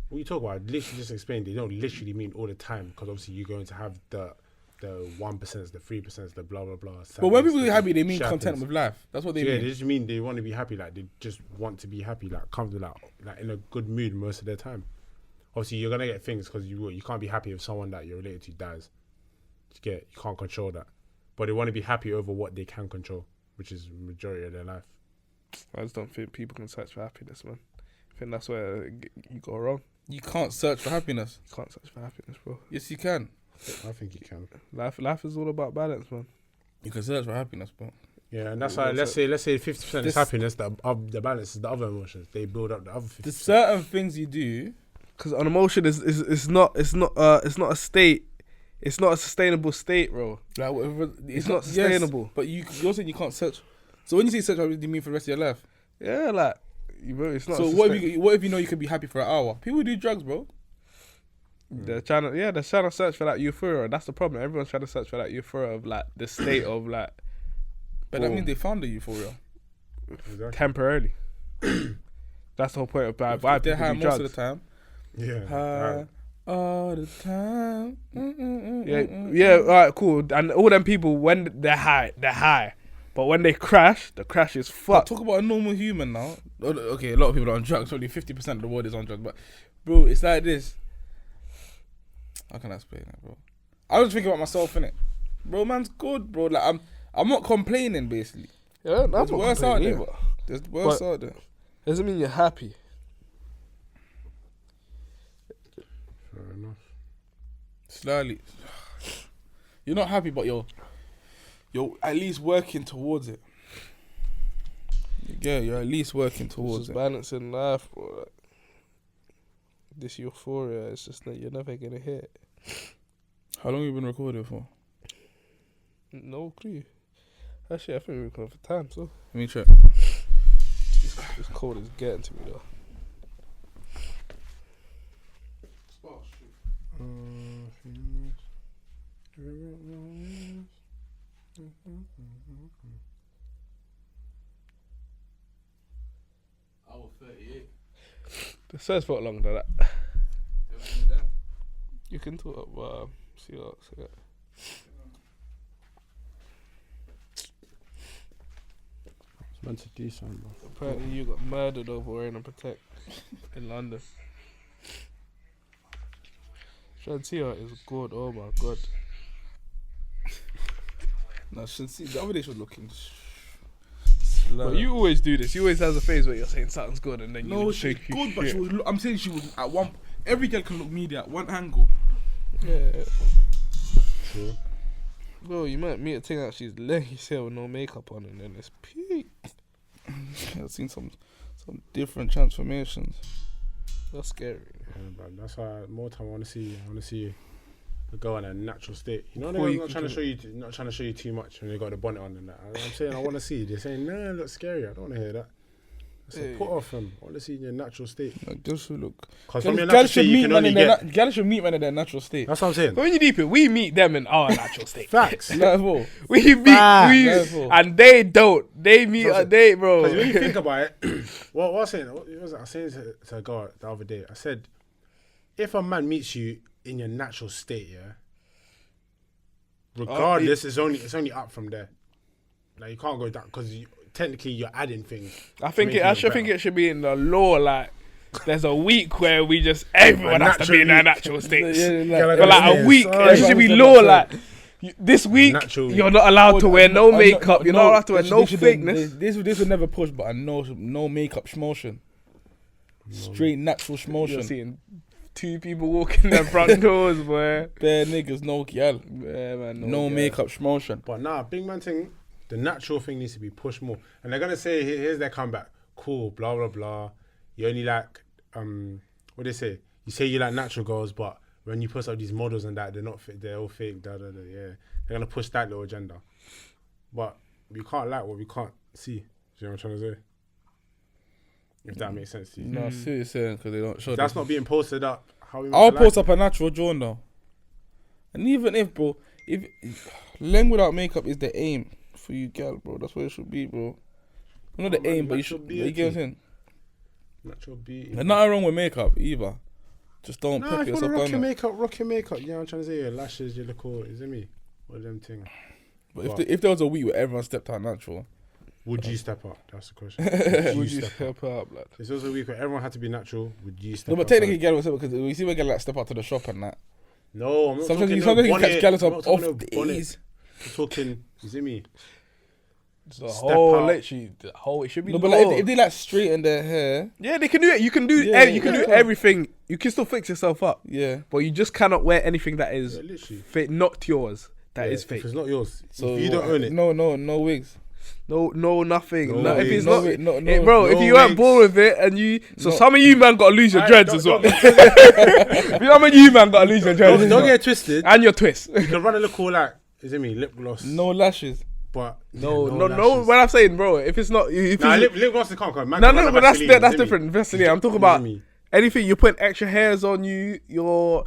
C: What you talk about, literally just explain. They don't literally mean all the time because obviously you're going to have the 1%, the 3%, the blah blah blah.
E: But when people are happy, they mean content with life. That's what they mean.
C: Yeah, they just mean they want to be happy. Like they just want to be happy, like comfortable, like in a good mood most of their time. Obviously, you're gonna get things because you can't be happy if someone that you're related to dies. You can't control that, but they want to be happy over what they can control, which is the majority of their life.
A: I just don't think people can search for happiness, man. I think that's where you go wrong.
B: You can't search for happiness.
A: You can't search for happiness, bro.
B: Yes, you can.
C: I think you can.
A: Life is all about balance, man.
B: You can search for happiness, bro.
C: Yeah, and that's why let's say 50% is happiness. The balance is the other emotions. They build up the other 50%.
B: There's certain things you do,
A: because an emotion is not a state. It's not a sustainable state, bro.
B: like
A: It's not sustainable.
B: Yes, but you're saying you can't search. So when you say search, what do you mean for the rest of your life?
A: Yeah, like it's not.
B: So what if you know you can be happy for an hour? People do drugs, bro.
A: They're trying to search for that euphoria. That's the problem. Everyone's trying to search for that euphoria of like the state of like.
B: But that means they found the euphoria
C: Exactly.
A: Temporarily. That's the whole point of why
B: they're
A: people
B: high
A: do
B: most
A: drugs.
B: of the time.
C: Yeah.
B: High all the time.
A: Yeah. All right, cool. And all them people, when they're high. But when they crash, the crash is
B: But
A: fucked.
B: talk about a normal human now. Okay, a lot of people are on drugs. Only 50% of the world is on drugs. But bro, it's like this. How can I explain that, bro? I was thinking about myself, innit? Bro, man's good, bro. Like I'm not complaining, basically.
A: Yeah, that's
B: There's worse out there. There's worse out there.
A: Doesn't mean you're happy.
C: Fair enough.
B: Slightly. You're not happy, but you're at least working towards it. Yeah, you're at least working towards it.
A: Balancing life, bro. Like, this euphoria, it's just that you're never gonna hit.
B: How long have you been recording for?
A: No clue. Actually, I think we're recording for time, so.
B: Let me check.
A: This cold is getting to me, though.
B: Hour 38.
A: The search felt longer than that. You can talk about, see what else. Yeah.
C: It's meant to do something, bro.
A: Apparently, you got murdered over wearing a protect in London. Shantia is good. Oh my god.
B: No, the other day she was looking.
A: But you always do this. You always have a phase where you're saying something's good and then you
B: she's
A: shake
B: good,
A: your
B: but
A: shit.
B: she was. I'm saying she was at one. Every girl can look media at one angle.
A: Yeah.
C: True.
A: Bro, you might meet a thing out she's leg here with no makeup on and then it's peak.
B: I've seen some different transformations.
A: That's scary.
C: Yeah, but that's why more time I want to see the girl in a natural state. You know,
A: Before
C: they're
A: you
C: not
A: can
C: trying to show you too much when they got the bonnet on and that. I'm saying I want to see. They're saying no, it looks scary. I don't want to hear that. I said, put off them. I want to see your natural state.
B: Girls should look.
C: Because from your natural state, you can only get.
B: Girls should meet men in their natural state.
C: That's what I'm saying.
A: But when you deep it, we meet them in our natural state.
C: Facts.
B: Level.
A: We meet, and they don't. They meet a date, bro.
C: Because when you think about it, what was I saying? I was saying to a girl the other day. I said, if a man meets you in your natural state, yeah, regardless, it's only up from there. Like you can't go down because technically you're adding things.
A: I think it should be in the law. Like, there's a week where we just everyone has to be in their natural state. But like a week, it should be law. Like this week, you're not allowed to wear no makeup. You're not allowed to wear no fakeness.
B: This would never push, but I know no makeup schmotion. Straight natural schmotion.
A: You're seeing 2 people walking their front doors, boy.
B: Bare niggas, no girl.
A: Yeah, man.
B: No makeup schmotion.
C: But nah, big man thing, the natural thing needs to be pushed more. And they're gonna say, here's their comeback. Cool, blah blah blah. You only like what they say? You say you like natural girls, but when you post up these models and that, they're not fit, they're all fake, da da da. Yeah, they're gonna push that little agenda. But we can't like what we can't see. Do you know what I'm trying to say? If that makes sense to you.
B: No, I see what you're saying because they don't show.
C: That's not being posted up. How we
B: I'll post up a natural drawing though. And even if, bro, if length without makeup is the aim for you, girl, bro, that's what it should be, bro. Not the aim, but you should. You get what I'm saying?
C: Natural beauty.
B: There's nothing wrong with makeup either. Just don't
C: Nah,
B: pep
C: if you
B: yourself
C: want to
B: on
C: rock your makeup. You know what I'm trying to say? Your lashes, your look all, is it me? What are them things?
B: But if there was a week where everyone stepped out natural,
C: would you step up? That's the question.
A: Would you step up, lad?
C: If there was a week where everyone had to be natural, would you step up?
B: no, but technically, get because we see we get like step out to the shop and that.
C: No, I'm not
B: Sometimes
C: talking
B: you
C: no
B: can
C: bonnet.
B: catch gallus
C: I'm
B: up
C: not talking
B: off
C: no bonnet.
B: days.
C: I'm talking, is it me?
A: The
C: Step
A: whole,
C: out.
A: literally, the whole. It should be.
B: No, but
A: low.
B: like if they like straighten their hair,
A: Yeah, they can do it. You can do.
B: Yeah,
A: You can
B: yeah,
A: do
B: yeah.
A: everything. You can still fix yourself up,
B: yeah.
A: but you just cannot wear anything that is
C: Yeah, literally.
A: fit, not yours. That is
C: If
A: fake.
C: it's not yours,
B: So
C: if you don't own it,
B: no wigs.
A: No, nothing.
C: No
A: if
C: wigs.
A: it's
B: No
A: not,
B: wig, no,
A: eh, bro. If
C: no
A: you weren't
C: wigs.
A: born with it, and you, so
B: No.
A: some of you man gotta lose your
C: Aight,
A: dreads as well.
C: don't-
A: Some of you man gotta lose your dreads, as
C: don't
A: well.
C: get it twisted.
A: And your twist.
C: You can run a look all like, is it me? Lip gloss.
B: No lashes.
C: But
A: No.
C: lashes.
A: When I'm saying, bro, if it's not, if
C: Nah,
A: it's,
C: lip gloss can't come.
A: no, but that's different. Vaseline. I'm talking about
C: me.
A: anything you put extra hairs on you. You're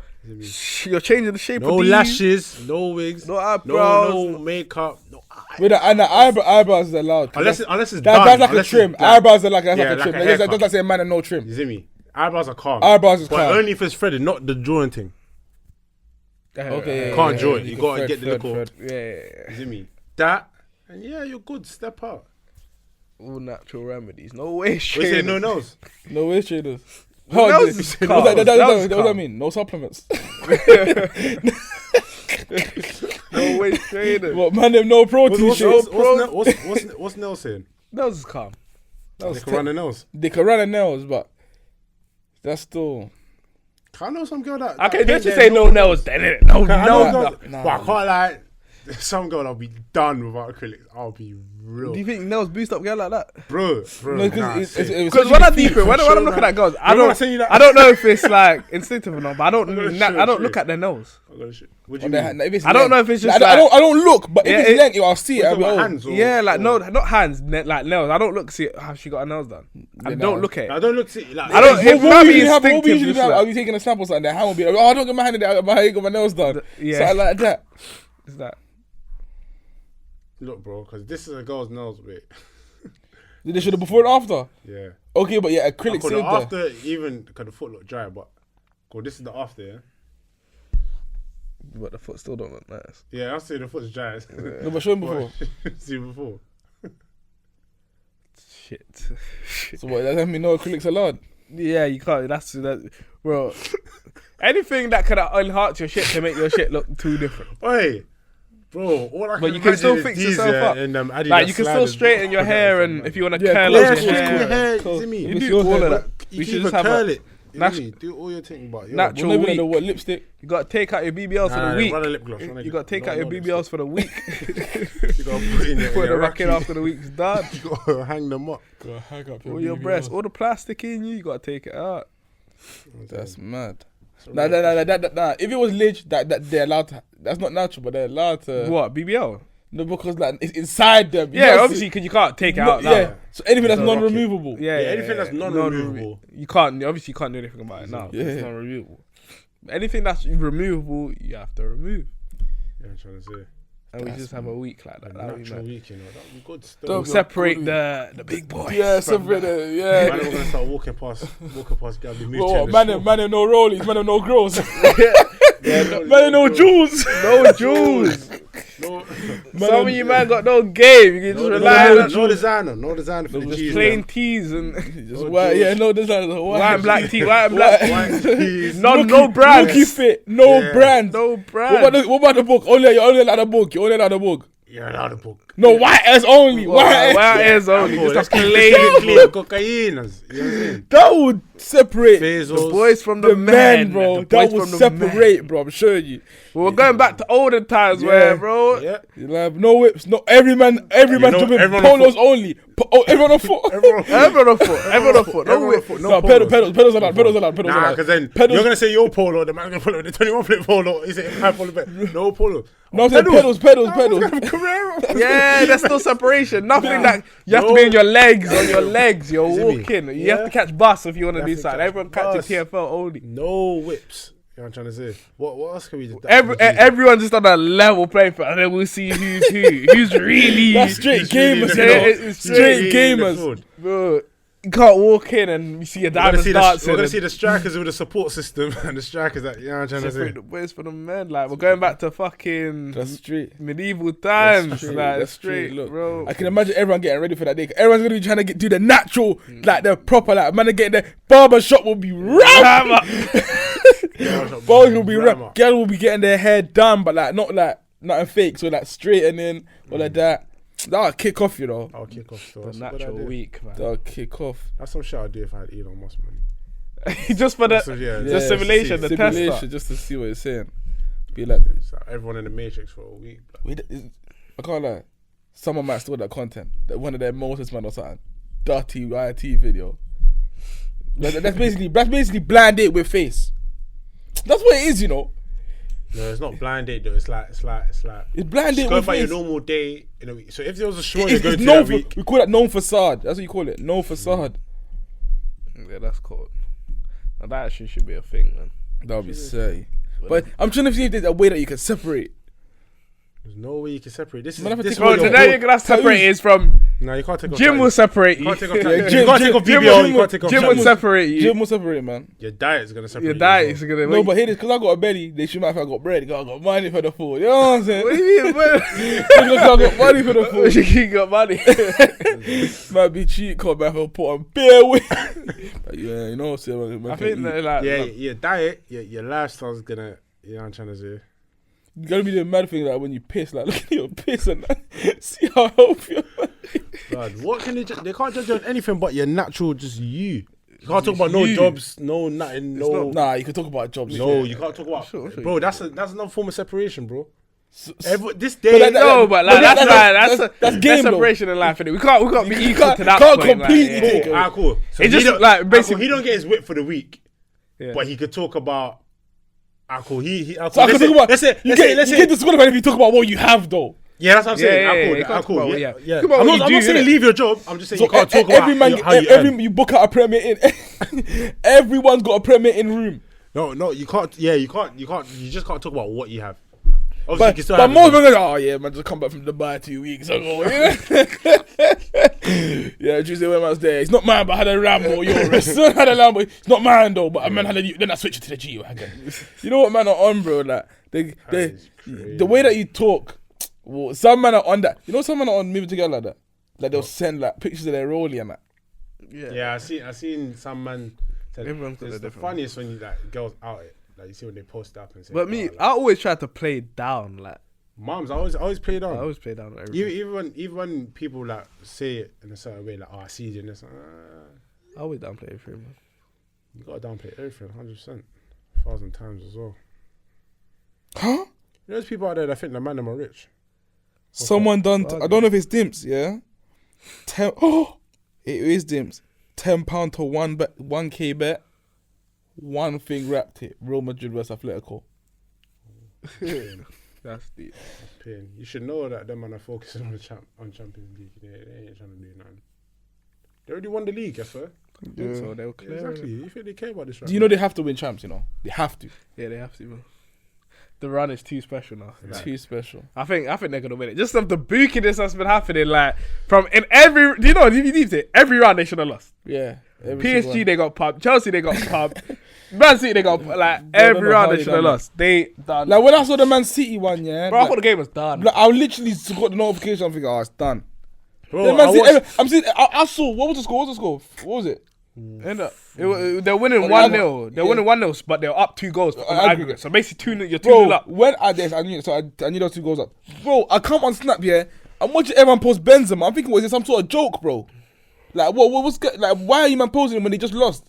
A: changing the shape.
C: No
A: of these.
C: lashes, no wigs,
A: No eyebrows.
C: no makeup, no eye.
B: With the eyebrows are allowed.
C: Unless it's
B: that's
C: done.
B: like a
C: unless
B: trim.
C: it's done.
B: Eyebrows are like a
C: Yeah,
B: trim.
C: like a
B: That's
C: haircut.
B: like saying man and no trim.
C: You see me? Eyebrows are calm.
B: Eyebrows is
C: but
B: calm.
C: only if it's threaded, not the drawing thing.
B: Okay, yeah,
C: Can't
B: yeah,
C: draw
B: yeah.
C: it. You gotta get the look all.
A: Yeah.
C: You see me? That and yeah, you're good. Step out.
A: All natural remedies. No way.
C: We say no nose.
B: No way, traders.
A: No,
B: Oh,
A: that was
B: what
A: calm.
B: does
A: That was
B: that
A: calm.
B: mean? No supplements.
A: No way. Trader.
B: What man? Them no protein
C: What's
B: shit.
C: what's Nels saying?
A: Nose is calm.
C: They can run the nose.
B: They can run the nails, but that's still.
C: I know some girl that.
A: Okay,
C: that
A: let's just
C: paint
A: say
C: their
A: no
C: nose.
A: nails then, innit? No,
C: I know
A: no.
C: girls-
B: nah.
C: But I can't lie. Some girl I'll be done without acrylics. I'll be real.
A: Do you think nails boost up girl like that?
C: Bro,
B: No,
C: nah,
B: because
C: sick.
A: Because when I deep it, when I'm looking at girls, I
C: Remember I sent you
A: don't,
C: that-
A: I don't know if it's like instinctive or not, but I
C: I'm gonna
A: don't,
C: show
A: I don't
C: it
A: look
C: to you.
A: at their nose.
C: I'm gonna shoot. What do
B: on
C: you
B: their
C: mean?
B: hand. If it's
A: I don't
B: length-
A: know if it's just
B: I
A: like-
B: don't look, but
A: Yeah,
B: if it's length, I'll see it. I'll be,
C: What
B: oh.
C: hands or-
A: Yeah, like
C: or-
A: no, not hands, like nails. I don't look see how she got her nails done. I
B: Yeah,
A: don't
B: nah.
A: look at
C: I
A: it.
C: don't look to like.
A: I don't-
B: What
A: It
B: we
A: might be
B: usually have, what we
A: instinctive,
B: usually
A: just
B: have,
A: like-
B: I'll be taking a snap or something. Their hand will be like, oh, I don't get my hand in there, my hand got my nails done.
A: Yeah.
B: Something like that.
A: Is that?
C: Look, bro, because this is a girl's nails, wait.
B: They should have before and after.
C: Yeah.
B: Okay, but yeah, acrylic
C: Because
B: saved
C: the
B: there.
C: after, even because the foot look dry, but cool, this is the after, yeah.
A: But the foot still don't look nice.
C: Yeah, I'll say the foot's dry.
B: No, but show him before.
C: See before.
A: Shit.
B: So what? That mean no acrylics allowed.
A: Yeah, you can't. That's that, bro. Anything that could enhance your shit to make your shit look too different.
C: Oi, bro, all I
A: But you can still fix yourself up.
C: And, Adidas
A: Like you can still
C: sliders,
A: straighten your
C: bro.
A: hair, and if you want to
B: Yeah,
A: curl
B: cool.
A: up
C: Yeah,
A: your
C: just
A: hair,
C: cool hair.
B: Cool.
C: You see me?
A: you
B: It's
A: do
B: your
A: all
B: hair.
A: of that.
C: You
A: We
C: can
A: should
C: even
A: just have
C: curl
A: a
C: it. You
A: nat-
C: see me? Do all your thing, but yo,
A: natural
B: We're living in
A: week.
B: the what lipstick.
A: You got to take out your BBLs for the week.
C: Run a lip gloss.
A: You got to take out your BBLs for the week.
C: You got to put in
A: Put the
C: your
A: racket after the week's done.
C: You got to hang them up.
B: Go hang up
A: All your breasts, all the plastic in you, you got to take it out.
B: That's mad. Nah. If it was lich, that they're allowed to. That's not natural, but they're allowed to.
A: What, BBL?
B: No, because like it's inside them. You
A: Yeah,
B: know,
A: obviously, because you can't take it
B: no,
A: out now.
B: yeah. So anything that's
C: So rock it.
B: non-removable.
A: Yeah,
C: anything that's non-removable.
A: You can't, obviously, you can't do anything about it now.
B: Yeah.
A: It's non-removable. Anything that's removable, you have to remove.
C: Yeah, I'm trying to say.
A: And we just have a week like that. That'd be
C: Natural
A: mad.
C: week, you know. That'd be good still.
A: We'll
B: Don't-
A: separate the big boys.
B: Yeah,
A: from
B: separate
A: the-
B: it. Yeah.
C: Man, we're gonna start walking past girls. Be
B: Well, man, no rollies, man, no girls.
C: no
B: Man, no jewels.
A: No jewels.
C: No,
A: Some of you man got no game. You can just rely on
C: no designer for the
A: just
C: G's.
A: plain
C: man.
A: tees and
B: Just white, yeah, no, this is
A: white and black tee, white and black
C: White
A: tees.
C: tees.
A: No brand.
B: Rookie fit, no
C: Yeah.
B: brand.
A: No
B: What
A: brand.
B: about the book? Only allowed the book. You only allowed the book.
C: You're allowed a book.
B: No, white as only. White.
A: White airs only.
C: Bro,
A: Just
C: let's
A: a
C: clean
A: plain.
C: cocaine. You know what I'm saying?
B: That would separate
A: The
C: Bezos.
A: boys from the
B: the men, bro.
A: The boys
B: That would
A: from the men.
B: separate, bro. I'm showing you.
A: We're going back to olden times
B: Yeah.
A: where, bro.
C: Yeah.
B: You have no whips. No, every man
C: know,
B: jumping
C: everyone on
B: polos only. Everyone on foot.
A: Everyone on foot. Everyone on foot. No
C: Everyone on
A: whip.
C: foot.
B: No,
C: polos.
B: pedals allowed.
C: Nah, because then
B: Pedals-
C: you're gonna say your polo, the man's gonna pull up the 21 flip polo. Is it high polo bet? No polo.
B: No, I'm saying pedals.
A: Yeah, there's still separation. Nothing that you have to
C: No.
A: be on your legs. On your legs, you're
C: Is it me?
A: walking. You
C: Yeah.
A: have to catch bus if you want to
C: You
A: do
C: have to
A: something.
C: catch
A: Everyone catching
C: bus.
A: TFL only.
C: No whips. You know what I'm trying to say? What else can we do?
A: Everyone's just on a level playing field, and then we'll see who's who. Who's really
B: That's straight
C: He's really
B: gamers,
C: the
B: you know.
C: field.
A: It's
B: Straight
C: Really the
B: gamers.
C: field.
A: bro. you can't walk in and you see a diamond dancing.
C: We're gonna see the strikers with a support system and the strikers that I'm trying to say.
A: Separate the boys for the men. Like we're going back to fucking
E: That's straight.
A: medieval times.
E: straight,
A: Like
E: that's
A: straight,
E: straight, look.
A: bro.
E: I can imagine everyone getting ready for that day. Everyone's gonna be trying to do the natural, like the proper, like man, getting the barber shop will be rammed. Bars will be rammed. Girl will be getting their hair done, but like not like nothing fake. So like straightening or like that. That'll kick off, you know.
C: I'll kick off.
A: The natural week, man.
E: That'll kick off.
C: That's some shit I'd do if I had Elon Musk money.
A: Just for the simulation, the
E: simulation,
A: tester.
E: just to see what it's saying. Be like,
C: It's like everyone in the Matrix for a week.
E: I can't lie. Someone might steal that content. That one of their Moses man or something. Dirty IT video. That's basically blind date with face. That's what it is, you know.
C: No, it's not blind date though. It's like
E: It's blind date
C: go
E: with
C: by your
E: face.
C: normal day in a week. So if there was a show you
E: It's
C: go to
E: known
C: that week,
E: we call that known facade. That's what you call it. Known facade.
A: Yeah, that's cool. Now that actually should be a thing, man.
E: That would be silly. But I'm trying to see if there's a way that you can separate.
C: there's no way you can separate. This is
E: Man, if I
C: this
E: take
C: is
A: Bro,
C: what
A: the
C: you're-
A: day you're gonna separate is from
C: No, you can't take off.
A: Jim
C: that.
A: will separate you.
C: You can't take off. that.
E: Yeah,
C: You can't take off BBL. You can't take off.
A: Jim
C: that.
A: will separate you.
E: Jim will separate, man.
C: Your diet's gonna separate.
A: Your
C: you
A: diet
C: as
A: is
C: well.
A: gonna.
E: No, but here it is, because I got a belly, they should might have I got bread. I got money for the food. You know what I'm saying?
A: What do you mean, bro?
E: I got money for the food.
A: You got money.
E: Might be cheap, come back and put on beer with. But yeah, you know what I'm saying?
A: I think that, like,
C: Yeah, your diet, your lifestyle's gonna. You know what I'm trying to say.
E: You gotta be the mad thing like when you piss, like look at your piss and that. See how healthy you are.
C: God, what can they can't judge you on anything but your natural, just you. You can't talk about no jobs, no nothing, no.
E: Nah, you can talk about jobs.
C: No, you can't talk about.
A: Sure,
C: bro, that's another form of separation, bro. This
E: But
C: day,
E: like that-
A: no, but like that's
E: game, though.
A: separation in life. Innit? We can't be equal
E: can't-
A: to that
E: can't
A: point.
E: completely
A: like,
E: take
A: yeah.
E: it.
C: Ah, cool. So
A: It
C: he
A: just
C: don't-
A: like
C: cool,
A: basically.
C: he don't get his whip for the week,
A: Yeah.
C: but he could talk about. Cool.
E: So I can talk about.
C: Let's say.
E: You get disqualified if you talk about what you have though.
C: Yeah, that's what I'm saying.
A: Yeah, yeah, you
C: Cool.
A: can't talk about what you have.
C: Yeah.
A: Talk about
C: I'm
A: what
C: not
A: you do,
C: saying
A: innit?
C: leave your job. I'm just saying
E: So
C: you can't talk
E: every
C: about
E: man,
C: how you earn.
E: you book out a Premier in. Everyone's got a Premier in room.
C: No, you can't. Yeah, you can't. You just can't talk about what you have. Obviously,
E: But,
C: you can still
E: but
C: have
E: most
C: it.
E: people go, oh yeah, man, just come back from Dubai 2 weeks ago. Yeah, Tuesday when I was there, it's not mine, but I had a Lambo. Yours, I had a Lambo. It's not mine though, but a man had a. Then I switched it to the G wagon. You know what man are on, bro? Like the way that you talk. Well, some men are on that. You know, some men are on moving together like that. Like they'll send like pictures of their rollie and that.
C: Yeah, I seen some man.
A: Everyone's got
C: It's
A: their
C: the
A: different
C: funniest when you like girls out it. Like you see when they post up and say.
A: But me,
C: oh,
A: I always try to play down. Like
C: moms, I always play down.
A: I always play down on everything.
C: Even when people like say it in a certain way, like I see you in this.
A: I always downplay everything, man.
C: You gotta downplay everything, 100%, 1,000 times as well.
E: Huh?
C: You know, there's people out there that think the man them are rich.
E: Someone done. I don't know if it's Dimz. Yeah. It is Dimz. £10 to 1K bet. One thing wrapped it. Real Madrid versus Atletico.
A: That's deep.
C: Pain. You should know that them man are focusing on Champions League. They ain't trying to do nothing. They already won the league, I swear.
A: So they'll clear.
C: Exactly. You think they care about this? Right
E: Do you know they have to win champs? You know they have to.
A: Yeah, they have to. Man. The run is too special now. Like,
E: Too special.
A: I think they're gonna win it. Just of the bookiness that's been happening, like from in every. Do you know? You need to every round they should have lost.
E: Yeah.
A: PSG they got pumped. Chelsea they got pumped. Man City they got like every
E: know
A: round
E: how
A: they
E: they
A: should have
E: done
A: lost. They done.
E: Like when I saw the Man City one, yeah.
A: Bro, I
E: like,
A: thought the game was done.
E: like, I literally got the notification. I'm thinking, oh, it's done.
C: Bro,
E: Then Man City, I'm seeing. I saw. What was the score? What was it?
A: They're winning 1-0. They're winning 1-0, but they're up 2 goals on aggregate. So basically, you're 2-0
E: Bro,
A: up.
E: when I did, I knew those 2 goals up. Bro, I come on Snap, yeah. I'm watching everyone post Benzema. I'm thinking, was it some sort of joke, bro? Like, why are you man posting him when he just lost?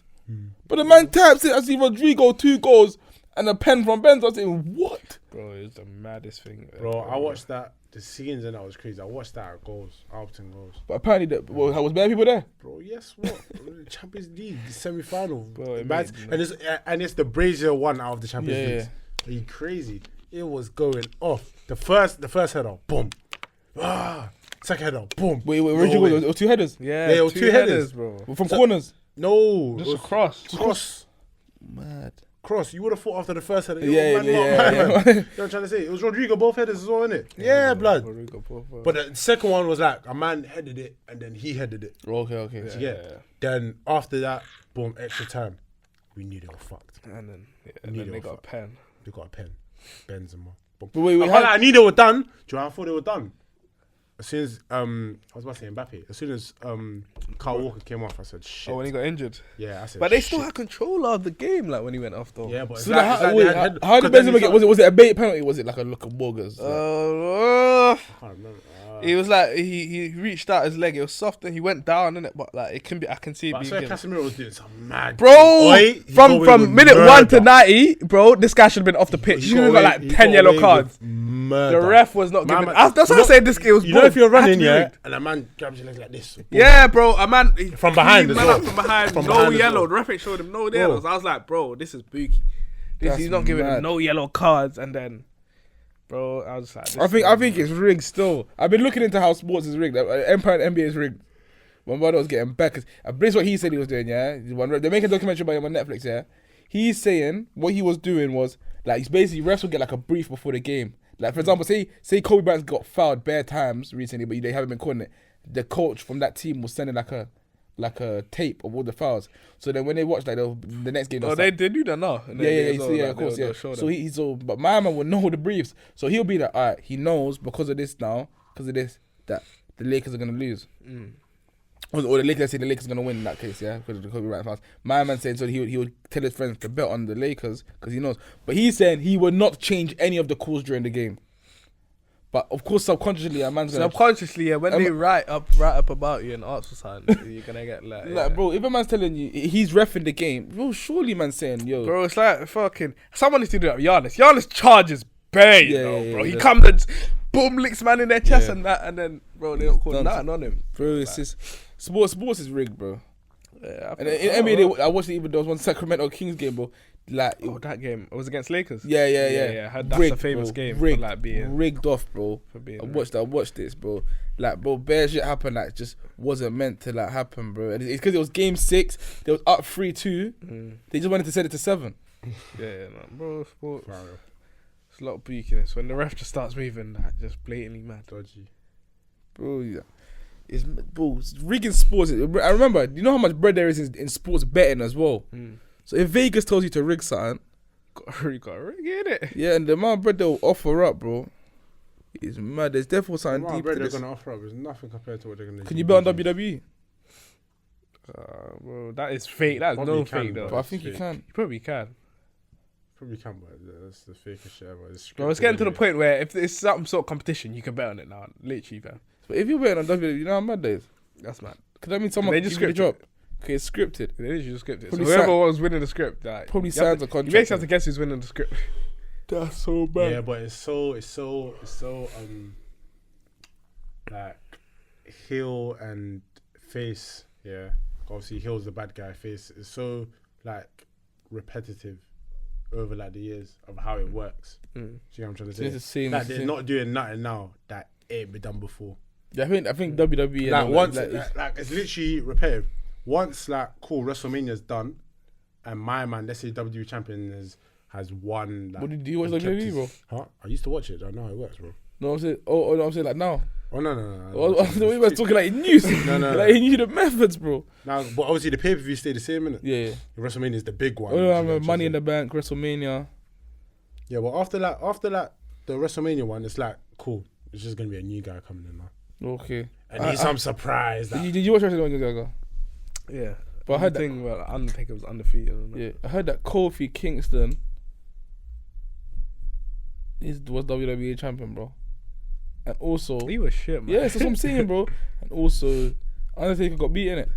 E: But the man taps it. I see Rodrigo 2 goals and a pen from Benzema. I was saying, what?
A: Bro, it's the maddest thing.
C: Bro, I watched that. The scenes in that was crazy. I watched that at Alberton goals.
E: But apparently, was there people there?
C: Bro, yes, what? Champions League semi-final.
A: Bro,
C: and it's the brazier one out of the Champions
E: Yeah,
C: League. Are you crazy? It was going off. The first header, boom. Second header, boom.
E: Wait, Rodrigo, it was 2 headers?
A: Yeah,
C: it was 2 headers,
A: bro.
E: From corners?
C: No.
A: Just a cross.
C: Cross.
E: Mad.
C: cross. You would have thought after the first header.
E: Yeah.
C: You know what I'm trying to say? It was Rodrigo both headers as well, innit? Yeah, blood. But the second one was like a man headed it and then he headed it.
E: Okay.
C: Yeah. Then after that, boom, extra time. We knew they were fucked.
A: And then they got a pen.
C: They got a pen. Benzema.
E: But wait,
C: I knew they were done. Do you know how I thought they were done? As soon as I was about to say Mbappe. As soon as Kyle Walker came off, I said shit.
A: Oh, when he got injured.
C: Yeah, I said.
A: But they still had control of the game, like when he went off though.
C: Yeah, but
E: so how did Benzema get? Was it a bait penalty? Was it like a look of Borgers?
C: I can't remember.
A: He was like he reached out his leg. It was soft and he went down in it, but like it can be. I can see it.
C: But I
A: being
C: swear
A: given.
C: Casemiro was doing some mad.
A: Bro, from minute 1 to 90, bro, this guy should have been off the pitch. He should have got like 10 yellow cards. The ref was not giving. That's why I say this game was.
C: You know, if you're running, and a man grabs your leg like this.
A: Yeah, bro, a man
C: from behind as well.
A: From behind, no yellow. The ref ain't showed him no yellows. I was like, bro, this is bookie. He's not giving him no yellow cards, and then. Bro, I was like,
E: I think it's rigged still. I've been looking into how sports is rigged. Empire and NBA is rigged. My brother was getting back. This is what he said he was doing, yeah? They're making a documentary about him on Netflix, yeah? He's saying what he was doing was, like, he's basically, refs would get like a brief before the game. Like, for example, say Kobe Bryant's got fouled bare times recently, but they haven't been calling it. The coach from that team was sending like a tape of all the fouls. So then when they watch like the next game,
A: they do that now.
E: Of course. So but my man would know the briefs. So he'll be like, all right, he knows because of this that the Lakers are gonna lose. Or the Lakers, let's say the Lakers are gonna win in that case, yeah, because of the Kobe Bryant fouls. My man saying so he would tell his friends to bet on the Lakers because he knows. But he's saying he would not change any of the calls during the game. But of course, subconsciously, a man's gonna...
A: Subconsciously, yeah, when they write up about you and ask for something, you're gonna get like...
E: Like, bro, if a man's telling you he's reffing the game, bro, surely man's saying, yo...
A: Bro, it's like fucking... Someone needs to do that with Giannis. Giannis charges bare, bro. He comes and boom, licks man in their chest and that, and then, bro, they don't call nothing on him.
E: Bro, it's just... Sports is rigged, bro.
A: Yeah,
E: and in NBA, I watched it even there was one Sacramento Kings game, bro. Like,
A: that game, it was against Lakers.
E: Yeah.
A: I heard that's a famous game
E: rigged,
A: for like being
E: rigged off, bro. I watched this, bro. Like, bro, bare shit happened that just wasn't meant to like happen, bro. And it's because it was game 6. They was up 3-2. They just wanted to set it to 7.
A: Bro, sports. It's a lot of beakiness when the ref just starts moving, like, just blatantly mad, dodgy,
E: bro. Yeah. It's rigging sports. I remember, you know how much bread there is in sports betting as well. So if Vegas tells you to rig something,
A: you got to rig it.
E: Yeah, and the amount of bread they'll offer up, bro, is mad. There's definitely something deep.
C: Bread they're gonna offer up is nothing compared to what they're gonna.
E: Can you bet on WWE?
A: Bro, that is fake. That's no fake though.
E: But I think you can.
A: You probably can.
C: Probably can, but that's the fakest shit ever.
A: Bro, it's getting to the point where if it's some sort of competition, you can bet on it now. Literally, fam.
E: But if you're betting on WWE, you know how mad that is?
A: That's mad.
E: Because that means someone
A: they just script
E: the job. Okay, it's scripted.
A: They literally just scripted. So whoever was winning the script, like,
E: probably signs a contract.
A: You basically have to guess who's winning the script.
E: That's so bad.
C: Yeah, but it's so like heel and face. Yeah, obviously heel's the bad guy. Face is so like repetitive over like the years of how it works. See what I'm trying to say?
E: It's the same.
C: Like they're not doing nothing now that ain't been done before.
E: Yeah, I think WWE
C: like once like it's literally repetitive. Once like cool WrestleMania's done, and my man, let's say WWE champion has won. Like,
E: do you watch WWE, bro?
C: Huh? I used to watch it. I know how it works, bro.
E: No, I'm saying. No, I'm saying like now.
C: Oh no.
E: We were talking like he knew.
C: No.
E: Like he knew the methods, bro.
C: Now, but obviously the pay per view stay the same, innit?
E: Yeah.
C: WrestleMania is the big one.
E: Oh, I'm Money in the Bank, WrestleMania.
C: Yeah, well after that, the WrestleMania one, it's like cool. It's just gonna be a new guy coming in now.
E: Okay.
C: And he's some surprise.
E: Did you watch WrestleMania?
A: Yeah.
E: But I heard that
A: thing where Undertaker was undefeated.
E: Yeah, I heard that Kofi Kingston was WWE champion, bro. And also
A: he was shit, man.
E: Yeah, that's what I'm saying, bro. And also Undertaker got beat in it.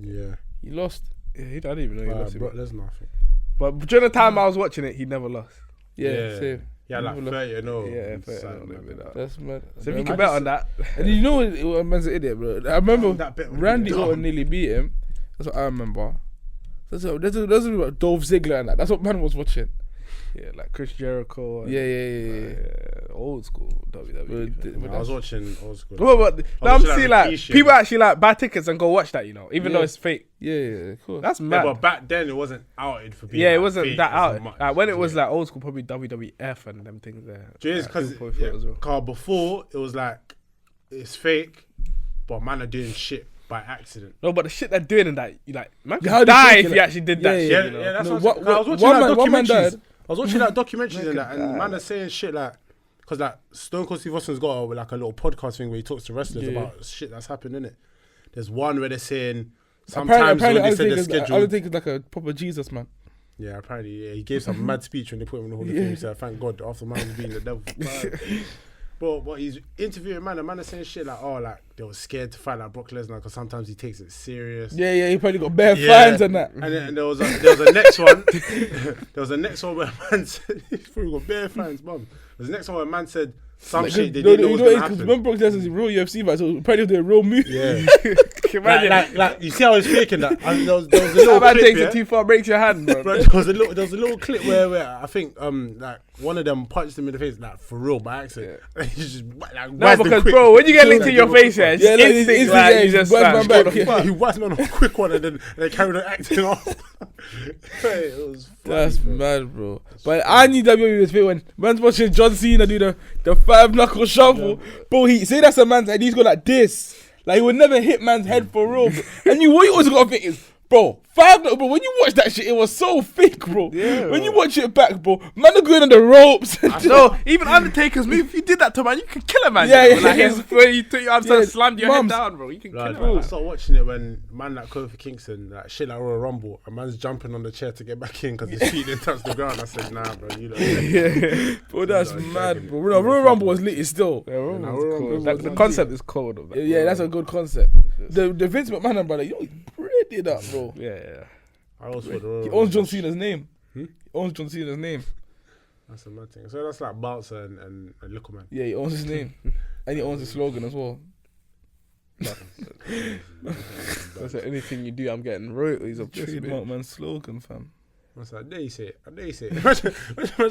C: Yeah.
E: He lost.
A: Yeah, I didn't even know he lost.
C: Brock Lesnar, I think.
A: But during the time I was watching it, he never lost.
E: Yeah. Same.
C: Yeah, like 30-0.
A: Yeah, 30-0.
E: That's mad.
A: So if you can bet on that.
E: And you know what man's an idiot, bro. I remember Randy Orton nearly beat him. That's what I remember. That's what Dolph Ziggler and that. That's what man was watching.
A: Yeah, like Chris Jericho. And,
B: Yeah.
A: old school WWE.
C: I was watching old school.
A: But now I'm seeing like
C: Rikishi
A: people actually like buy tickets and go watch that, you know, even though it's fake.
B: Yeah, cool.
A: That's
C: Yeah,
A: mad.
C: but back then it wasn't outed for being.
A: Yeah, it
C: like,
A: wasn't
C: fake
A: that
C: as
A: out.
C: much.
A: Like when it was like old school, probably WWF and them things there.
C: Because before it was like it's fake, but man are doing shit by accident.
A: No, but the shit they're doing in that, you like, man
B: How
A: could
B: they
A: die
B: fake
A: if
B: it?
A: you actually did that shit.
C: Yeah,
A: You know?
C: yeah, that's
B: No,
C: what I was watching.
B: one man died.
C: I was watching that documentaries and that, and man are saying shit like, because like Stone Cold Steve Austin's got like a little podcast thing where he talks to wrestlers about shit that's happened in it. There's one where they're saying sometimes when they said the schedule.
B: I don't think it's like a proper Jesus man.
C: Yeah, apparently he gave some mad speech when they put him in the Hall of Fame. He said, "Thank God after man was being the devil." But he's interviewing man, and man is saying shit like, "Oh, like they were scared to fight like Brock Lesnar because sometimes he takes it serious."
B: Yeah, he probably got bare fines and that.
C: And then there was a next one. There was a next one where man said he probably got bare fines, mum. There's the next one where man said some shit they didn't know was gonna happen.
B: Remember Brock Lesnar's real UFC fight, so apparently they were real move.
C: Yeah.
A: Imagine
C: like you see how he's faking that. And there was a little
A: man
C: clip,
A: takes
C: yeah?
A: it too far, breaks your hand, bro.
C: Bro, there was a little clip where I think like one of them punched him in the face like for real by accident. He just like
A: No, because bro, when you get linked to your face, yeah, it's instinct, like, you just
C: he was man on a quick one and then they carried on acting off. It was funny,
B: That's
C: bro.
B: mad, bro. But I knew WWE was fake when man's watching John Cena do the 5 knuckle shuffle. Bro, he say that's a man's head. He's got like this. Like he would never hit man's head for real. Bro. And what you always gotta think is, bro, 5 knuckle. Bro, when you watch that shit, it was so fake, bro.
A: Yeah,
B: when you watch it back, bro, man are going on the ropes.
A: No, even Undertaker's move, if you did that to a man, you could kill a man.
B: Yeah,
A: you know?
B: yeah,
A: Like
B: yeah.
A: when you took your arms and
B: Yeah,
A: slammed your
B: mums.
A: head down, bro. You can kill
C: Like,
A: a man.
C: I started watching it when man like Kofi Kingston, like shit like Royal Rumble, a man's jumping on the chair to get back in because his feet didn't touch the ground. I said, nah, bro, you don't.
B: Yeah, bro, that's mad, bro. Royal Rumble was lit still.
A: Yeah, Roman
C: Nah,
A: was
C: Roman
A: cool.
C: was
A: Like, the
C: legit.
A: concept is cold. Of that,
B: Yeah, that's a good concept. The Vince McMahon brother, yo, he pretty up, bro.
A: Yeah.
C: I always thought the Royal
B: He
C: Rumble
B: owns John
C: was-
B: Cena's name.
C: Hmm?
B: He owns John Cena's name.
C: That's a mad thing. So that's like Bouncer and Little Man.
B: Yeah, he owns his name. And he owns the slogan as well.
A: That's like, anything you do, I'm getting royalties of this.
B: Trademark man's slogan, fam.
C: What's that? There you say it. There you say it. Imagine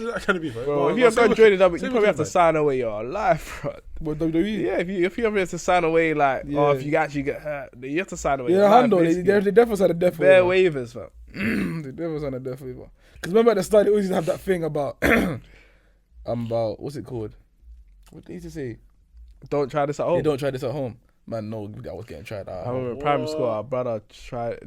C: that kind of beef.
A: Bro, if you're going to join the W,
C: say
A: you
C: what
A: probably have to
C: like.
A: sign away your life, bro.
B: What, WWE?
A: Yeah, if you ever have to sign away, like,
B: Yeah.
A: or if you actually get hurt, you have to sign away.
B: Yeah,
A: your life,
B: handle. They
A: basically.
B: definitely signed a death
A: Bare
B: waiver.
A: waivers, fam.
B: They definitely signed a death waiver. Because remember at the start, they always used to have that thing about, about, what's it called? What they used to say?
A: Don't try this at
B: They
A: home.
B: don't try this at home. Man, no, that was getting tried out.
A: I remember in primary school, our brother tried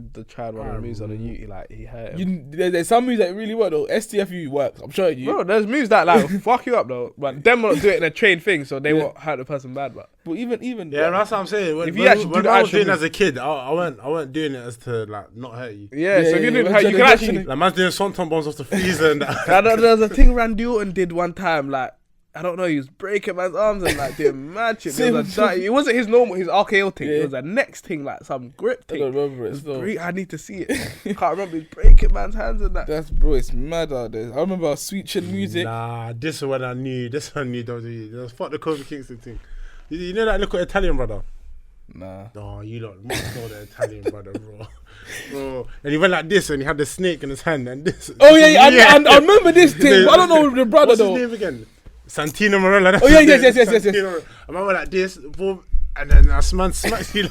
A: one of the moves on the Ute, like he hurt him.
B: There's some moves that really work though. STFU works. I'm showing you.
A: Bro, there's moves that like fuck you up though, but them will not do it in a trained thing, so they won't hurt the person bad. But
B: But even
C: Yeah, that's what I'm saying. When,
A: If you actually
C: when
A: do the
C: I was
A: actual
C: doing it
A: move-
C: as a kid, I weren't doing it as to like not hurt you.
A: yeah, so if you didn't hurt, you
B: yeah,
A: can actually.
C: Like man's doing swanton bombs off the freezer and that.
A: There's a thing Randy Orton did one time, like I don't know, he was breaking man's arms and like doing mad shit. It wasn't his RKO thing.
B: Yeah.
A: It was a next thing, like some grip
B: I
A: thing.
B: don't remember it.
A: It was
B: Still.
A: great. I need to see it. Can't remember. He's breaking man's hands and that.
B: That's bro, it's mad out there. I remember Sweet Chin Music.
C: Nah, this is when I knew. This one I knew WWE. It was fuck the Kofi Kingston thing. You know that little Italian brother?
B: Nah.
C: Oh, you lot must know the Italian brother, bro. And he went like this, and he had the snake in his hand, and this.
B: Oh yeah, I remember this thing. But I don't know the brother
C: What's
B: though.
C: his name again? Santino Marella.
B: Oh, yeah, yes.
C: I remember like this, boom, and then I smacks you.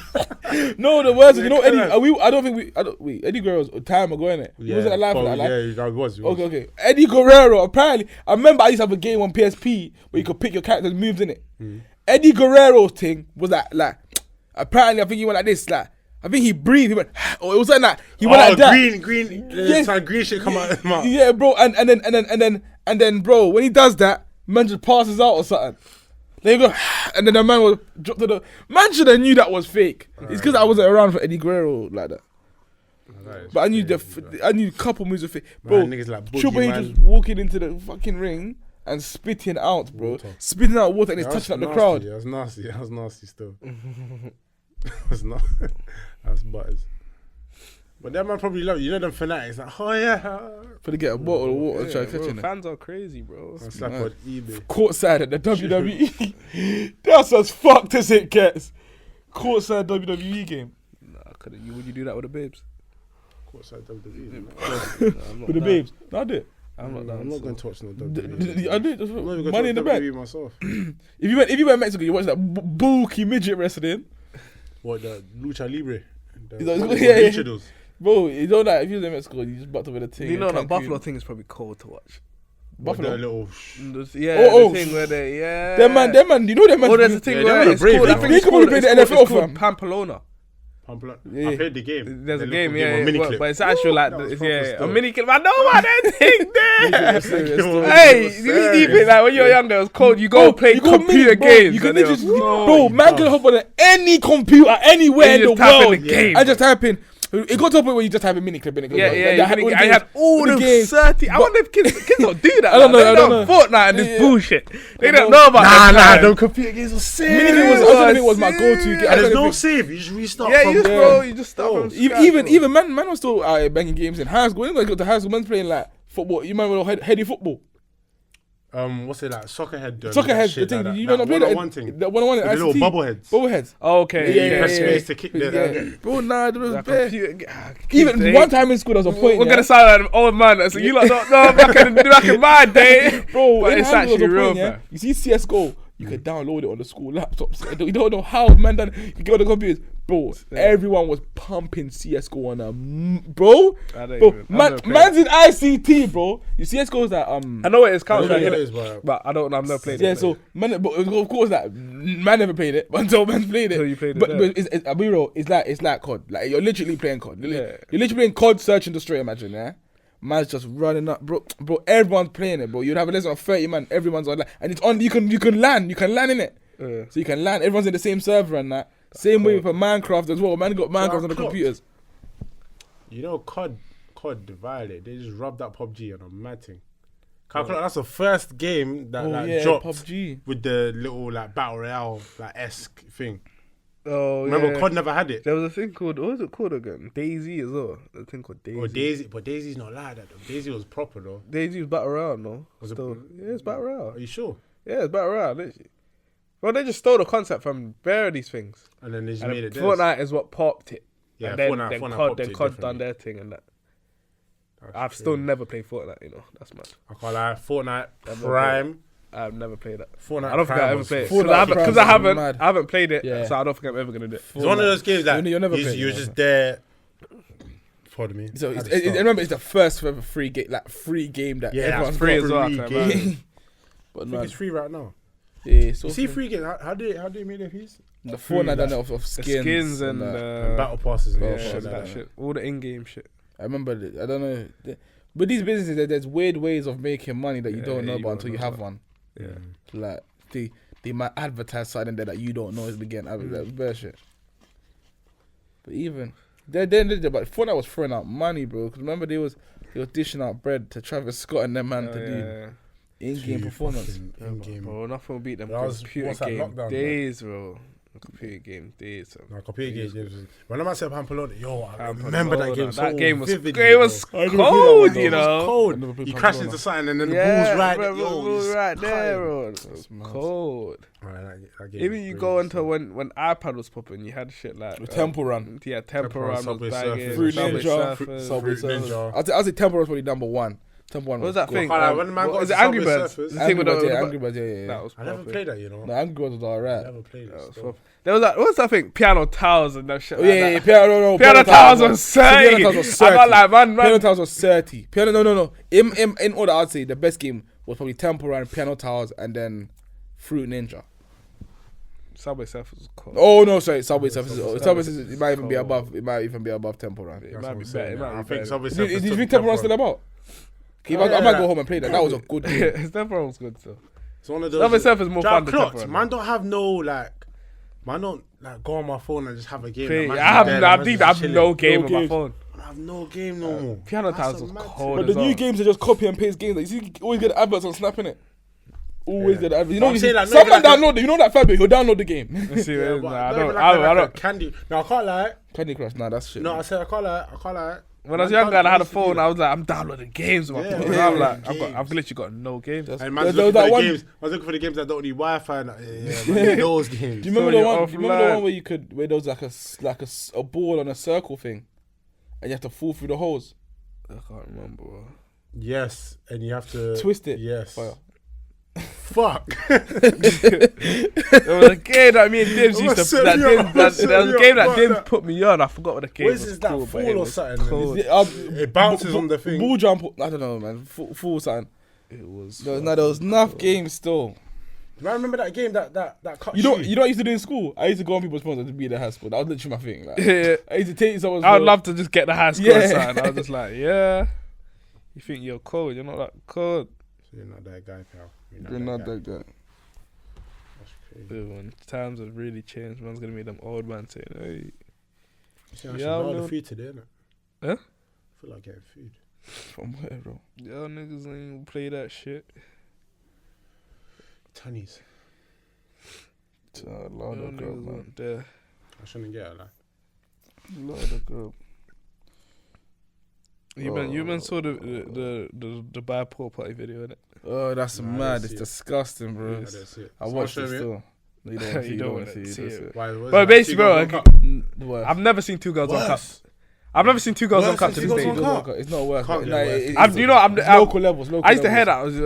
B: No, the words. You know,
C: Yeah,
B: Eddie. Eddie Guerrero's time ago, innit? He wasn't alive for that. Like,
C: Yeah, he was.
B: Okay. Eddie Guerrero. Apparently, I remember I used to have a game on PSP where you could pick your character's moves in it. Eddie Guerrero's thing was that like. Apparently, I think he went like this. Like, I think he breathed. He went, or it was like that. He went like that.
C: Green.
B: Yeah.
C: Some green shit come out of his mouth.
B: Yeah, bro. And then, bro, when he does that, man just passes out or something. Then you go, and then the man will drop to the. Man should have knew that was fake. It's because I wasn't around for Eddie Guerrero like that. But I knew I knew a couple moves of fake. Bro,
C: niggas like Boogie
B: Triple H
C: Man.
B: just walking into the fucking ring and spitting out, bro.
C: Water.
B: Spitting out water and he's touching up the crowd.
C: That was nasty still. That was not. That's butters. But that man probably love you know them fanatics like, oh yeah.
B: For to get a bottle of water and try
A: bro,
B: catching it.
A: fans are crazy, bro.
C: I slap on eBay.
B: Courtside at the WWE. That's as fucked as it gets. Courtside WWE game.
A: Nah, would you do that with the babes?
C: Courtside WWE.
B: With the babes. No, I do it.
A: I'm not down.
C: I'm not
A: so.
C: going to watch no WWE.
E: I do.
C: I'm not even going to
E: Money in the
C: watch
E: bank.
C: WWE myself.
E: If you went Mexico, you watch that bulky midget wrestling.
C: What, the Lucha Libre?
E: Is that-
C: What
E: yeah,
C: Lucha
E: yeah.
C: does?
E: Bro, you know that if you was in Mexico, you just butt over the thing.
A: You know
E: in
A: that
E: Cancun.
A: Buffalo thing is probably cold to watch.
C: What,
E: Buffalo.
C: the little...
A: Yeah,
E: Oh,
A: the thing where they, yeah.
E: Them man, you know them man.
A: Oh, there's a thing
C: Yeah,
A: where
C: they're
A: it's
C: brave,
A: called,
C: you
A: I
C: know.
A: think
E: They
A: it's
E: could
A: called,
E: probably
A: it's
E: play the
A: called, it's
E: NFL,
A: called
E: fam.
A: Pamplona.
E: Yeah.
C: I played the game.
A: There's a
C: The
A: game,
C: little
A: yeah,
C: mini
A: but
C: clip.
A: it's actual like,
C: that was
A: yeah,
C: proper
A: a
C: still.
A: mini clip. I know about that thing there.
E: Serious.
A: Hey, you deep it, like when you're young, there was cold. You go play
E: You go
A: computer
E: bro.
A: games.
E: You can
A: and they
E: literally,
A: was-
E: bro, man can hop on any computer anywhere
A: And
E: in
A: you
E: the
A: just type in
E: world
A: the game,
E: and just type in. It got to a point where you just type a mini clip in it.
A: Yeah,
E: They had all the
A: I
E: games,
A: had all the
E: games.
A: 30. I wonder if kids don't do that.
E: I don't
A: like,
E: know,
A: They
E: I don't know.
A: Fortnite and this
E: Yeah.
A: bullshit. They
E: I
A: don't
E: know.
A: know about that. time.
C: them computer games were sick.
E: Mini clip was, I don't think it was my go-to game.
C: And there's no save. You just restart
A: Yeah,
C: from
A: you just,
C: there.
A: bro, you just start
C: Oh.
A: from scratch, bro.
E: Even man was still banging games in high school. You know, go to high school, man's playing like football. You remember heady football?
C: What's it like? Soccer head.
E: Soccer head. The thing you might not play that.
C: one thing.
E: The one
C: With the little bubble heads.
E: Bubble heads.
A: Oh, okay.
E: Yeah,
C: Press
E: yeah,
C: space to kick the...
E: Yeah. Bro, nah, there was
A: Like
E: bare.
A: kids,
E: Even
A: they-
E: one time in school, there was a point.
A: We're gonna sound like an old man. So you lot don't know back in my day,
E: Bro,
A: but
E: in
A: it's
E: high school,
A: actually
E: there was a
A: real,
E: point, yeah?
A: man.
E: You see CS:GO, you can download it on the school laptops. You don't know how, man. Done. You go on the computers, bro. Everyone was pumping CS:GO on a bro.
A: I don't
E: Bro,
A: even- I've
E: man,
A: never played
E: man's in ICT, bro. You CS:GO's that
A: I know it is
C: I
A: Counter
C: don't know
A: Strike,
C: what it
A: innit?
C: is, but...
A: But I don't know. I've never played
E: yeah,
A: it.
E: so man, but of course that man never played it, but until man played it.
A: Until you played it,
E: but,
A: yeah.
E: but I'll be real, it's like COD. Like you're literally playing COD.
A: Yeah.
E: You're literally playing COD, search and destroy. Imagine, yeah. Man's just running up, bro. Everyone's playing it, bro. You'd have a list of 30 man. Everyone's on, and it's on. You can land in it.
A: Yeah.
E: So you can land. Everyone's in the same server and that. Same way for Minecraft as well. Man got Minecraft on the computers.
C: You know, COD divided. They just rubbed that PUBG on a mad thing. That's the first game that dropped
E: PUBG.
C: with the little like battle royale like esque thing.
A: Oh,
C: Remember,
A: yeah.
C: COD never had it.
A: There was a thing called, what was it called again? Daisy as well. A thing called Daisy.
C: Or Daisy, but Daisy's not like that though. Daisy was proper though.
A: Daisy was Battle Royale, no?
C: Was it-
A: Still. Yeah, it's Battle Royale.
C: Are you sure?
A: Yeah, it's Battle Royale, literally. Well, they just stole the concept from bare of these things.
C: And then they just
A: And
C: made it theirs.
A: Fortnite is what popped it.
C: Yeah,
A: And then,
C: Fortnite
A: then
C: popped
A: COD
C: it
A: done
C: definitely.
A: their thing and that.
C: That's
A: I've still
C: crazy.
A: never played Fortnite, you know. That's mad.
C: I can't lie. Fortnite
A: I've never
C: Prime.
A: I've never played that.
C: Fortnite
A: I don't think
C: Prime
A: I ever
C: was
A: played it.
E: Fortnite
A: Because
E: Prime
A: I
E: was mad.
A: haven't played it,
E: Yeah.
A: so I don't think I'm ever going to do it.
C: It's one of those games that
E: You'll never play it,
C: you're
E: yeah.
C: just there. Pardon me.
E: So
C: At the start.
E: remember, it's the first ever free game that
C: Yeah,
E: everyone's
C: that's
A: free
E: got.
A: as well,
C: free
A: can I
C: game.
A: imagine?
E: But
C: I think
E: man,
C: it's free right now.
E: yeah, so
C: You see free games. How do you make their fees?
E: the Fortnite done it of
A: The
E: skins,
A: and
E: that.
C: And battle passes and
A: yeah,
C: all shit like
A: that
C: that.
A: shit. All the in-game shit.
E: I remember, I don't know, but these businesses, there's weird ways of making money that you
A: Yeah,
E: don't know
A: you
E: about
A: won't
E: until
A: know
E: you have
A: about.
E: one.
A: Yeah.
E: Like they might advertise something there that you don't know is again that's bare shit. But even but Fortnite was throwing out money, bro. Because remember they was dishing out bread to Travis Scott and them man to do in-game performance.
C: In-game.
A: Bro, nothing will beat them
C: That was-
A: computer
C: what's that,
A: game
C: lockdown,
A: days, bro. Computer game days. Bro.
C: No, computer games. When I said Pamplona, yo, I
A: Pamplona,
C: remember that game so
A: that game was
C: vividly,
A: it was
C: bro.
A: cold, you
C: It was
A: know.
C: cold.
E: I never played
C: You crash
E: Pamplona.
C: into something and then the
A: Yeah,
C: ball's right
A: bro,
C: there. Yo,
A: ball's
C: it's
A: right there,
C: crying.
A: bro. It was
E: mad.
A: cold.
C: Right, that game
A: Even
C: was
A: you
C: crazy,
A: go into
C: so.
A: when iPad was popping, you had shit like
E: Temple Run.
A: Yeah, Temple Run was
C: Subway
A: banging.
C: Surfers,
E: Fruit
A: Subway
E: Ninja,
A: Surfers.
E: Subway
C: Fruit
E: Surfers.
C: Ninja.
E: I'll say Temple was probably number one. Temple Run
A: What was that
E: good.
A: thing?
C: Can't lie, when the man
A: What-
C: got
A: is
C: to
A: it Angry
C: Subway
A: Birds?
C: Surfers-
A: The thing
E: Angry
A: with
E: Birds,
A: the-
E: yeah,
A: the-
E: Angry Birds, yeah.
A: That was
C: I never
A: perfect.
C: played that, you know.
E: No, Angry Birds was alright.
C: I never played it.
A: That was
C: so.
A: perfect. There was that. What's that thing? Piano Towers and that shit.
E: Oh,
A: like
E: yeah,
A: that.
E: Piano
A: Piano Towers was
E: Piano
A: 30.
E: Towers was
A: I
E: 30.
A: got like man.
E: Piano Towers was 30. No. In order, I'd say the best game was probably Temple Run, Piano Towers, and then Fruit Ninja.
A: Subway Surfers was cold.
E: Oh no, sorry, Subway Surfers. Subway
A: Surfers
E: Surfers. It might even be
A: cold.
E: above. It might even be above Temple Run.
A: It
C: That's
A: might
C: what
A: be
C: I'm
A: better.
C: saying.
A: It might
C: I
A: be
C: think
A: better.
C: Subway
E: Do
C: Surfers
E: you
C: took
E: think Temple Run's
C: Temple
E: still about? Okay,
C: Oh,
E: I
C: yeah,
E: might go
C: like-
E: home and play that. That was a good game.
A: Temple Run was good though.
C: It's one of those.
A: Subway Surfers more fun than
C: clocked.
A: Temple Run.
C: Man don't have no like. Man don't like go on my phone and just have a game.
A: Play-
C: Like,
A: I
C: man's
A: have
C: there,
A: I
C: like, man's
A: think
C: just
A: I have
C: chilling.
A: no game on my
E: games.
A: phone.
C: I have no game no more.
A: Piano
C: That's
A: Towers
C: a
A: was
C: mad
A: cold.
E: But
A: as
E: the new
A: well.
E: games are just copy and paste games. Like, you see, always get adverts on Snap, innit? Always
C: Yeah.
E: get adverts. You
C: But
E: know,
C: I'm saying, like, not
E: someone
C: even like
E: download it. You know that Fabio, he'll download the game.
A: Let's see,
C: Yeah,
A: nah,
C: but
A: I
C: not
A: don't.
C: even
A: I
C: like a
A: don't.
C: Candy. No, I can't lie.
E: Candy Crush, nah, that's shit.
C: No, I
E: man.
C: said I can't lie.
A: When I was
C: Man
A: younger and I had a
C: used to do
A: phone,
C: that.
A: I was like, I'm downloading games on my
C: Yeah,
A: phone.
C: yeah,
A: I'm like,
C: games.
A: I've literally got no games.
E: That's-
C: And man's
E: there was
C: looking for
E: that
C: the
E: one.
C: games. I was looking for the games that don't need Wi-Fi. And, yeah, those games.
E: Do you remember
A: So
E: the
A: you're
E: one? Do you remember the
A: offline.
E: one where there was like a ball on a circle thing, and you have to fall through the holes?
A: I can't remember. Bro.
C: Yes, and you have to
E: Twist it.
C: Yes.
E: Fire.
C: Fuck.
A: There was a game that me and Dimz used to. There was a game that Dimz put me on. I forgot what the game
C: What
A: was.
C: is that?
A: called, but
C: Fall
A: it
C: or
A: was
C: something?
A: cold.
C: It bounces on the thing.
E: Ball jump. I don't know, man. Full something.
A: It was.
E: There was enough games still.
C: I remember that game that cut
E: You know what I used to do in school? I used to go on people's phones to be the high school. That was literally my thing. Like,
A: Yeah.
E: I used to take someone's
A: I would
E: phone.
A: love to just get the high score.
E: Yeah.
A: I was just like, yeah. You think you're cold? You're not that cold.
C: So you're not that guy, pal.
E: You're not that guy.
C: That's crazy.
A: When times have really changed, man's gonna make them old man saying, "Hey,
C: See, I should
A: Yeah,
C: order
A: no.
C: food today, innit?
A: Huh?
C: I feel like getting food.
E: From where, bro?
A: y'all niggas ain't play that shit."
C: Tunnies.
E: Lord
A: Y'all
E: of God,
A: niggas
E: man.
A: aren't there.
C: I shouldn't get it, like.
E: Lord of God.
A: You man saw the Dubai pool party video, innit?
E: Oh, that's
C: Nah, I
E: mad.
C: didn't
E: It's
C: see it.
E: disgusting, bro.
C: I don't see it.
E: I
C: So
E: watched
C: I'll
E: it
C: show you.
E: still. No, you don't want to see
A: You
E: it. You
A: don't
E: don't want to
A: wanna
E: see
A: see
E: it.
A: it.
E: That's it.
C: Why, what is
A: But
C: it,
A: basically,
C: Two
A: bro,
C: Girls, One Cup?
E: The worst.
A: I've never seen two girls on cup.
C: Worse.
A: I've never seen two girls on
C: Worse
A: cup
C: than
A: to
C: Two
A: this
C: Girls
A: day.
C: on Cup.
E: It's not worse.
C: Can't
E: but
C: get
E: nah,
C: worse.
E: it's
A: I'm
E: local levels.
A: I used to hear that. I was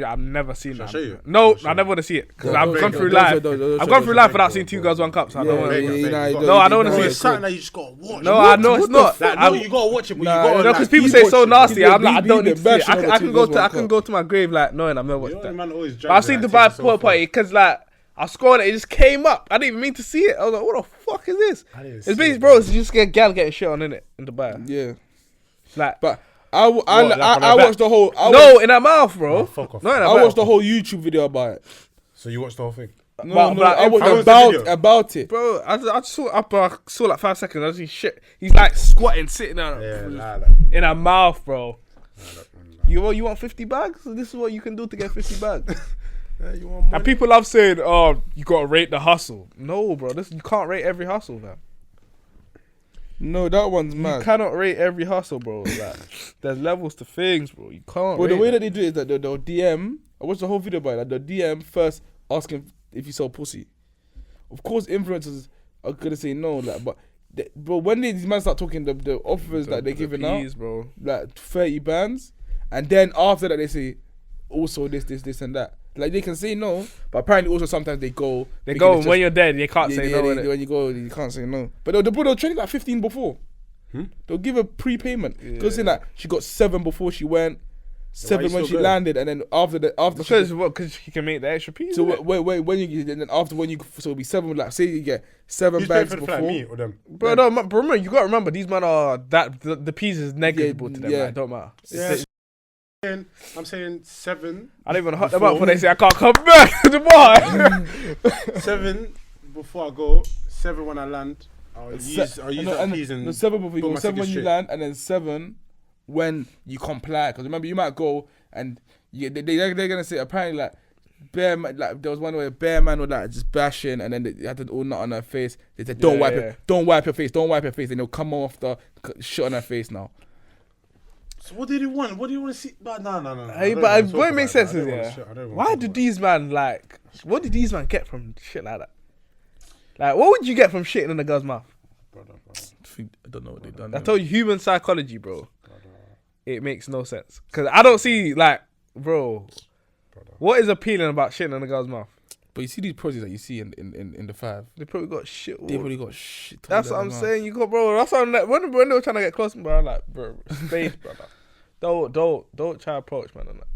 A: I've never seen
C: Shall I
A: that.
C: show you?
A: No,
C: Show
A: I
C: you.
A: never want to see it because
E: Yeah,
A: I've
E: those-
A: gone
E: those-
A: through
E: those-
A: life.
E: those-
A: I've gone through life without
C: bro,
A: seeing two
C: bro.
A: girls one cup. So I
E: Yeah,
A: don't want
E: yeah,
A: to.
E: yeah, nah,
A: No, I don't wanna
C: Bro,
A: see
C: it's
A: it.
C: something that you just gotta watch.
A: No, I know it's not.
C: Like, no, you gotta watch it, but
E: Nah,
C: you gotta.
A: No, because people
E: he's
A: say so
E: watching-
A: nasty.
E: he's-
A: I'm like, I
E: he's
A: don't
E: been
A: need to see it.
E: bashing over
A: I
E: two
A: can
E: girls
A: go to
E: one
A: I can
E: cup.
A: go to my grave like knowing I've never
C: You
A: watched
C: know,
A: that.
C: man always
A: But I've
C: drags
A: seen
C: it,
A: Dubai
C: like, takes it
A: pool
C: so far.
A: party because like I scrolled it, it just came up. I didn't even mean to see it. I was like, what the fuck is this?
C: I didn't
A: It's
C: see
A: basically,
C: it,
A: bro. It's just get gal getting shit on in it in Dubai.
E: Yeah,
A: Like
E: but I
C: like on her
E: watched the whole.
A: no, in her mouth, bro.
C: Oh, fuck off.
A: No, in her
E: I
A: mouth.
E: watched the whole YouTube video about it.
C: So you watched the whole thing?
E: No,
A: But
E: no, I watched
C: how was the video?
E: about it.
A: Bro, I just saw like 5 seconds. I just see shit. He's like squatting, sitting
C: Yeah,
A: there
C: like
A: in her mouth, bro.
C: that.
A: You want 50 bags? So this is what you can do to get 50 bags.
C: Yeah, you want money?
A: And people love saying, "Oh, you gotta rate the hustle." No, bro, you can't rate every hustle, man.
E: No, that one's
A: You
E: mad.
A: cannot rate every hustle, bro. Like, there's levels to things, bro. You can't.
E: But the
A: rate
E: way
A: it.
E: that they do it is that they'll DM. I watched the whole video about it. They'll DM first asking if you sell pussy. Of course, influencers are gonna say no, like, but when these men start talking, the offers that they're giving out,
A: Peas, bro.
E: like 30 bands, and then after that they say also this and that. Like they can say no, but apparently also sometimes they go.
A: They
E: thinking
A: go
E: it's
A: when
E: just-
A: you're dead. They can't say no.
E: they-
A: innit?
E: when you go, you can't say no. But they'll train like 15 before. They'll give a prepayment. They'll say like she got 7 before she went, 7
C: you
E: when
C: still
E: she
C: going?
E: landed, and then after she-
A: Because you can make the extra piece.
E: so
A: innit?
E: wait, when you and then after when you so it'll be 7, like say you get 7
C: Who's paying
E: bags
C: for the
E: before.
C: flight, me or them?
A: Bro, no, but remember, you gotta remember these men are that the piece is negligible to them.
E: yeah.
A: Like, it don't matter.
C: Yeah. I'm saying 7.
A: I don't even hot them up when they say I can't come back to Dubai.
C: 7 before I go. 7 when I land. I'll use that piece and
E: the 7 before you
C: put
E: go,
C: my
E: 7 when
C: ticket
E: you
C: straight.
E: land, and then 7 when you comply. Because remember, you might go and they're gonna say apparently like like there was one where bare man was like just bashing, and then they had an all nut on her face. They said don't wipe it, don't wipe your face, and they'll come off the shit on her face now.
C: So what do you want? What do you want to see? But no.
A: Hey, but what it makes sense is why did these man like? What did these man get from shit like that? Like, what would you get from shitting in a girl's mouth?
E: I don't know what they've done.
A: I told you, human psychology, bro. It makes no sense because I don't see like, bro. What is appealing about shitting in a girl's mouth?
E: But you see these projects that you see in the 5.
A: They probably got shit.
E: They probably got shit.
A: That's what I'm saying. You got, bro. That's what I'm like, when they were trying to get close, bro. I'm like, bro, space, brother. Don't try to approach, man, on that.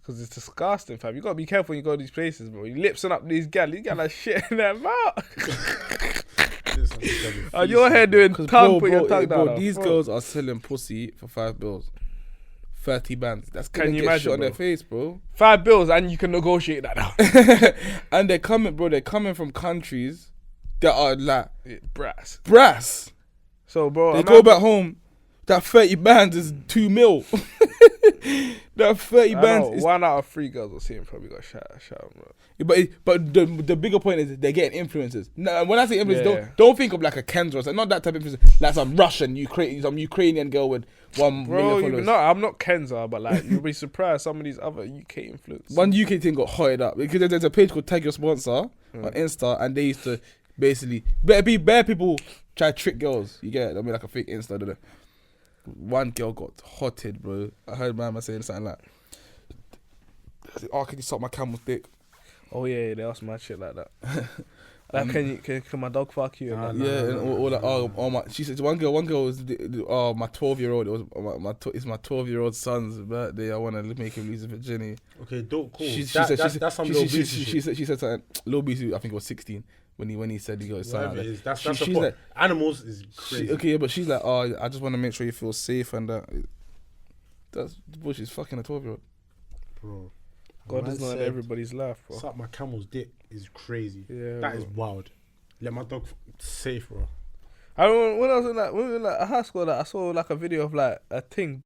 A: Cause it's disgusting, fam. You gotta be careful when you go to these places, bro. You lipsing up these gal like shit in their mouth. Your head doing tongue, put your tongue down.
E: These girls are selling pussy for $5. 30 bands. That's
A: Can
E: gonna
A: you
E: get
A: imagine,
E: shit on
A: bro?
E: their face, bro.
A: $5 and you can negotiate that now.
E: And they're coming from countries that are like
A: Brass. So, bro,
E: they go back home. That 30 bands is 2 mil. That 30 bands is
A: 1 out of 3 girls will see him probably got shot, bro.
E: but the bigger point is they're getting influences. Now, when I say influencers,
A: Yeah.
E: don't think of like a Kenzo or something, not that type of influencer, like some Ukrainian girl with 1
A: Bro,
E: million followers.
A: I'm not Kenza, but like you'll be surprised some of these other UK influencers.
E: One UK thing got hotted up because there's a page called Tag Your Sponsor on Insta, and they used to basically bare people try to trick girls. You get it? I mean, like a fake Insta, don't they?
B: one girl got hotted, bro. I heard man saying something like, "Oh, can you suck my camel's dick?"
A: Oh yeah, they asked my shit like that. Like, can my dog fuck you?
B: And all like, oh my. She said one girl was, my 12-year-old. It was it's my 12-year-old son's birthday. I want to make him lose his virginity.
C: Okay, cool.
B: That's
C: some little
B: she said something. Lil Boosie, I think it was 16 when he said he got his son.
C: Like, that's like, animals is crazy.
B: But she's like, oh, I just want to make sure you feel safe and that. That's bullshit. She's fucking a 12-year-old.
C: Bro.
A: God is not in everybody's life, bro.
C: Suck my camel's dick is crazy.
A: Yeah,
C: that is wild. Let my dog safe, bro.
A: I remember when I was in like high school, like I saw like a video of like a thing